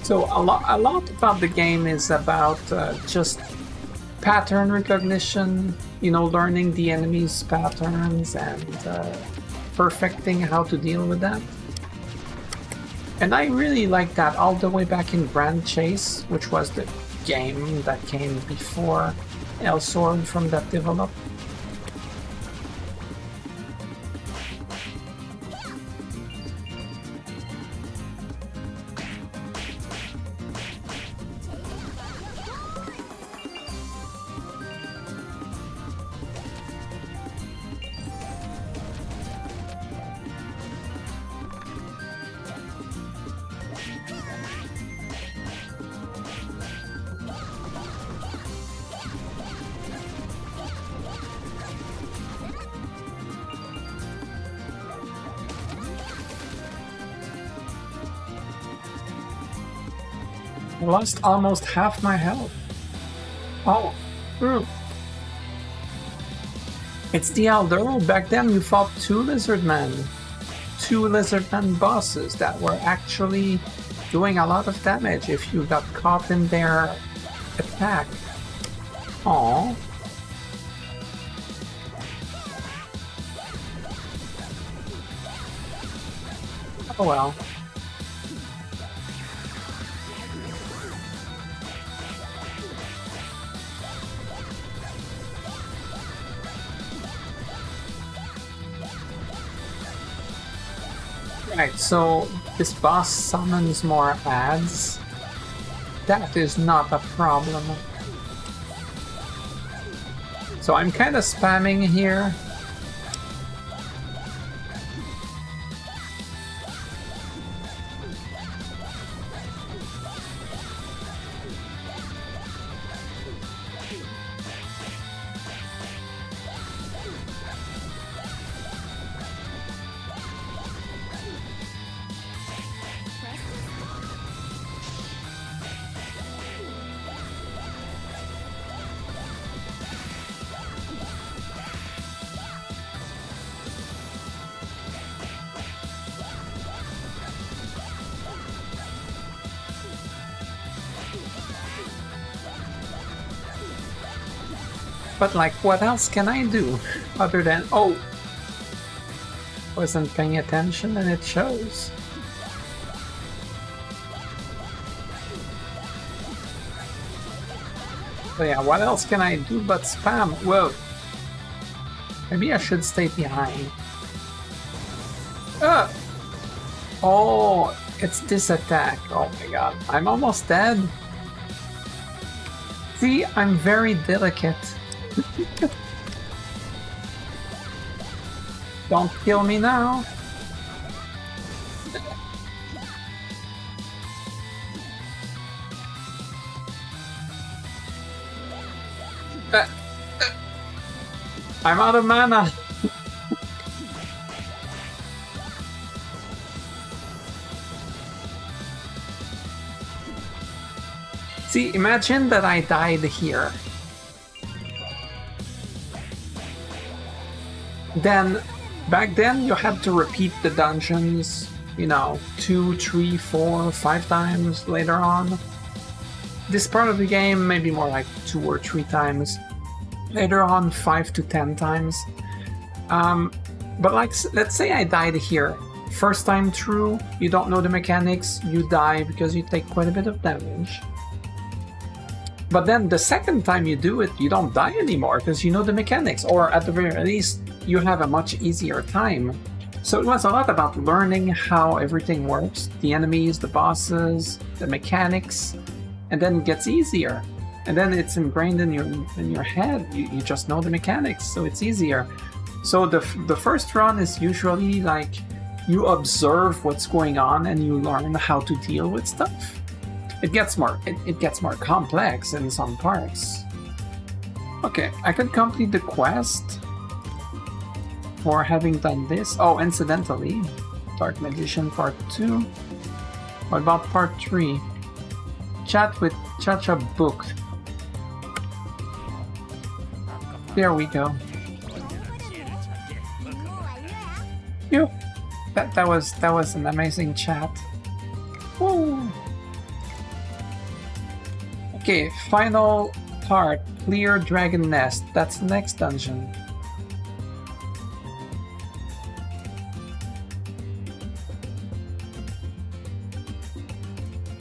So a lot about the game is about just pattern recognition, you know, learning the enemy's patterns and perfecting how to deal with that. And I really like that all the way back in Grand Chase, which was the game that came before Elsword from that developer. I lost almost half my health. Oh. It's the Elder. Back then you fought 2 lizardmen. 2 lizardmen bosses that were actually doing a lot of damage if you got caught in their attack. Aww. Oh well. Right, so this boss summons more ads. That is not a problem. So I'm kind of spamming here. But like, what else can I do other than... Oh! Wasn't paying attention and it shows. So yeah, what else can I do but spam? Whoa! Maybe I should stay behind. Oh! It's this attack. Oh my god. I'm almost dead. See, I'm very delicate. Don't kill me now. I'm out of mana. See, imagine that I died here. Then, back then you had to repeat the dungeons, you know, 2, 3, 4, 5 times later on. This part of the game, maybe more like 2 or 3 times. Later on, 5 to 10 times. But like, let's say I died here. First time through, you don't know the mechanics, you die because you take quite a bit of damage. But then the second time you do it, you don't die anymore because you know the mechanics, or at the very least, you have a much easier time. So it was a lot about learning how everything works, the enemies, the bosses, the mechanics, and then it gets easier. And then it's ingrained in your head, you just know the mechanics, so it's easier. So the first run is usually like, you observe what's going on and you learn how to deal with stuff. It gets more complex in some parts. Okay, I could complete the quest for having done this. Oh, incidentally, Dark Magician Part 2. What about Part 3? Chat with Chacha booked. There we go. Phew. That was an amazing chat. Woo. Okay, final part. Clear Dragon Nest. That's the next dungeon.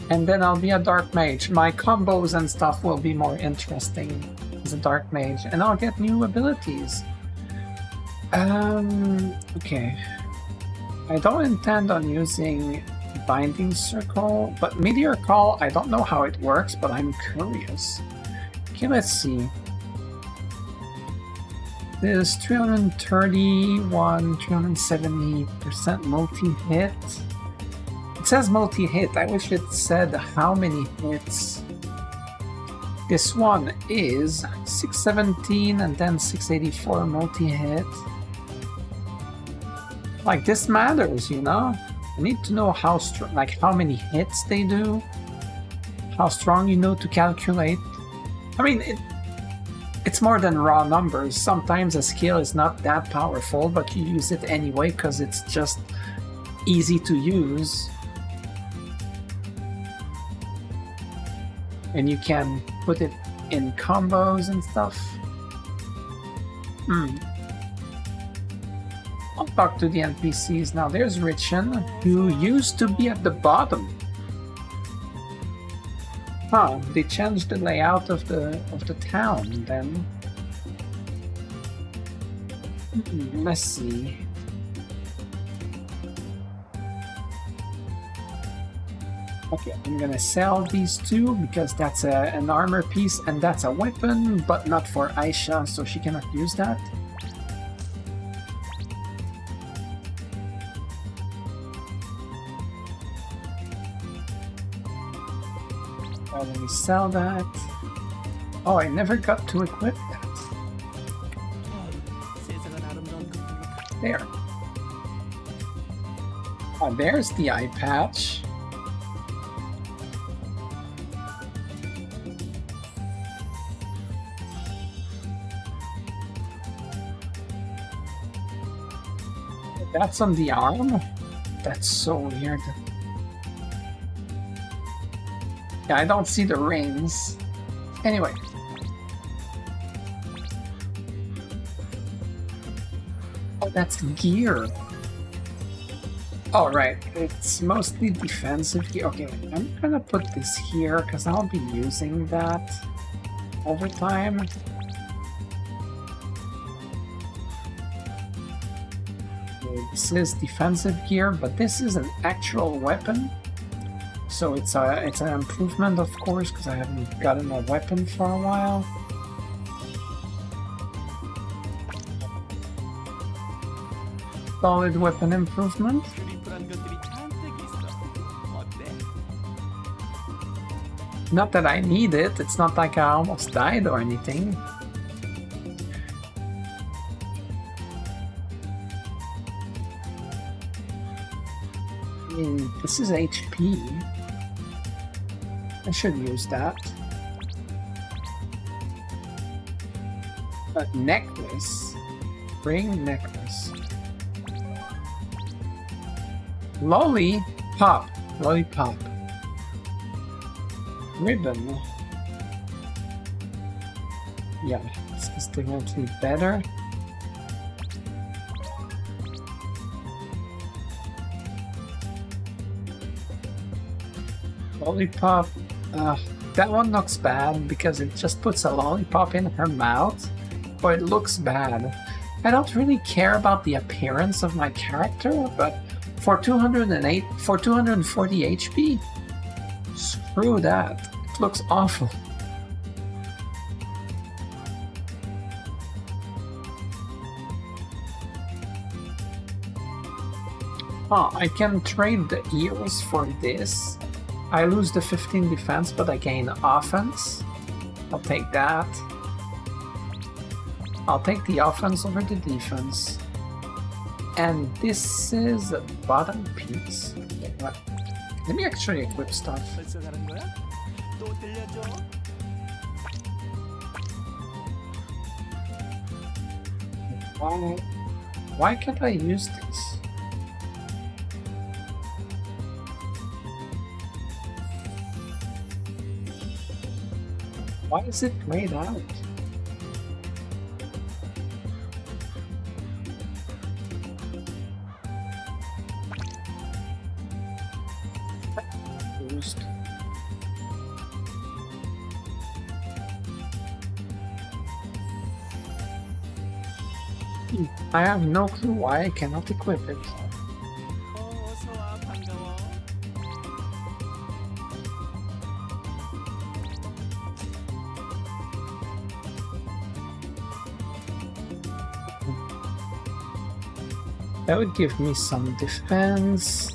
And then I'll be a Dark Mage. My combos and stuff will be more interesting as a Dark Mage. And I'll get new abilities. Okay. I don't intend on using Binding Circle, but Meteor Call, I don't know how it works, but I'm curious. Okay, let's see. There's 331, 370% multi-hit. It says multi-hit. I wish it said how many hits. This one is 617 and then 684 multi-hit. Like, this matters, you know? I need to know how strong, like how many hits they do, how strong you know to calculate. I mean, it's more than raw numbers. Sometimes a skill is not that powerful, but you use it anyway because it's just easy to use. And you can put it in combos and stuff. I'll talk to the NPCs now. There's Richen, who used to be at the bottom. Huh, they changed the layout of the town then. Let's see. Okay, I'm gonna sell these two because that's an armor piece and that's a weapon, but not for Aisha, so she cannot use that. Let me sell that. Oh, I never got to equip that. There. Oh, there's the eye patch. That's on the arm? That's so weird. Yeah, I don't see the rings. Anyway. Oh, that's gear. Oh, right. It's mostly defensive gear. Okay, I'm gonna put this here because I'll be using that over time. Okay, this is defensive gear, but this is an actual weapon. So it's an improvement, of course, because I haven't gotten a weapon for a while. Solid weapon improvement. Not that I need it, it's not like I almost died or anything. I mean, this is HP. I should use that. A necklace. Ring necklace. Lollipop. Lollipop. Ribbon. Yeah, this is definitely better. Lollipop. That one looks bad because it just puts a lollipop in her mouth, but it looks bad. I don't really care about the appearance of my character, but for 240 HP, screw that. It looks awful. Oh, I can trade the eels for this. I lose the 15 defense, but I gain offense. I'll take that. I'll take the offense over the defense. And this is a bottom piece. Let me actually equip stuff. Why can't I use this? Why is it grayed out? Used. I have no clue why I cannot equip it. 어서와 반가워. That would give me some defense.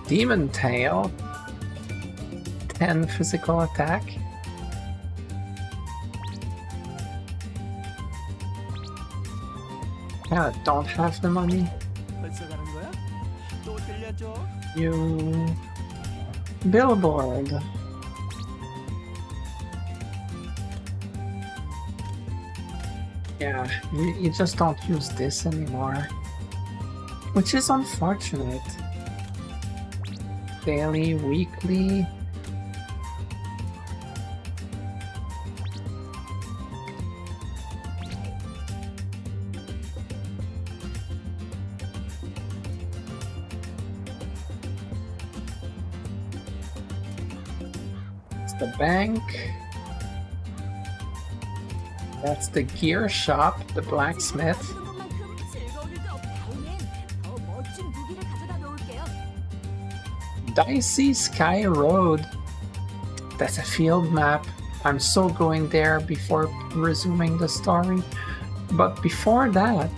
Demon Tail. 10 physical attack. Yeah, I don't have the money. 벌써 가는 거야? 또 들려줘. You... Billboard. Yeah, you just don't use this anymore. Which is unfortunate. Daily, weekly... The bank. That's the gear shop, the blacksmith. Dicey Sky Road. That's a field map. I'm so going there before resuming the story. But before that...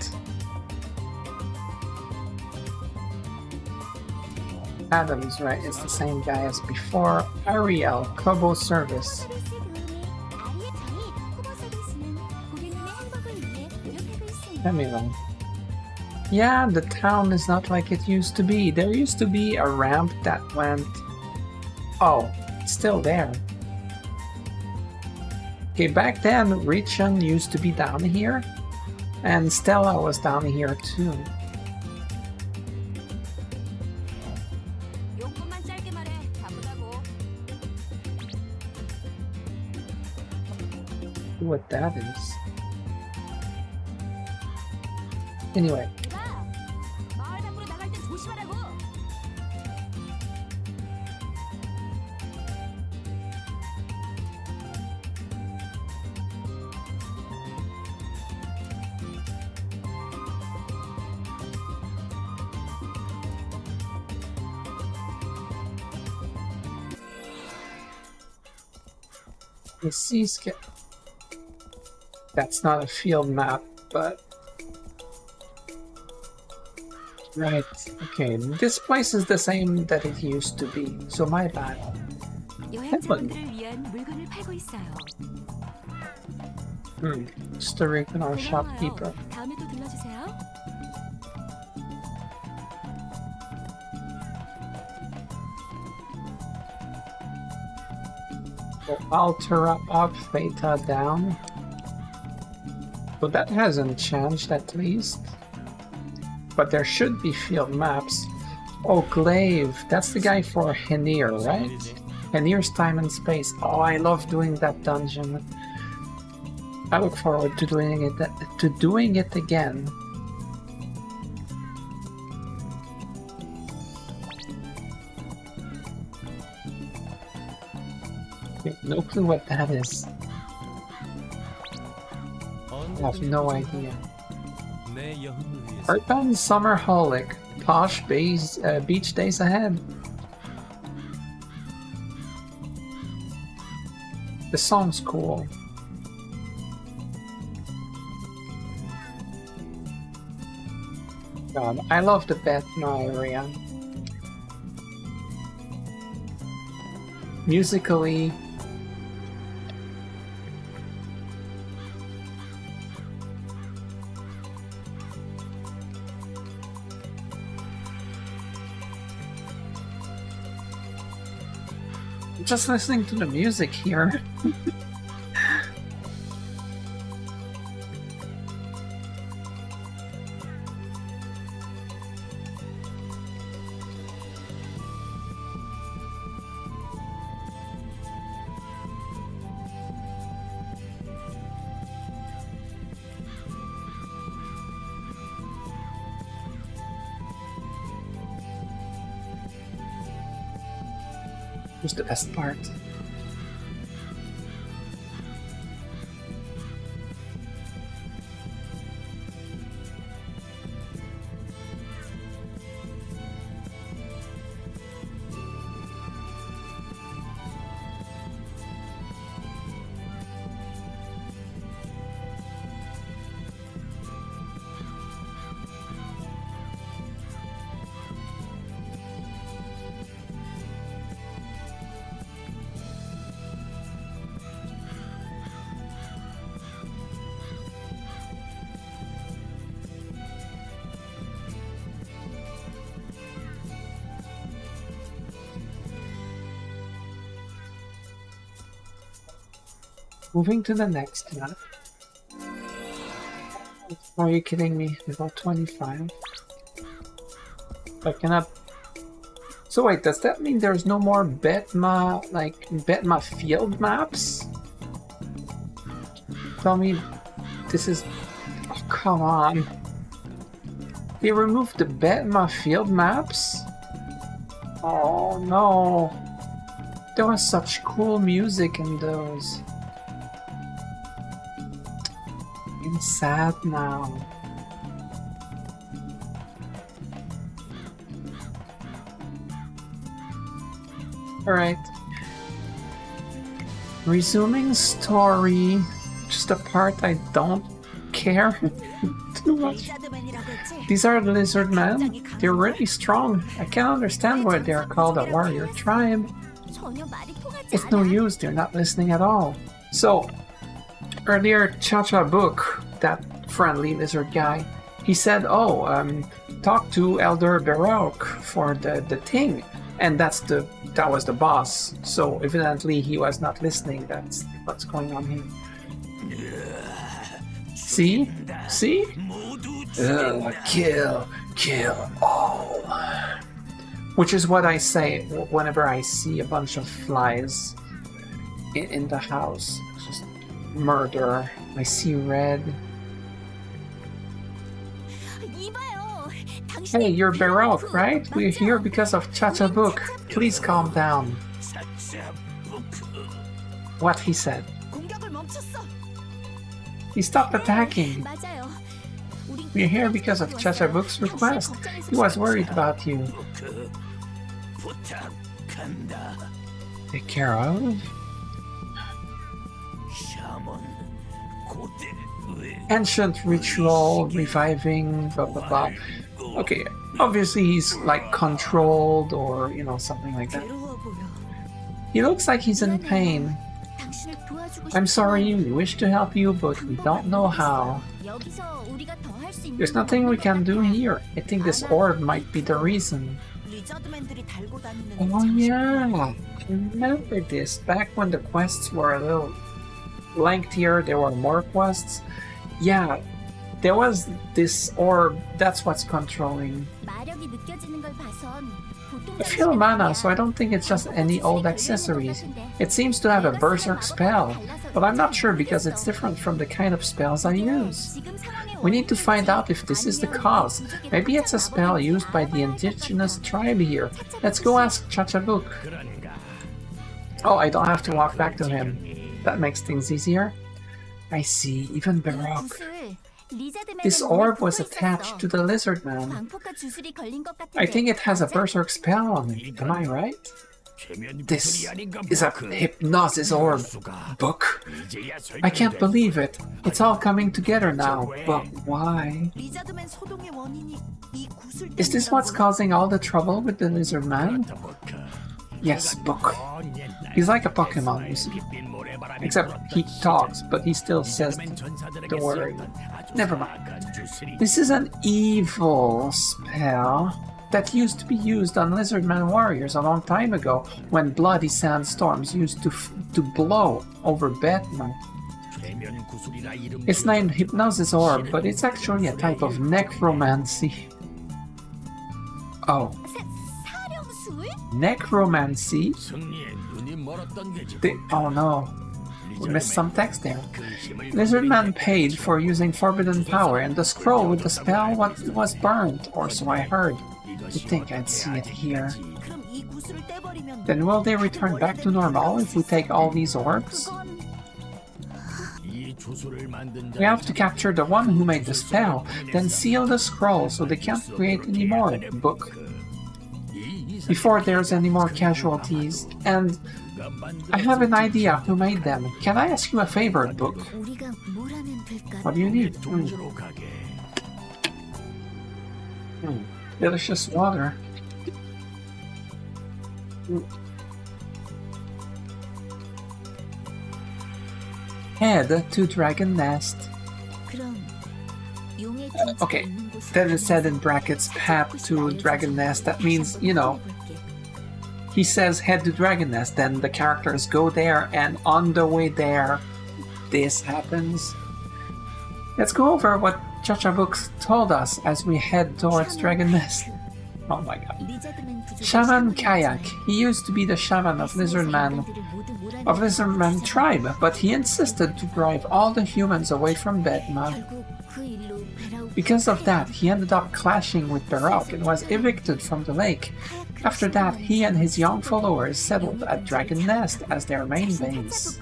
Adam's right, it's the same guy as before. Ariel, Kobo Service. Let me know. Yeah, the town is not like it used to be. There used to be a ramp that went... Oh, it's still there. Okay, back then, Richon used to be down here. And Stella was down here too. What that is. Anyway. The seascape. That's not a field map, but... Right, okay, this place is the same that it used to be, so my bad. Just a regular shopkeeper. So Altera up, Theta down. But that hasn't changed at least. But there should be field maps. Oh, Glaive, that's the guy for Henir, right? Henir's Time and Space. Oh, I love doing that dungeon. I look forward to doing it again. No clue what that is. I have no idea. Earthbound Summer Holic. Posh beach days ahead. The song's cool. God, I love the Betna area. Musically, just listening to the music here. was the best part. Moving to the next map. Are you kidding me? About 25. I cannot. So wait, does that mean there's no more Betma, like Betma field maps? Tell me, this is. Oh, come on. They removed the Betma field maps? Oh no. There was such cool music in those. I'm sad now. Alright. Resuming story. Just a part I don't care too much. These are the lizard men. They're really strong. I can't understand why they are called a warrior tribe. It's no use, they're not listening at all. So, earlier, Cha-Cha Book, that friendly lizard guy, he said, talk to Elder Baroque for the thing. And that was the boss. So evidently he was not listening. That's what's going on here. See? See? Kill all. Which is what I say whenever I see a bunch of flies in the house. Just murder. I see red. Hey, you're Baroque, right? We're here because of Cha-Cha Book. Please calm down. What he said. He stopped attacking. We're here because of Cha-Cha Book's request. He was worried about you. Take care of? Ancient ritual, reviving, blah blah blah. Okay, obviously he's like controlled or, you know, something like that. He looks like he's in pain. I'm sorry, we wish to help you, but we don't know how. There's nothing we can do here. I think this orb might be the reason. Oh yeah, I remember this. Back when the quests were a little lengthier, there were more quests. Yeah, there was this orb, that's what's controlling. I feel mana, so I don't think it's just any old accessories. It seems to have a berserk spell, but I'm not sure because it's different from the kind of spells I use. We need to find out if this is the cause. Maybe it's a spell used by the indigenous tribe here. Let's go ask Cha-Cha Book. Oh, I don't have to walk back to him. That makes things easier. I see, even Baroque. This orb was attached to the lizard man. I think it has a berserk spell on it, am I right? This is a hypnosis orb, Book. I can't believe it. It's all coming together now, but why? Is this what's causing all the trouble with the lizard man? Yes, Book. He's like a Pokemon, you see. Except he talks, but he still says the word. Never mind. This is an evil spell that used to be used on Lizardman warriors a long time ago, when bloody sandstorms used to blow over Batman. It's named Hypnosis Orb, but it's actually a type of necromancy. Oh. Necromancy? Oh no. We missed some text there. Lizardman paid for using forbidden power, and the scroll with the spell was burned, or so I heard. You'd think I'd see it here. Then will they return back to normal if we take all these orbs? We have to capture the one who made the spell, then seal the scroll so they can't create any more book before there's any more casualties. And I have an idea who made them. Can I ask you a favor, book? What do you need? Delicious water. Head to Dragon Nest. Okay, then it said in brackets path to Dragon Nest. That means, you know, he says head to Dragon Nest, then the characters go there, and on the way there, this happens. Let's go over what Chacha Books told us as we head towards Dragon Nest. Oh my god. Shaman Kayak. He used to be the shaman of Lizardman tribe, but he insisted to drive all the humans away from Bedma. Because of that, he ended up clashing with Baroque and was evicted from the lake. After that, he and his young followers settled at Dragon Nest as their main base.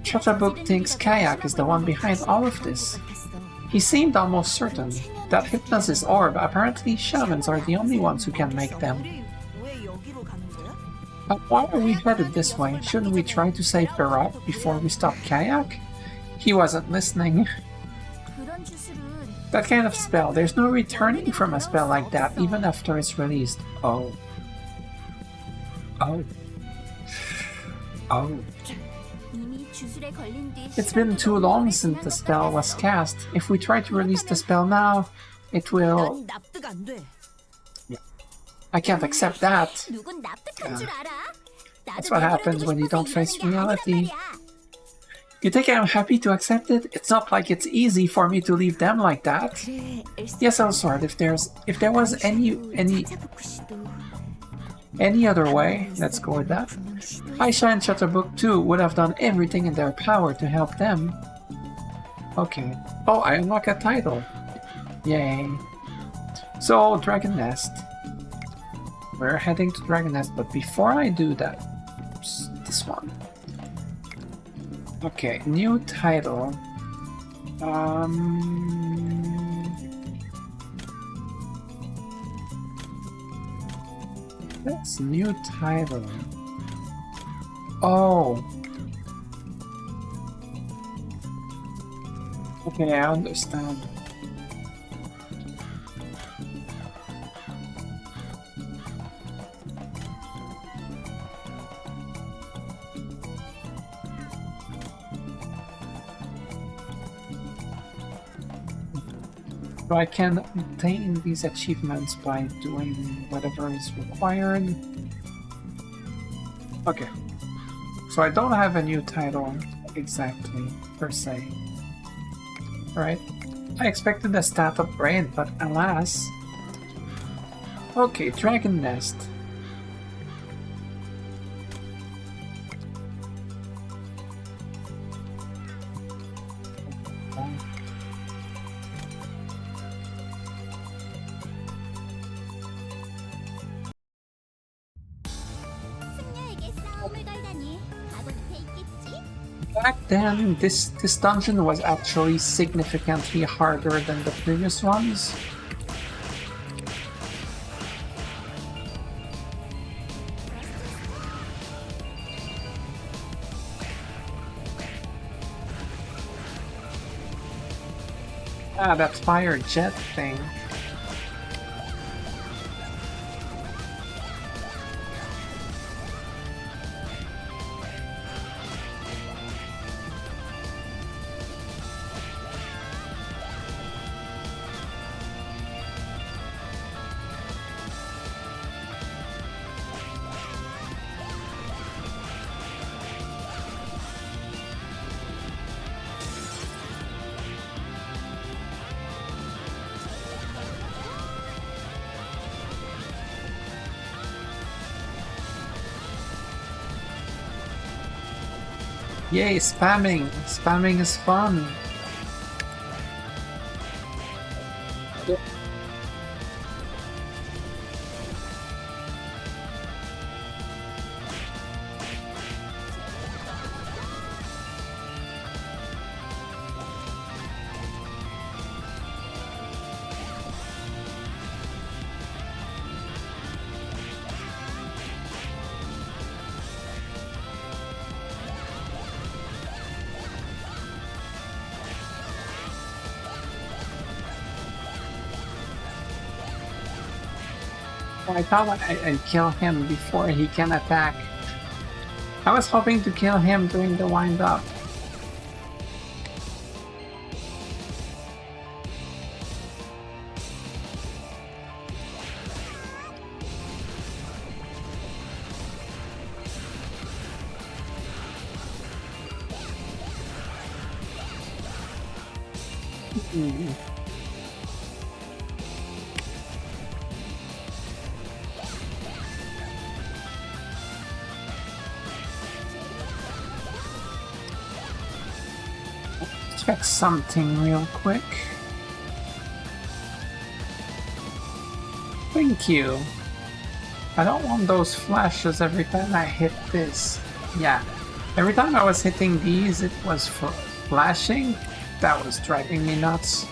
Chachabook thinks Kayak is the one behind all of this. He seemed almost certain that Hypnosis Orb, apparently shamans are the only ones who can make them. But why are we headed this way? Shouldn't we try to save Baroque before we stop Kayak? He wasn't listening. That kind of spell, there's no returning from a spell like that even after it's released. Oh. Oh. Oh. It's been too long since the spell was cast. If we try to release the spell now, it will... Yeah. I can't accept that. That's what happens when you don't face reality. You think I'm happy to accept it? It's not like it's easy for me to leave them like that. Yes, Elsword, if there was any other way, let's go with that. Aisha and Shutterbook too would have done everything in their power to help them. Okay. Oh, I unlock a title. Yay. So, Dragon Nest. We're heading to Dragon Nest, but before I do that... Oops, this one. Okay, new title. That's new title. Oh. Okay, I understand. So I can obtain these achievements by doing whatever is required. Okay. So I don't have a new title exactly, per se. Right? I expected a stat upgrade, but alas. Okay, Dragon Nest. Back then, this dungeon was actually significantly harder than the previous ones. Ah, that fire jet thing. Yay, spamming! Spamming is fun! I thought I'd kill him before he can attack. I was hoping to kill him during the wind-up. Check something real quick. Thank you. I don't want those flashes every time I hit this. Yeah, every time I was hitting these, it was flashing. That was driving me nuts.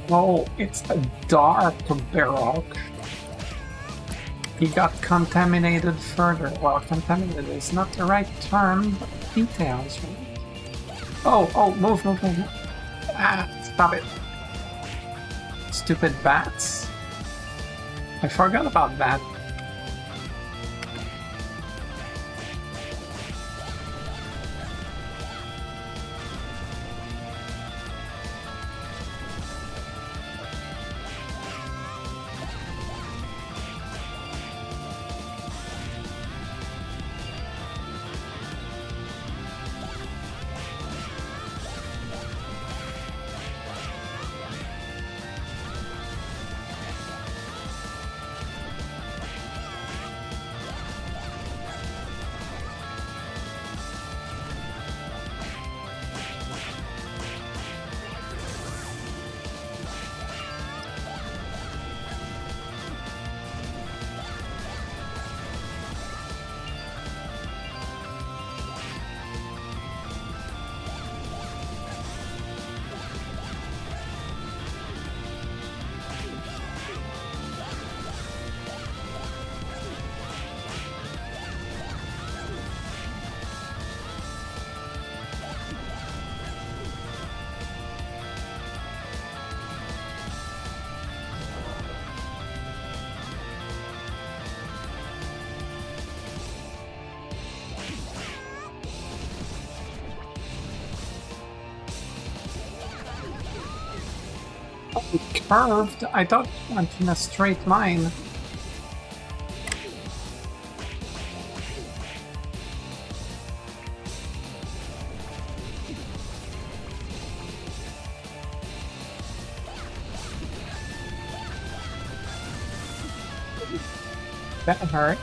Oh, it's a dark baroque. He got contaminated further. Well, contaminated is not the right term, but details, right? Oh, move. Ah, stop it. Stupid bats. I forgot about that. Curved? I thought it went in a straight line. That hurt.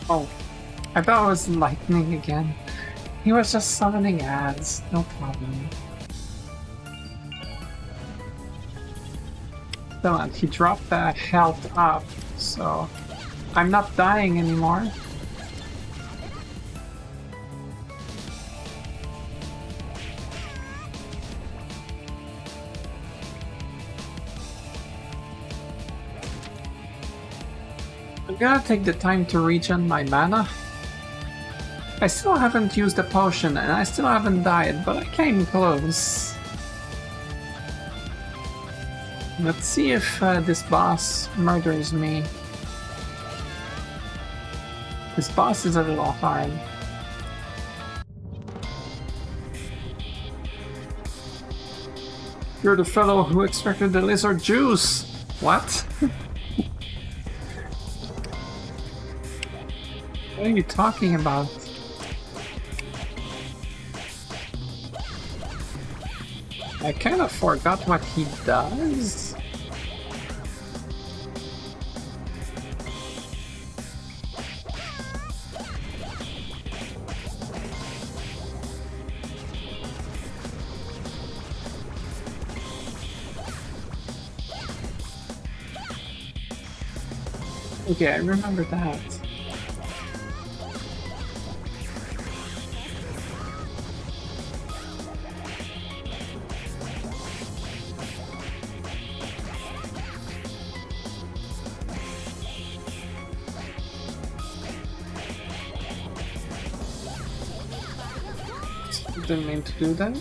Oh, I thought it was lightning again. He was just summoning ads, no problem. So he dropped the health up, so I'm not dying anymore. I'm gonna take the time to regen my mana. I still haven't used a potion and I still haven't died, but I came close. Let's see if this boss murders me. This boss is a little hard. You're the fellow who extracted the lizard juice! What? What are you talking about? I kind of forgot what he does. Okay, I remember that. Didn't mean to do that.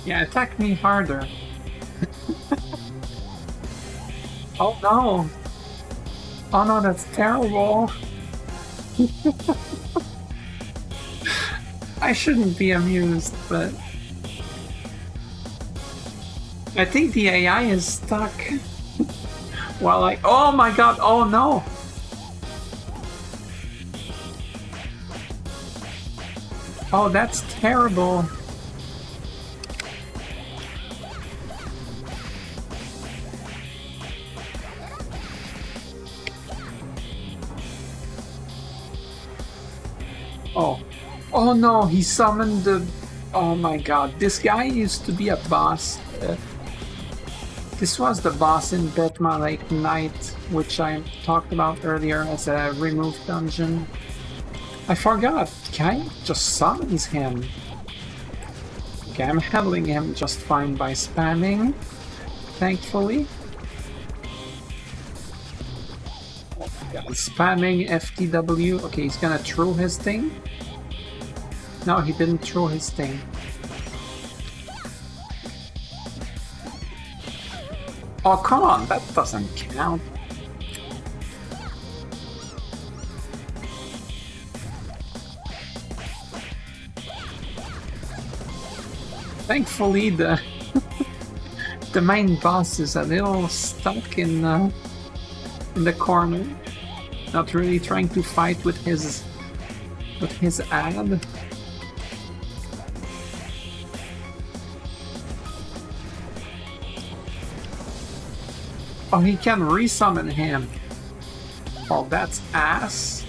Yeah, attack me harder. Oh no! Oh no, that's terrible! I shouldn't be amused, but... I think the AI is stuck. While I... Oh my god, oh no! Oh, that's terrible. Oh. Oh no, he summoned the... Oh my god, this guy used to be a boss. This was the boss in Betma Lake Knight, which I talked about earlier as a removed dungeon. I forgot, Kai just summons him. Okay, I'm handling him just fine by spamming, thankfully. Oh my god, spamming FTW. Okay, he's gonna throw his thing. No, he didn't throw his thing. Oh, come on, that doesn't count. Thankfully, the main boss is a little stuck in the corner, not really trying to fight with his ad. Oh, he can resummon him. Oh, that's ass.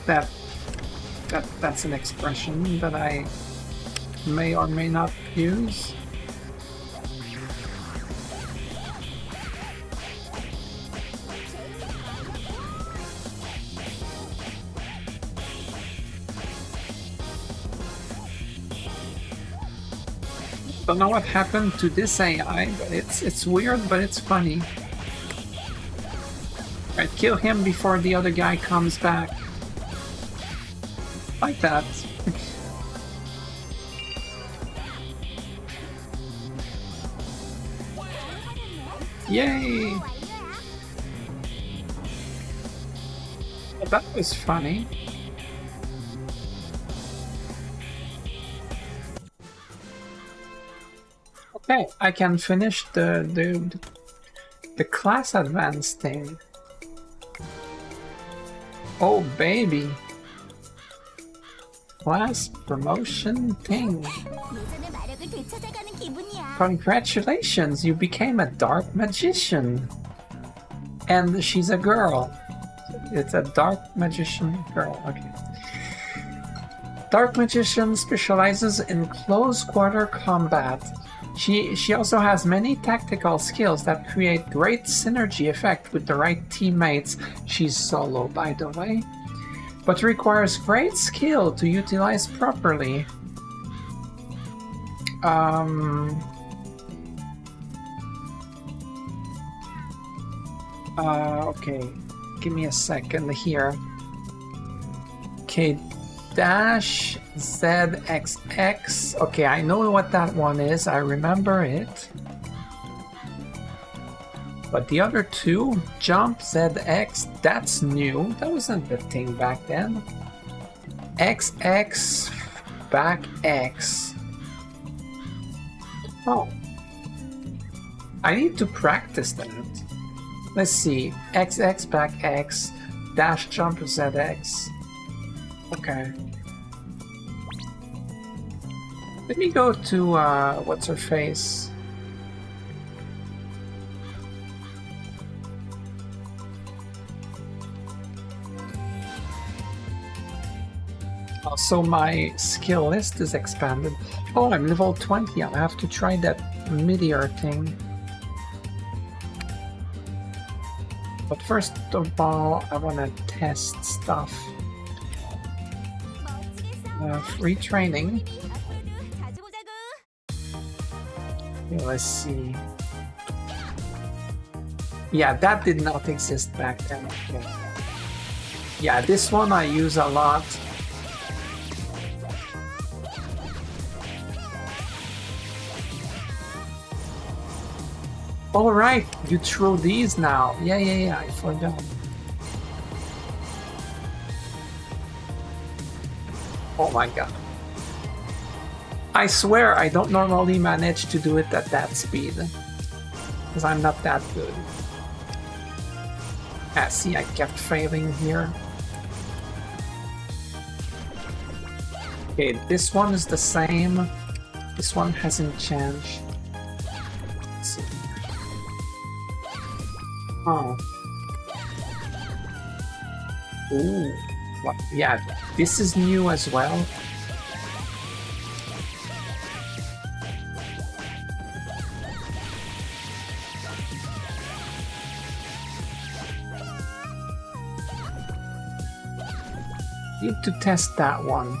That's an expression that I may or may not use. Don't know what happened to this AI, but it's weird, but it's funny. Right, kill him before the other guy comes back. Like that. Yay! Well, that was funny. Okay, I can finish the class advance thing. Oh baby. Class promotion thing. Congratulations, you became a dark magician. And she's a girl. It's a dark magician girl, okay. Dark magician specializes in close quarter combat. She also has many tactical skills that create great synergy effect with the right teammates. She's solo, by the way, but requires great skill to utilize properly. Okay, give me a second here. Okay, dash ZXX. Okay, I know what that one is. I remember it. But the other two, jump ZX, that's new. That wasn't the thing back then. XX back X. Oh. I need to practice that. Let's see. XX back X. dash, jump, ZX. Okay. Let me go to, what's her face? Also, my skill list is expanded. Oh, I'm level 20. I'll have to try that meteor thing. But first of all, I want to test stuff. Free training. Okay, let's see. Yeah, that did not exist back then. Okay. Yeah, this one I use a lot. All right, you throw these now. Yeah, I forgot. Oh my god. I swear I don't normally manage to do it at that speed. Because I'm not that good. Ah, see, I kept failing here. Okay, this one is the same. This one hasn't changed. Let's see. Oh. Ooh. What? Yeah, this is new as well. Need to test that one.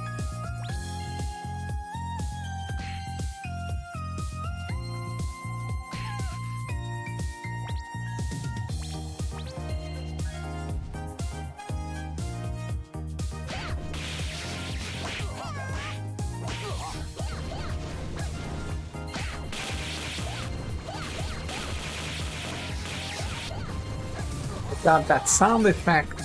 Got that sound effect.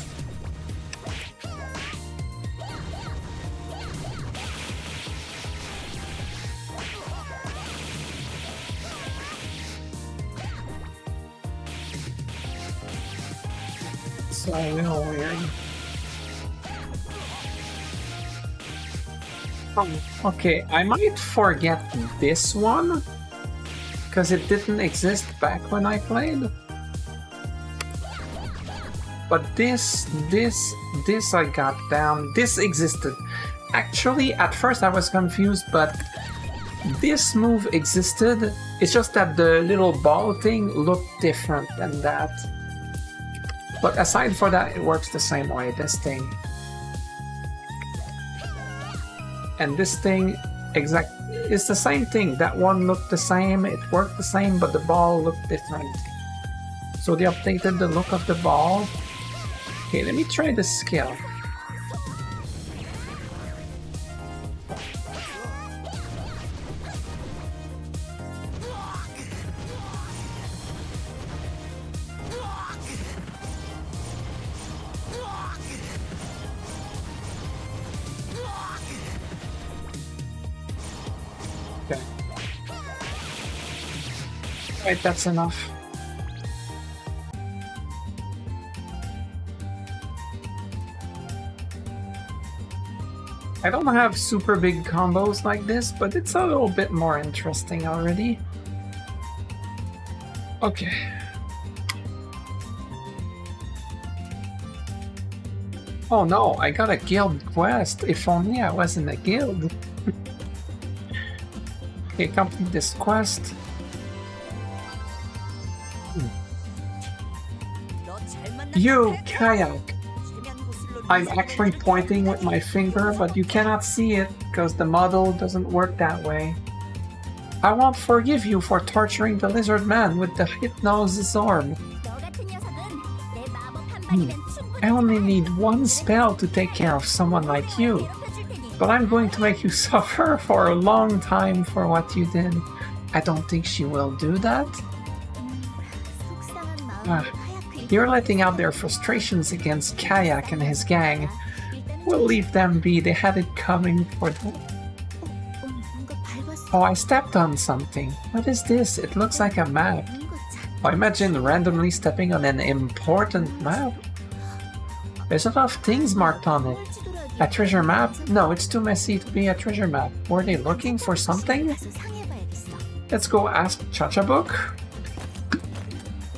So a little weird. Okay, I might forget this one because it didn't exist back when I played. But this I got down. This existed. Actually, at first I was confused, but this move existed. It's just that the little ball thing looked different than that. But aside for that, it works the same way, this thing. And this thing, it's the same thing. That one looked the same, it worked the same, but the ball looked different. So they updated the look of the ball. Okay, let me try the skill. Okay. Right, that's enough. I don't have super big combos like this, but it's a little bit more interesting already. Okay. Oh no, I got a guild quest. If only I was in a guild. Okay, complete this quest. You, Kayak! I'm actually pointing with my finger, but you cannot see it because the model doesn't work that way. I won't forgive you for torturing the lizard man with the hypnosis orb. I only need one spell to take care of someone like you, but I'm going to make you suffer for a long time for what you did. I don't think she will do that. You're letting out their frustrations against Kayak and his gang. We'll leave them be, they had it coming for them. Oh, I stepped on something. What is this? It looks like a map. Oh, imagine randomly stepping on an important map. There's a lot of things marked on it. A treasure map? No, it's too messy to be a treasure map. Were they looking for something? Let's go ask Chachabook.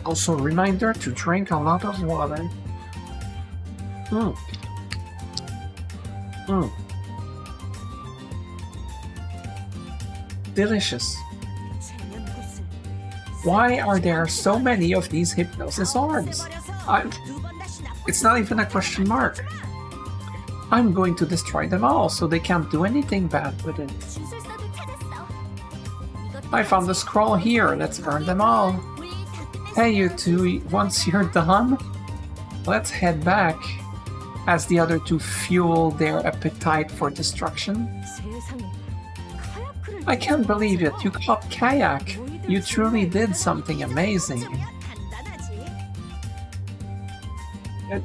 Also, reminder to drink a lot of water. Delicious. Why are there so many of these hypnosis orbs? It's not even a question mark. I'm going to destroy them all so they can't do anything bad with it. I found the scroll here, let's burn them all. Hey you two, once you're done, let's head back as the other two fuel their appetite for destruction. I can't believe it, you caught Kayak. You truly did something amazing.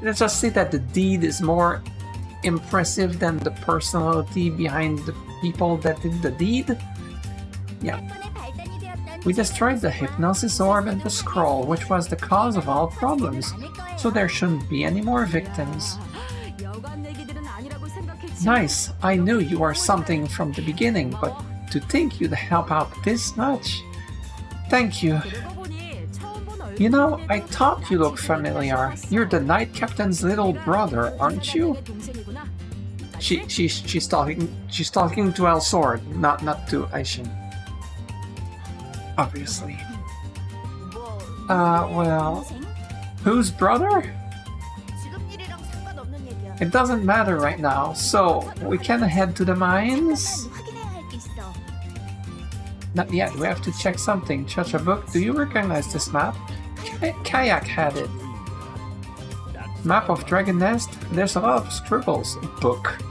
Let's just say that the deed is more impressive than the personality behind the people that did the deed. Yeah. We destroyed the hypnosis orb and the scroll, which was the cause of all problems, so there shouldn't be any more victims. Nice, I knew you were something from the beginning, but to think you'd help out this much. Thank you. You know, I thought you looked familiar. You're the Knight Captain's little brother, aren't you? She's talking to Elsword, not to Aishin. Obviously. Well, whose brother? It doesn't matter right now, so we can head to the mines? Not yet, we have to check something. Chachabook, do you recognize this map? Kayak had it. Map of Dragon Nest? There's a lot of scribbles. Book.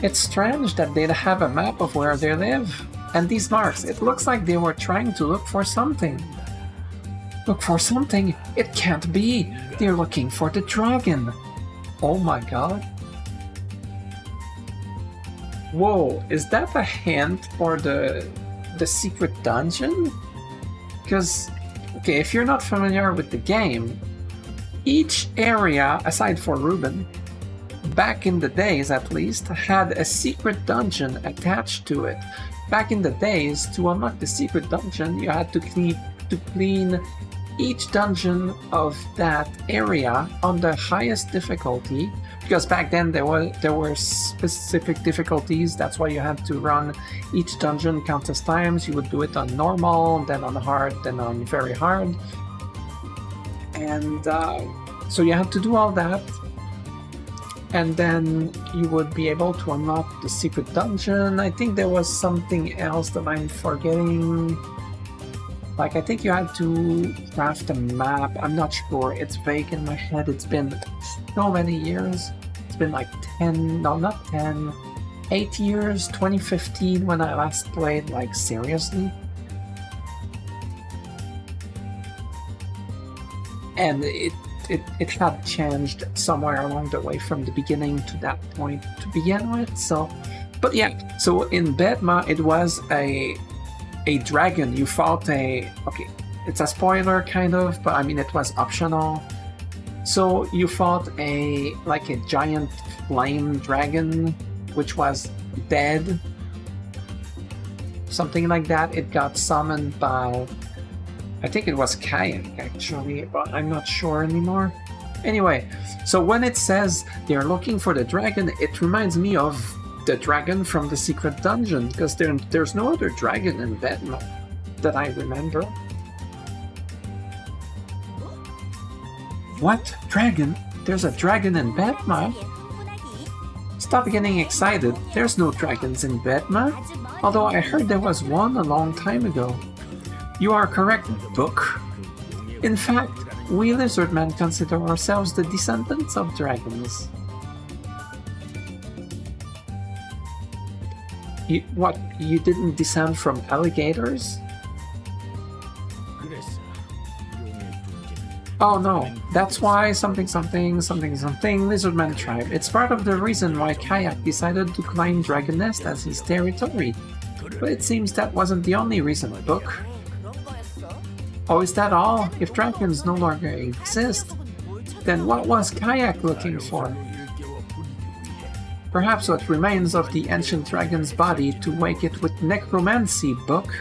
It's strange that they'd have a map of where they live. And these marks, it looks like they were trying to look for something. Look for something? It can't be! They're looking for the dragon! Oh my god. Whoa, is that a hint for the secret dungeon? Because, okay, if you're not familiar with the game, each area, aside for Ruben, back in the days at least, had a secret dungeon attached to it. Back in the days, to unlock the secret dungeon, you had to clean each dungeon of that area on the highest difficulty, because back then there were specific difficulties. That's why you had to run each dungeon countless times. You would do it on normal, then on hard, then on very hard, and so you had to do all that, and then you would be able to unlock the secret dungeon. I think there was something else that I'm forgetting. Like, I think you had to craft a map. I'm not sure. It's vague in my head. It's been so many years. It's been like 10, no, not 10, 8 years, 2015 when I last played, like, seriously. And it had changed somewhere along the way from the beginning to that point to begin with. So, but yeah, so in Bedma, it was a dragon. You fought okay, it's a spoiler kind of, but I mean it was optional. So you fought a giant flame dragon which was dead, something like that. It got summoned by, I think it was Kayak actually, but I'm not sure anymore. Anyway, so when it says they're looking for the dragon, it reminds me of the dragon from the secret dungeon, because there's no other dragon in Bedma that I remember. What? Dragon? There's a dragon in Bedma? Stop getting excited. There's no dragons in Bedma, although I heard there was one a long time ago. You are correct, Book. In fact, we lizardmen consider ourselves the descendants of dragons. You didn't descend from alligators? Oh no, that's why something lizardman tribe. It's part of the reason why Kayak decided to claim Dragon Nest as his territory. But it seems that wasn't the only reason, Book. Oh, is that all? If dragons no longer exist, then what was Kayak looking for? Perhaps what remains of the ancient dragon's body to wake it with necromancy book.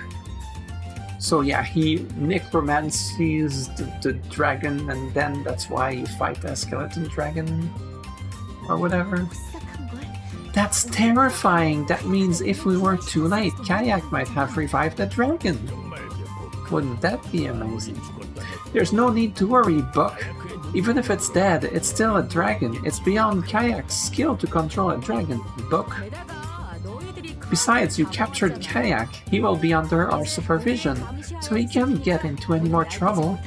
So yeah, he necromancies the dragon, and then that's why you fight the skeleton dragon or whatever. That's terrifying. That means if we were too late, Kayak might have revived the dragon. Wouldn't that be amazing? There's no need to worry, Buck. Even if it's dead, it's still a dragon. It's beyond Kayak's skill to control a dragon, Buck. Besides, you captured Kayak. He will be under our supervision, so he can't get into any more trouble.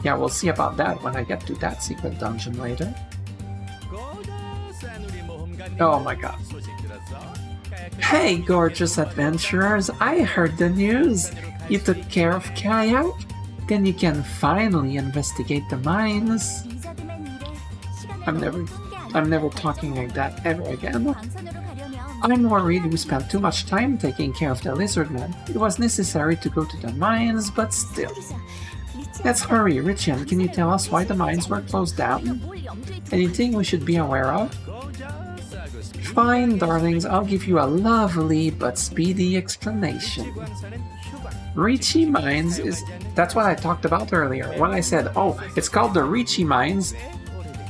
Yeah, we'll see about that when I get to that secret dungeon later. Oh my god. Hey, gorgeous adventurers, I heard the news. You took care of Kayak? Then you can finally investigate the mines. I'm never talking like that ever again. I'm worried we spent too much time taking care of the lizard man. It was necessary to go to the mines, but still. Let's hurry, Richian, can you tell us why the mines were closed down? Anything we should be aware of? Fine, darlings, I'll give you a lovely but speedy explanation. Ricci Mines is... That's what I talked about earlier, when I said, oh, it's called the Ricci Mines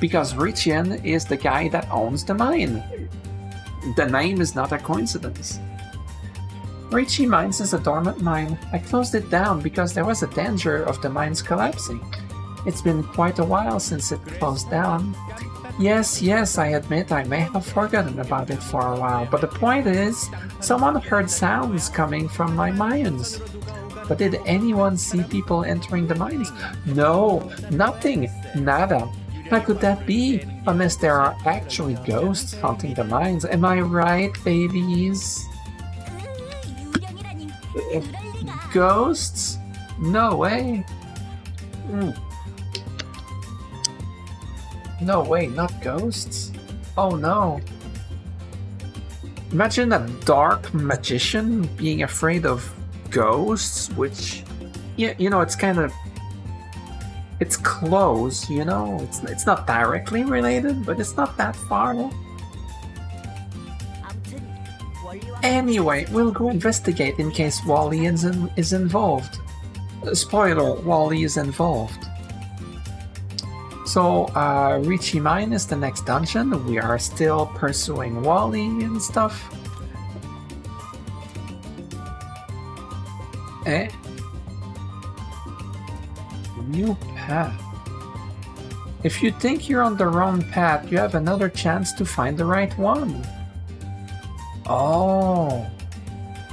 because Richian is the guy that owns the mine. The name is not a coincidence. Ricci Mines is a dormant mine. I closed it down because there was a danger of the mines collapsing. It's been quite a while since it closed down. Yes, I admit I may have forgotten about it for a while, but the point is, someone heard sounds coming from my mines. But did anyone see people entering the mines? No, nothing, nada. How could that be? Unless there are actually ghosts haunting the mines. Am I right, babies? Ghosts? No way. No way, not ghosts? Oh no. Imagine a dark magician being afraid of ghosts, which, you know, it's kind of... It's close, you know? It's not directly related, but it's not that far. Anyway, we'll go investigate in case Wally is involved. Spoiler, Wally is involved. So, Ricci Mine is the next dungeon. We are still pursuing Wally and stuff. New path. If you think you're on the wrong path, you have another chance to find the right one. Oh.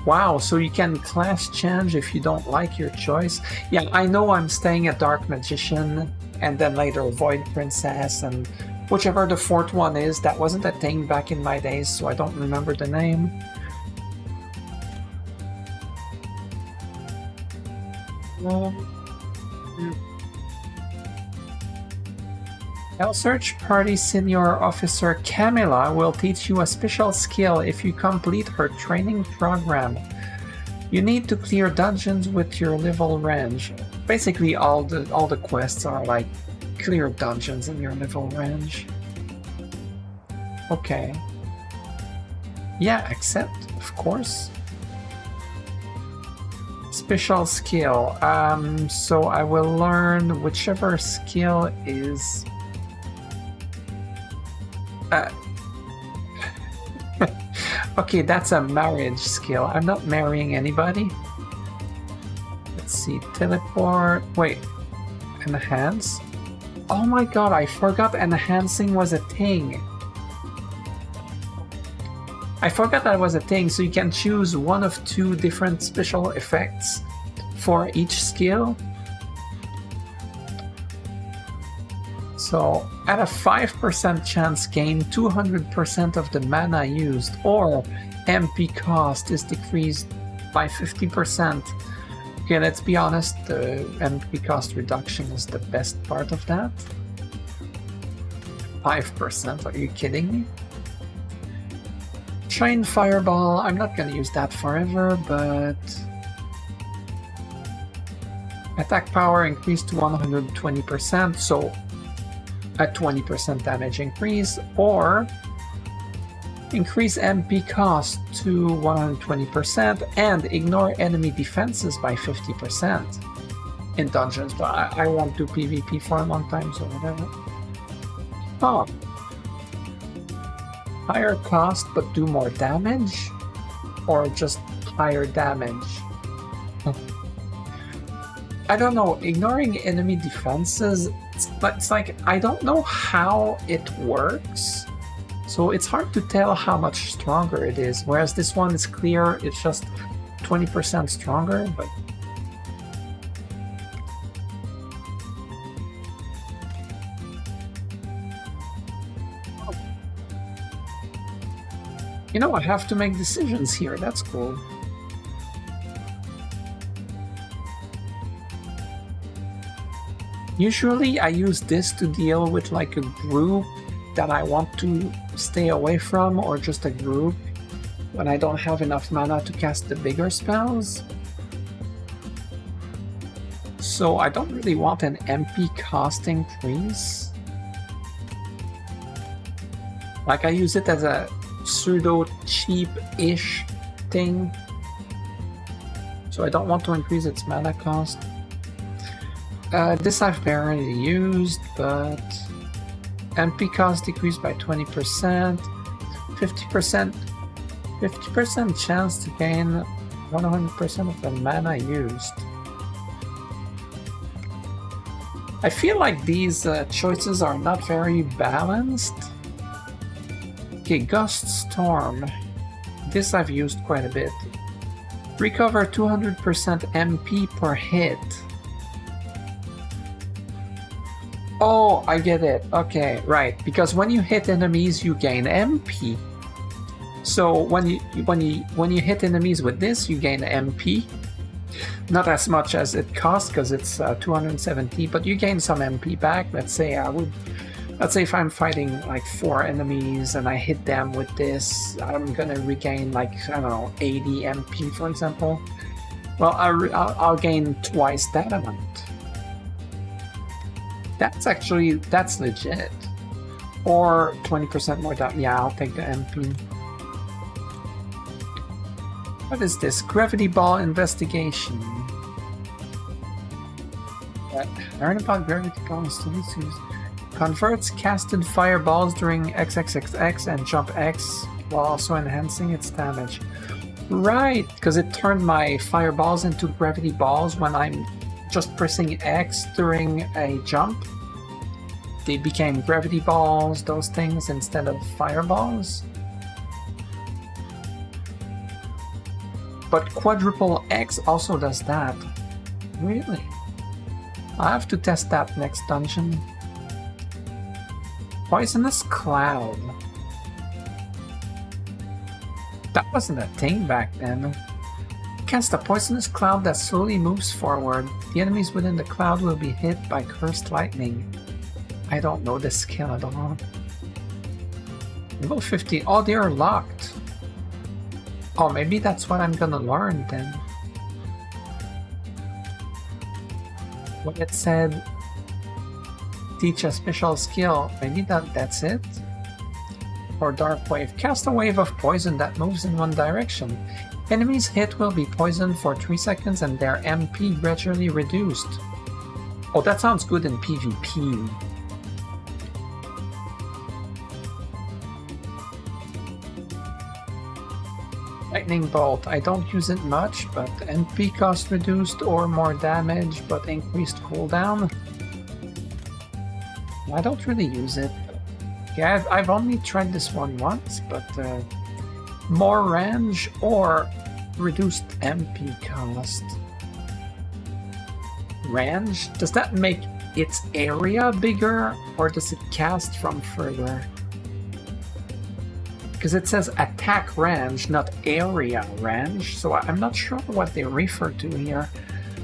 Wow, so you can class change if you don't like your choice. Yeah, I know I'm staying a Dark Magician, and then later Void Princess, and whichever the fourth one is. That wasn't a thing back in my days, so I don't remember the name. Elsword Party Senior Officer Camilla will teach you a special skill if you complete her training program. You need to clear dungeons with your level range. Basically, all the quests are like clear dungeons in your level range. Okay. Yeah, accept, of course. Special skill. So I will learn whichever skill is... Okay, that's a marriage skill. I'm not marrying anybody. Let's see, teleport... Wait, enhance? Oh my god, I forgot enhancing was a thing. I forgot that was a thing, so you can choose one of two different special effects for each skill. So, at a 5% chance gain, 200% of the mana used or MP cost is decreased by 50%. Okay, let's be honest, the MP cost reduction is the best part of that. 5%, are you kidding me? Shine Fireball, I'm not gonna use that forever, but... Attack power increased to 120%, so a 20% damage increase, or increase MP cost to 120% and ignore enemy defenses by 50% in dungeons, but I won't do PvP for a long time, so whatever. Oh. Higher cost but do more damage? Or just higher damage? I don't know, ignoring enemy defenses, it's like, I don't know how it works, so it's hard to tell how much stronger it is, whereas this one is clear, it's just 20% stronger, but... You know, I have to make decisions here, that's cool. Usually I use this to deal with like a group that I want to stay away from, or just a group when I don't have enough mana to cast the bigger spells. So I don't really want an MP cost increase. Like I use it as a pseudo cheap-ish thing. So I don't want to increase its mana cost. This I've barely used, but MP cost decreased by 20%, 50% chance to gain 100% of the mana used. I feel like these choices are not very balanced. Okay, Gust Storm. This I've used quite a bit. Recover 200% MP per hit. Oh, I get it. Okay, right. Because when you hit enemies, you gain MP. So when you hit enemies with this, you gain MP. Not as much as it costs, because it's 270, but you gain some MP back. Let's say if I'm fighting like 4 enemies and I hit them with this, I'm gonna regain like, I don't know, 80 MP, for example. Well, I'll gain twice that amount. That's legit. Or 20% more down. Yeah, I'll take the MP. What is this? Gravity Ball Investigation. Learn about Gravity Ball Installations. Converts casted fireballs during XXXX and jump X while also enhancing its damage. Right, because it turned my fireballs into gravity balls when I'm just pressing X during a jump. They became gravity balls, those things, instead of fireballs. But quadruple X also does that. Really? I'll have to test that next dungeon. Poisonous Cloud. That wasn't a thing back then. Cast a poisonous cloud that slowly moves forward. The enemies within the cloud will be hit by cursed lightning. I don't know this skill at all. Level 50. Oh, they are locked. Oh, maybe that's what I'm gonna learn then. What it said, teach a special skill. Maybe that's it? Or Dark Wave. Cast a wave of poison that moves in one direction. Enemies hit will be poisoned for 3 seconds and their MP gradually reduced. Oh, that sounds good in PvP. Lightning Bolt. I don't use it much, but MP cost reduced or more damage, but increased cooldown. I don't really use it. Yeah, I've only tried this one once, but more range or reduced MP cost. Range? Does that make its area bigger, or does it cast from further? Because it says attack range, not area range, so I'm not sure what they refer to here.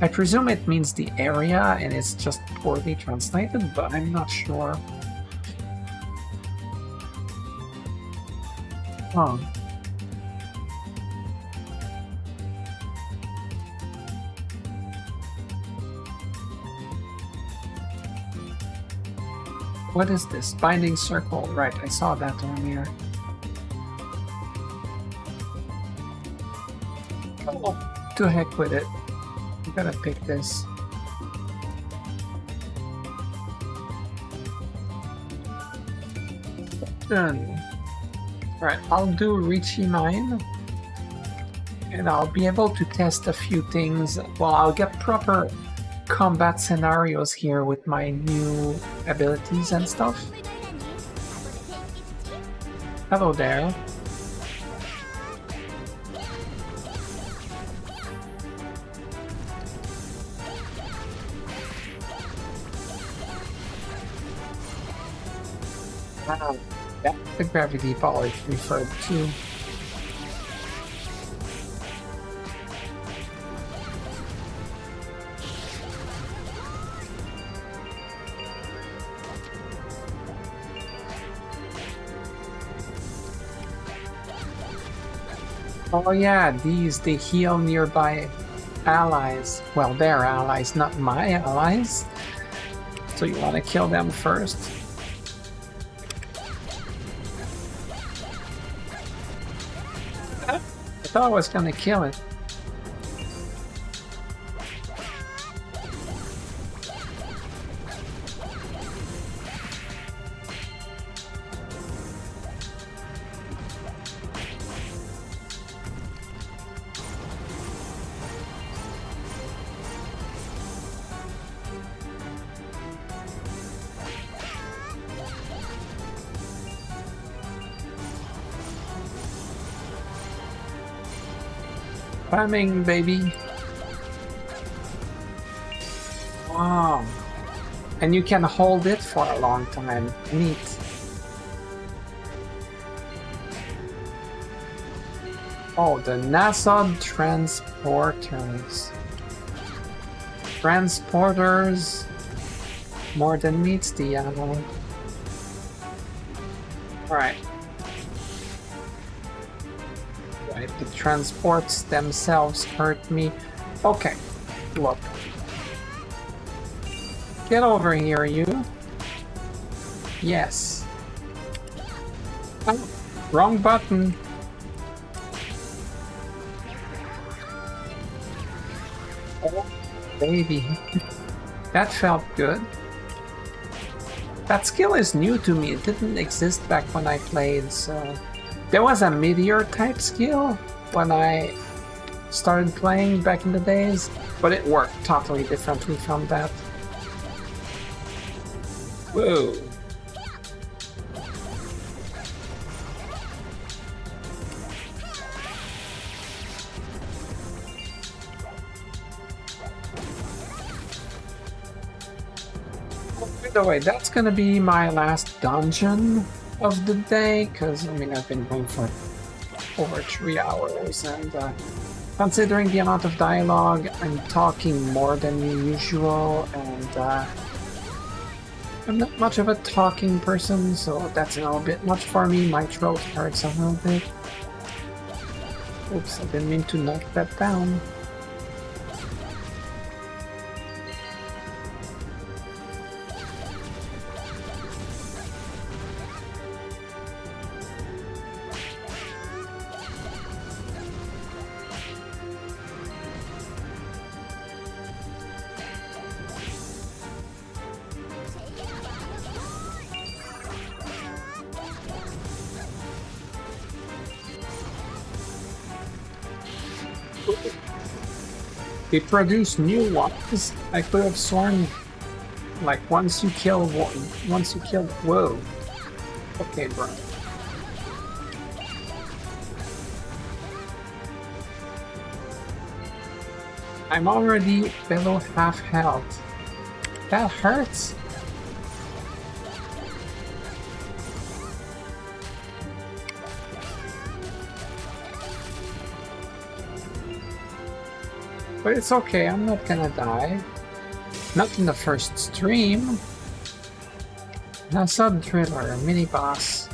I presume it means the area and it's just poorly translated, but I'm not sure. Huh. What is this? Binding circle. Right, I saw that earlier. Oh, to heck with it. I'm gonna pick this. Done. Right, I'll do Richie mine. And I'll be able to test a few things. Well, I'll get proper combat scenarios here with my new abilities and stuff. Hello there. Wow, that's the gravity ball is referred to. Oh yeah, they heal nearby allies. Well, their allies, not my allies. So you want to kill them first. I thought I was gonna kill it. Spamming, baby. Wow. And you can hold it for a long time. Neat. Oh, the NASA transporters. Transporters. More than meets the eye. Alright. The transports themselves hurt me. Okay, look. Get over here, you. Yes. Oh, wrong button. Oh, baby. That felt good. That skill is new to me. It didn't exist back when I played, so... There was a meteor type skill when I started playing back in the days, but it worked totally differently from that. Whoa. By the way, that's gonna be my last dungeon of the day, because I mean I've been going for over 3 hours, and considering the amount of dialogue, I'm talking more than usual, and I'm not much of a talking person, so that's a little bit much for me. My throat hurts a little bit. Oops, I didn't mean to knock that down. They produce new ones. I could have sworn, like once you kill one, whoa. Okay, bro. I'm already below half health. That hurts. But it's okay, I'm not gonna die. Not in the first stream. Now, sub-driller, mini-boss.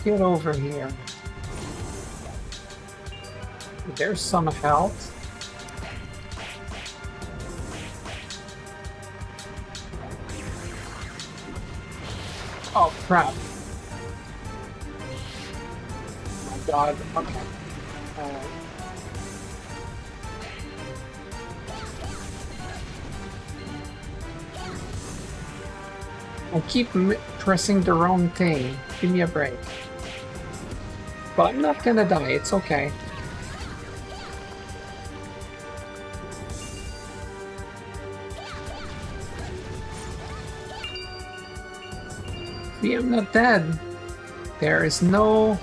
Get over here. There's some health. Oh crap. Oh my god, okay. I keep pressing the wrong thing. Give me a break. But I'm not gonna die, it's okay. See, I'm not dead. There is no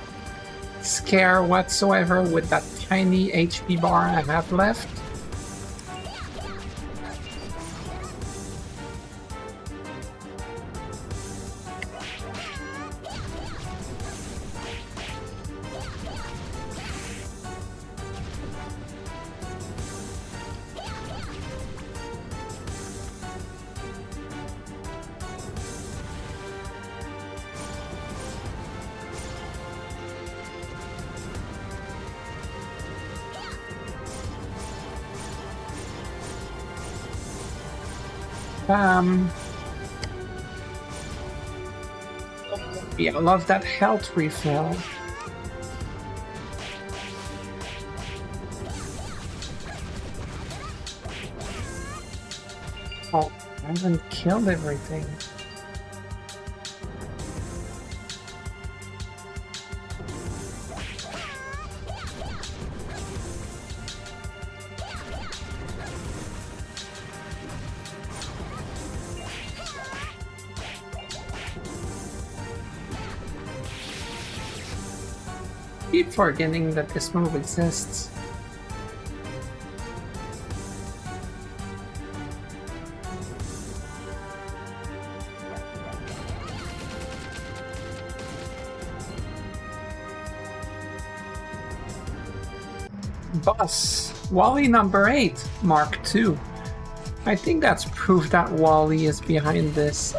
scare whatsoever with that tiny HP bar I have left. Yeah, I love that health refill. Oh, I haven't killed everything. Keep forgetting that this move exists. Boss, Wally number 8, Mark II. I think that's proof that Wally is behind this.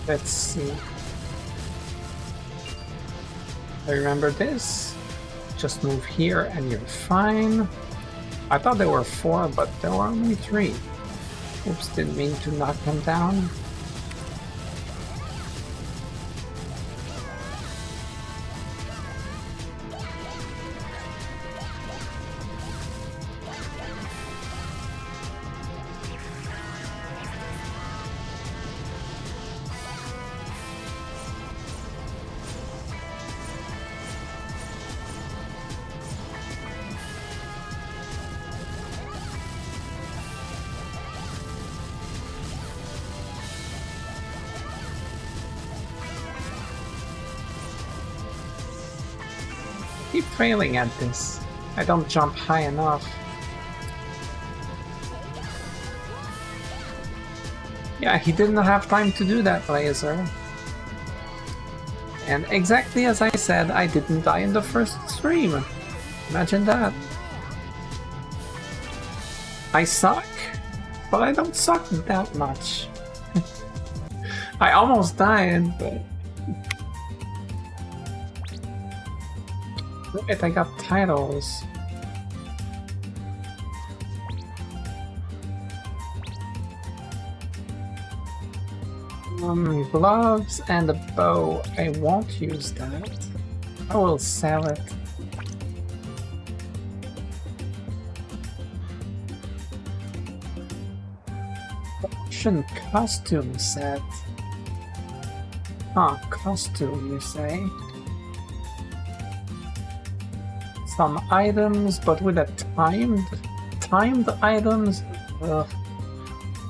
Let's see. I remember this. Just move here and you're fine. I thought there were 4, but there were only 3. Oops, didn't mean to knock them down. Keep failing at this. I don't jump high enough. Yeah, he didn't have time to do that, laser. And exactly as I said, I didn't die in the first stream. Imagine that. I suck, but I don't suck that much. I almost died, but... Wait, I got titles. Gloves and a bow. I won't use that. I will sell it. Fashion costume set. Ah, costume, you say? Some items, but with a timed items. Ugh,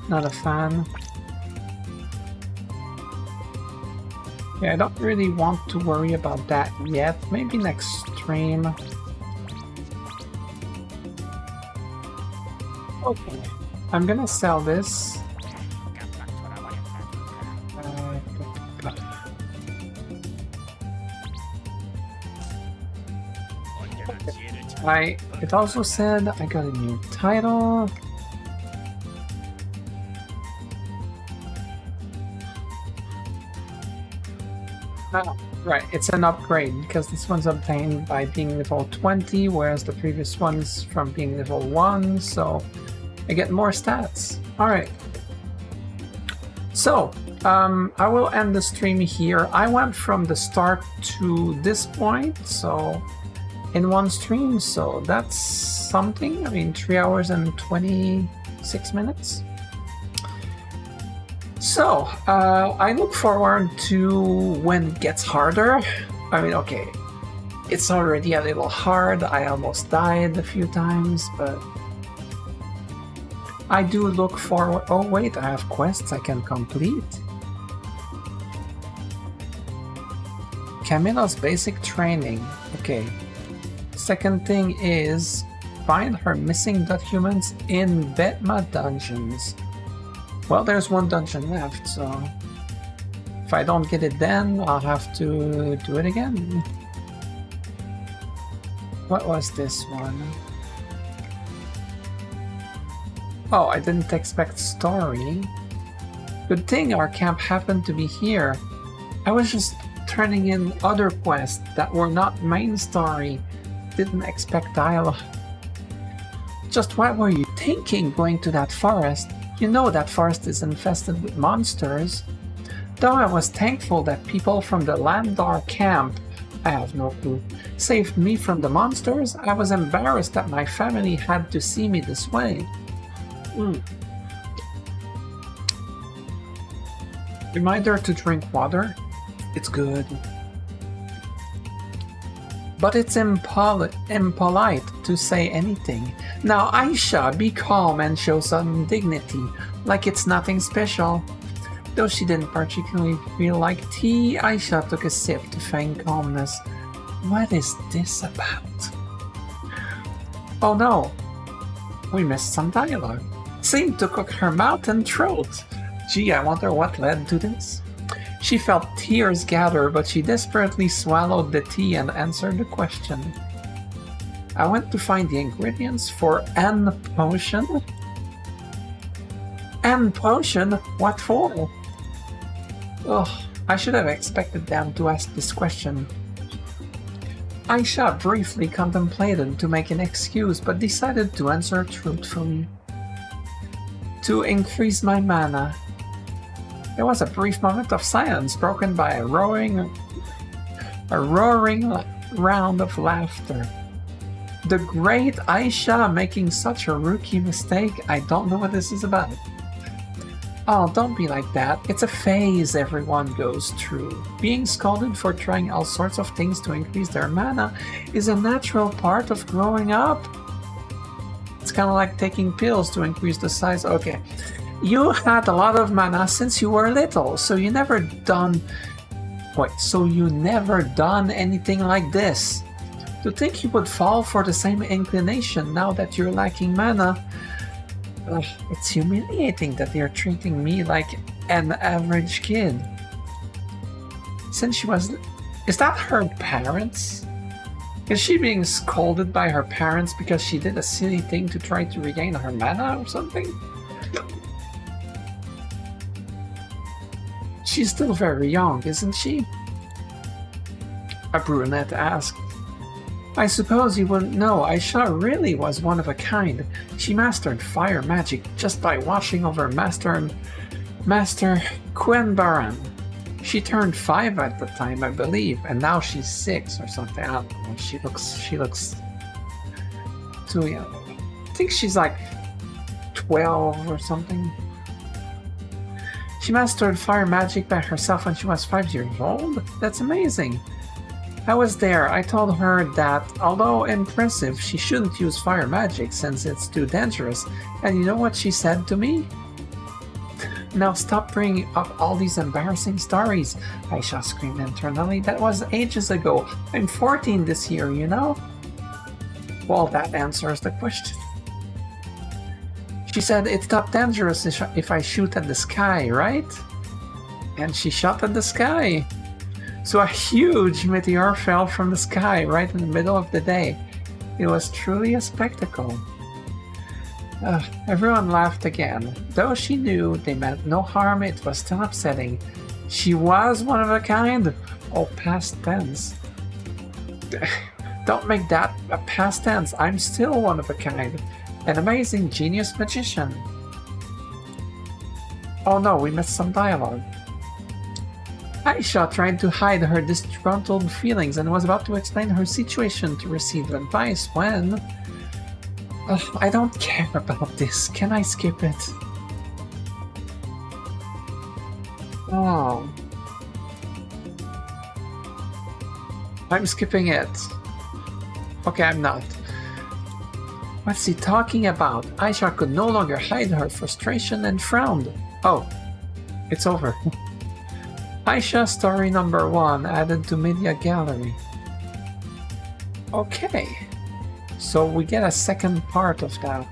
not a fan. Yeah, I don't really want to worry about that yet. Maybe next stream. Okay, I'm gonna sell this. It also said I got a new title. Right, it's an upgrade because this one's obtained by being level 20, whereas the previous one's from being level 1, so I get more stats. Alright. So, I will end the stream here. I went from the start to this point, so in one stream, so that's something. I mean, 3 hours and 26 minutes. So, I look forward to when it gets harder. I mean, okay, it's already a little hard. I almost died a few times, but I do look forward. Oh wait, I have quests I can complete. Camilla's basic training. Okay. Second thing is find her missing documents in Betma dungeons. Well, there's one dungeon left, so if I don't get it then, I'll have to do it again. What was this one? Oh, I didn't expect story. Good thing our camp happened to be here. I was just turning in other quests that were not main story. Didn't expect dialogue. Just what were you thinking going to that forest? You know that forest is infested with monsters. Though I was thankful that people from the Landar camp, I have no clue, saved me from the monsters, I was embarrassed that my family had to see me this way. Reminder to drink water. It's good. But it's impolite to say anything. Now, Aisha, be calm and show some dignity, like it's nothing special. Though she didn't particularly feel like tea, Aisha took a sip to feign calmness. What is this about? Oh no, we missed some dialogue. Seemed to cook her mouth and throat. Gee, I wonder what led to this. She felt tears gather, but she desperately swallowed the tea and answered the question. I went to find the ingredients for an potion. An potion? What for? Ugh, I should have expected them to ask this question. Aisha briefly contemplated to make an excuse, but decided to answer truthfully. To increase my mana. There was a brief moment of silence, broken by a roaring round of laughter. The great Aisha making such a rookie mistake. I don't know what this is about. Oh, don't be like that. It's a phase everyone goes through. Being scolded for trying all sorts of things to increase their mana is a natural part of growing up. It's kind of like taking pills to increase the size. Okay. You had a lot of mana since you were little, so you never done anything like this. To think you would fall for the same inclination now that you're lacking mana, it's humiliating that they're treating me like an average kid. Since she was... Is that her parents? Is she being scolded by her parents because she did a silly thing to try to regain her mana or something? She's still very young, isn't she? A brunette asked. I suppose you wouldn't know, Aisha really was one of a kind. She mastered fire magic just by watching over Master Quenbaran. She turned 5 at the time, I believe, and now she's 6 or something. I don't know. She looks too young. I think she's like 12 or something. She mastered fire magic by herself when she was 5 years old? That's amazing. I was there. I told her that, although impressive, she shouldn't use fire magic since it's too dangerous. And you know what she said to me? Now stop bringing up all these embarrassing stories, Aisha screamed internally. That was ages ago. I'm 14 this year, you know? Well, that answers the question. She said it's not dangerous if I shoot at the sky, right? And she shot at the sky. So a huge meteor fell from the sky right in the middle of the day. It was truly a spectacle. Everyone laughed again. Though she knew they meant no harm, it was still upsetting. She was one of a kind? Oh, past tense. Don't make that a past tense. I'm still one of a kind. An amazing genius magician. Oh no, we missed some dialogue. Aisha tried to hide her disgruntled feelings and was about to explain her situation to receive advice when... Ugh, I don't care about this. Can I skip it? Oh. I'm skipping it. Okay, I'm not. What's he talking about? Aisha could no longer hide her frustration and frowned. Oh, it's over. Aisha story number 1 added to media gallery. Okay, so we get a second part of that.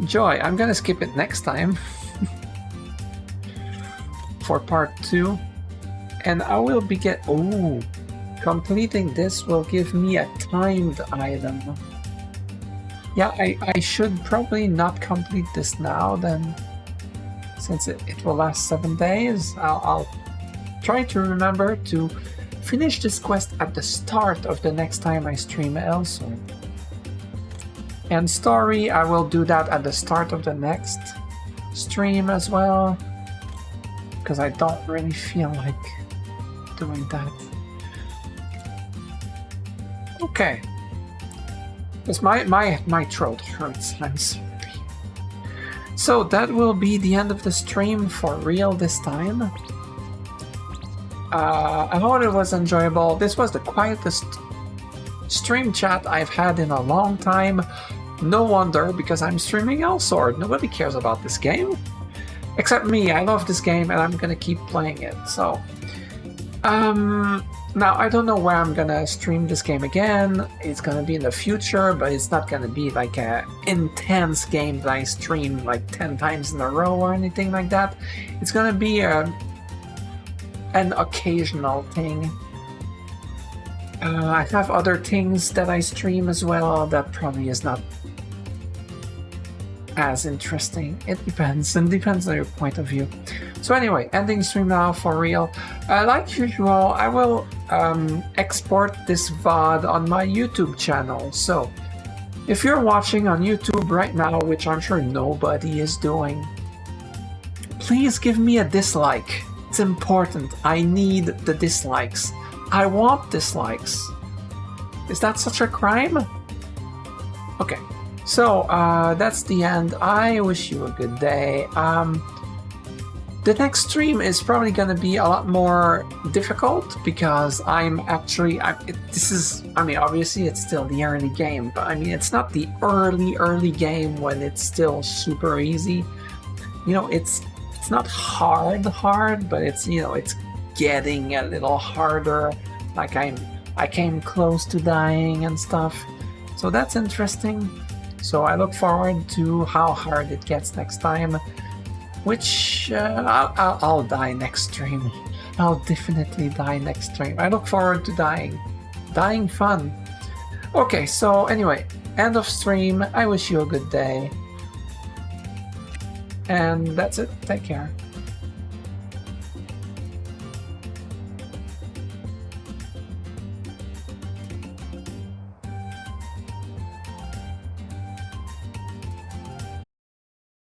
Joy, I'm gonna skip it next time for part 2, and I will be completing this will give me a timed item. Yeah, I should probably not complete this now then. Since it will last 7 days, I'll try to remember to finish this quest at the start of the next time I stream Elsword. And story, I will do that at the start of the next stream as well, because I don't really feel like doing that. Okay. Because my throat hurts, I'm sorry. So that will be the end of the stream for real this time. I hope it was enjoyable. This was the quietest stream chat I've had in a long time. No wonder, because I'm streaming Elsword. Nobody cares about this game. Except me. I love this game and I'm gonna keep playing it. So, now I don't know where I'm gonna stream this game again. It's gonna be in the future, but it's not gonna be like a intense game that I stream like 10 times in a row or anything like that. It's gonna be an occasional thing. I have other things that I stream as well that probably is not as interesting. It depends, and depends on your point of view. So anyway, ending stream now for real. Like usual, I will export this VOD on my YouTube channel. So if you're watching on YouTube right now, which I'm sure nobody is doing, please give me a dislike. It's important. I need the dislikes. I want dislikes. Is that such a crime? Okay. So, that's the end. I wish you a good day. The next stream is probably going to be a lot more difficult because I'm actually... obviously it's still the early game, but I mean, it's not the early game when it's still super easy. You know, it's not hard, but it's, you know, it's getting a little harder. Like I came close to dying and stuff. So that's interesting. So I look forward to how hard it gets next time, which I'll die next stream. I'll definitely die next stream. I look forward to dying. Dying fun. Okay, so anyway, end of stream. I wish you a good day. And that's it. Take care.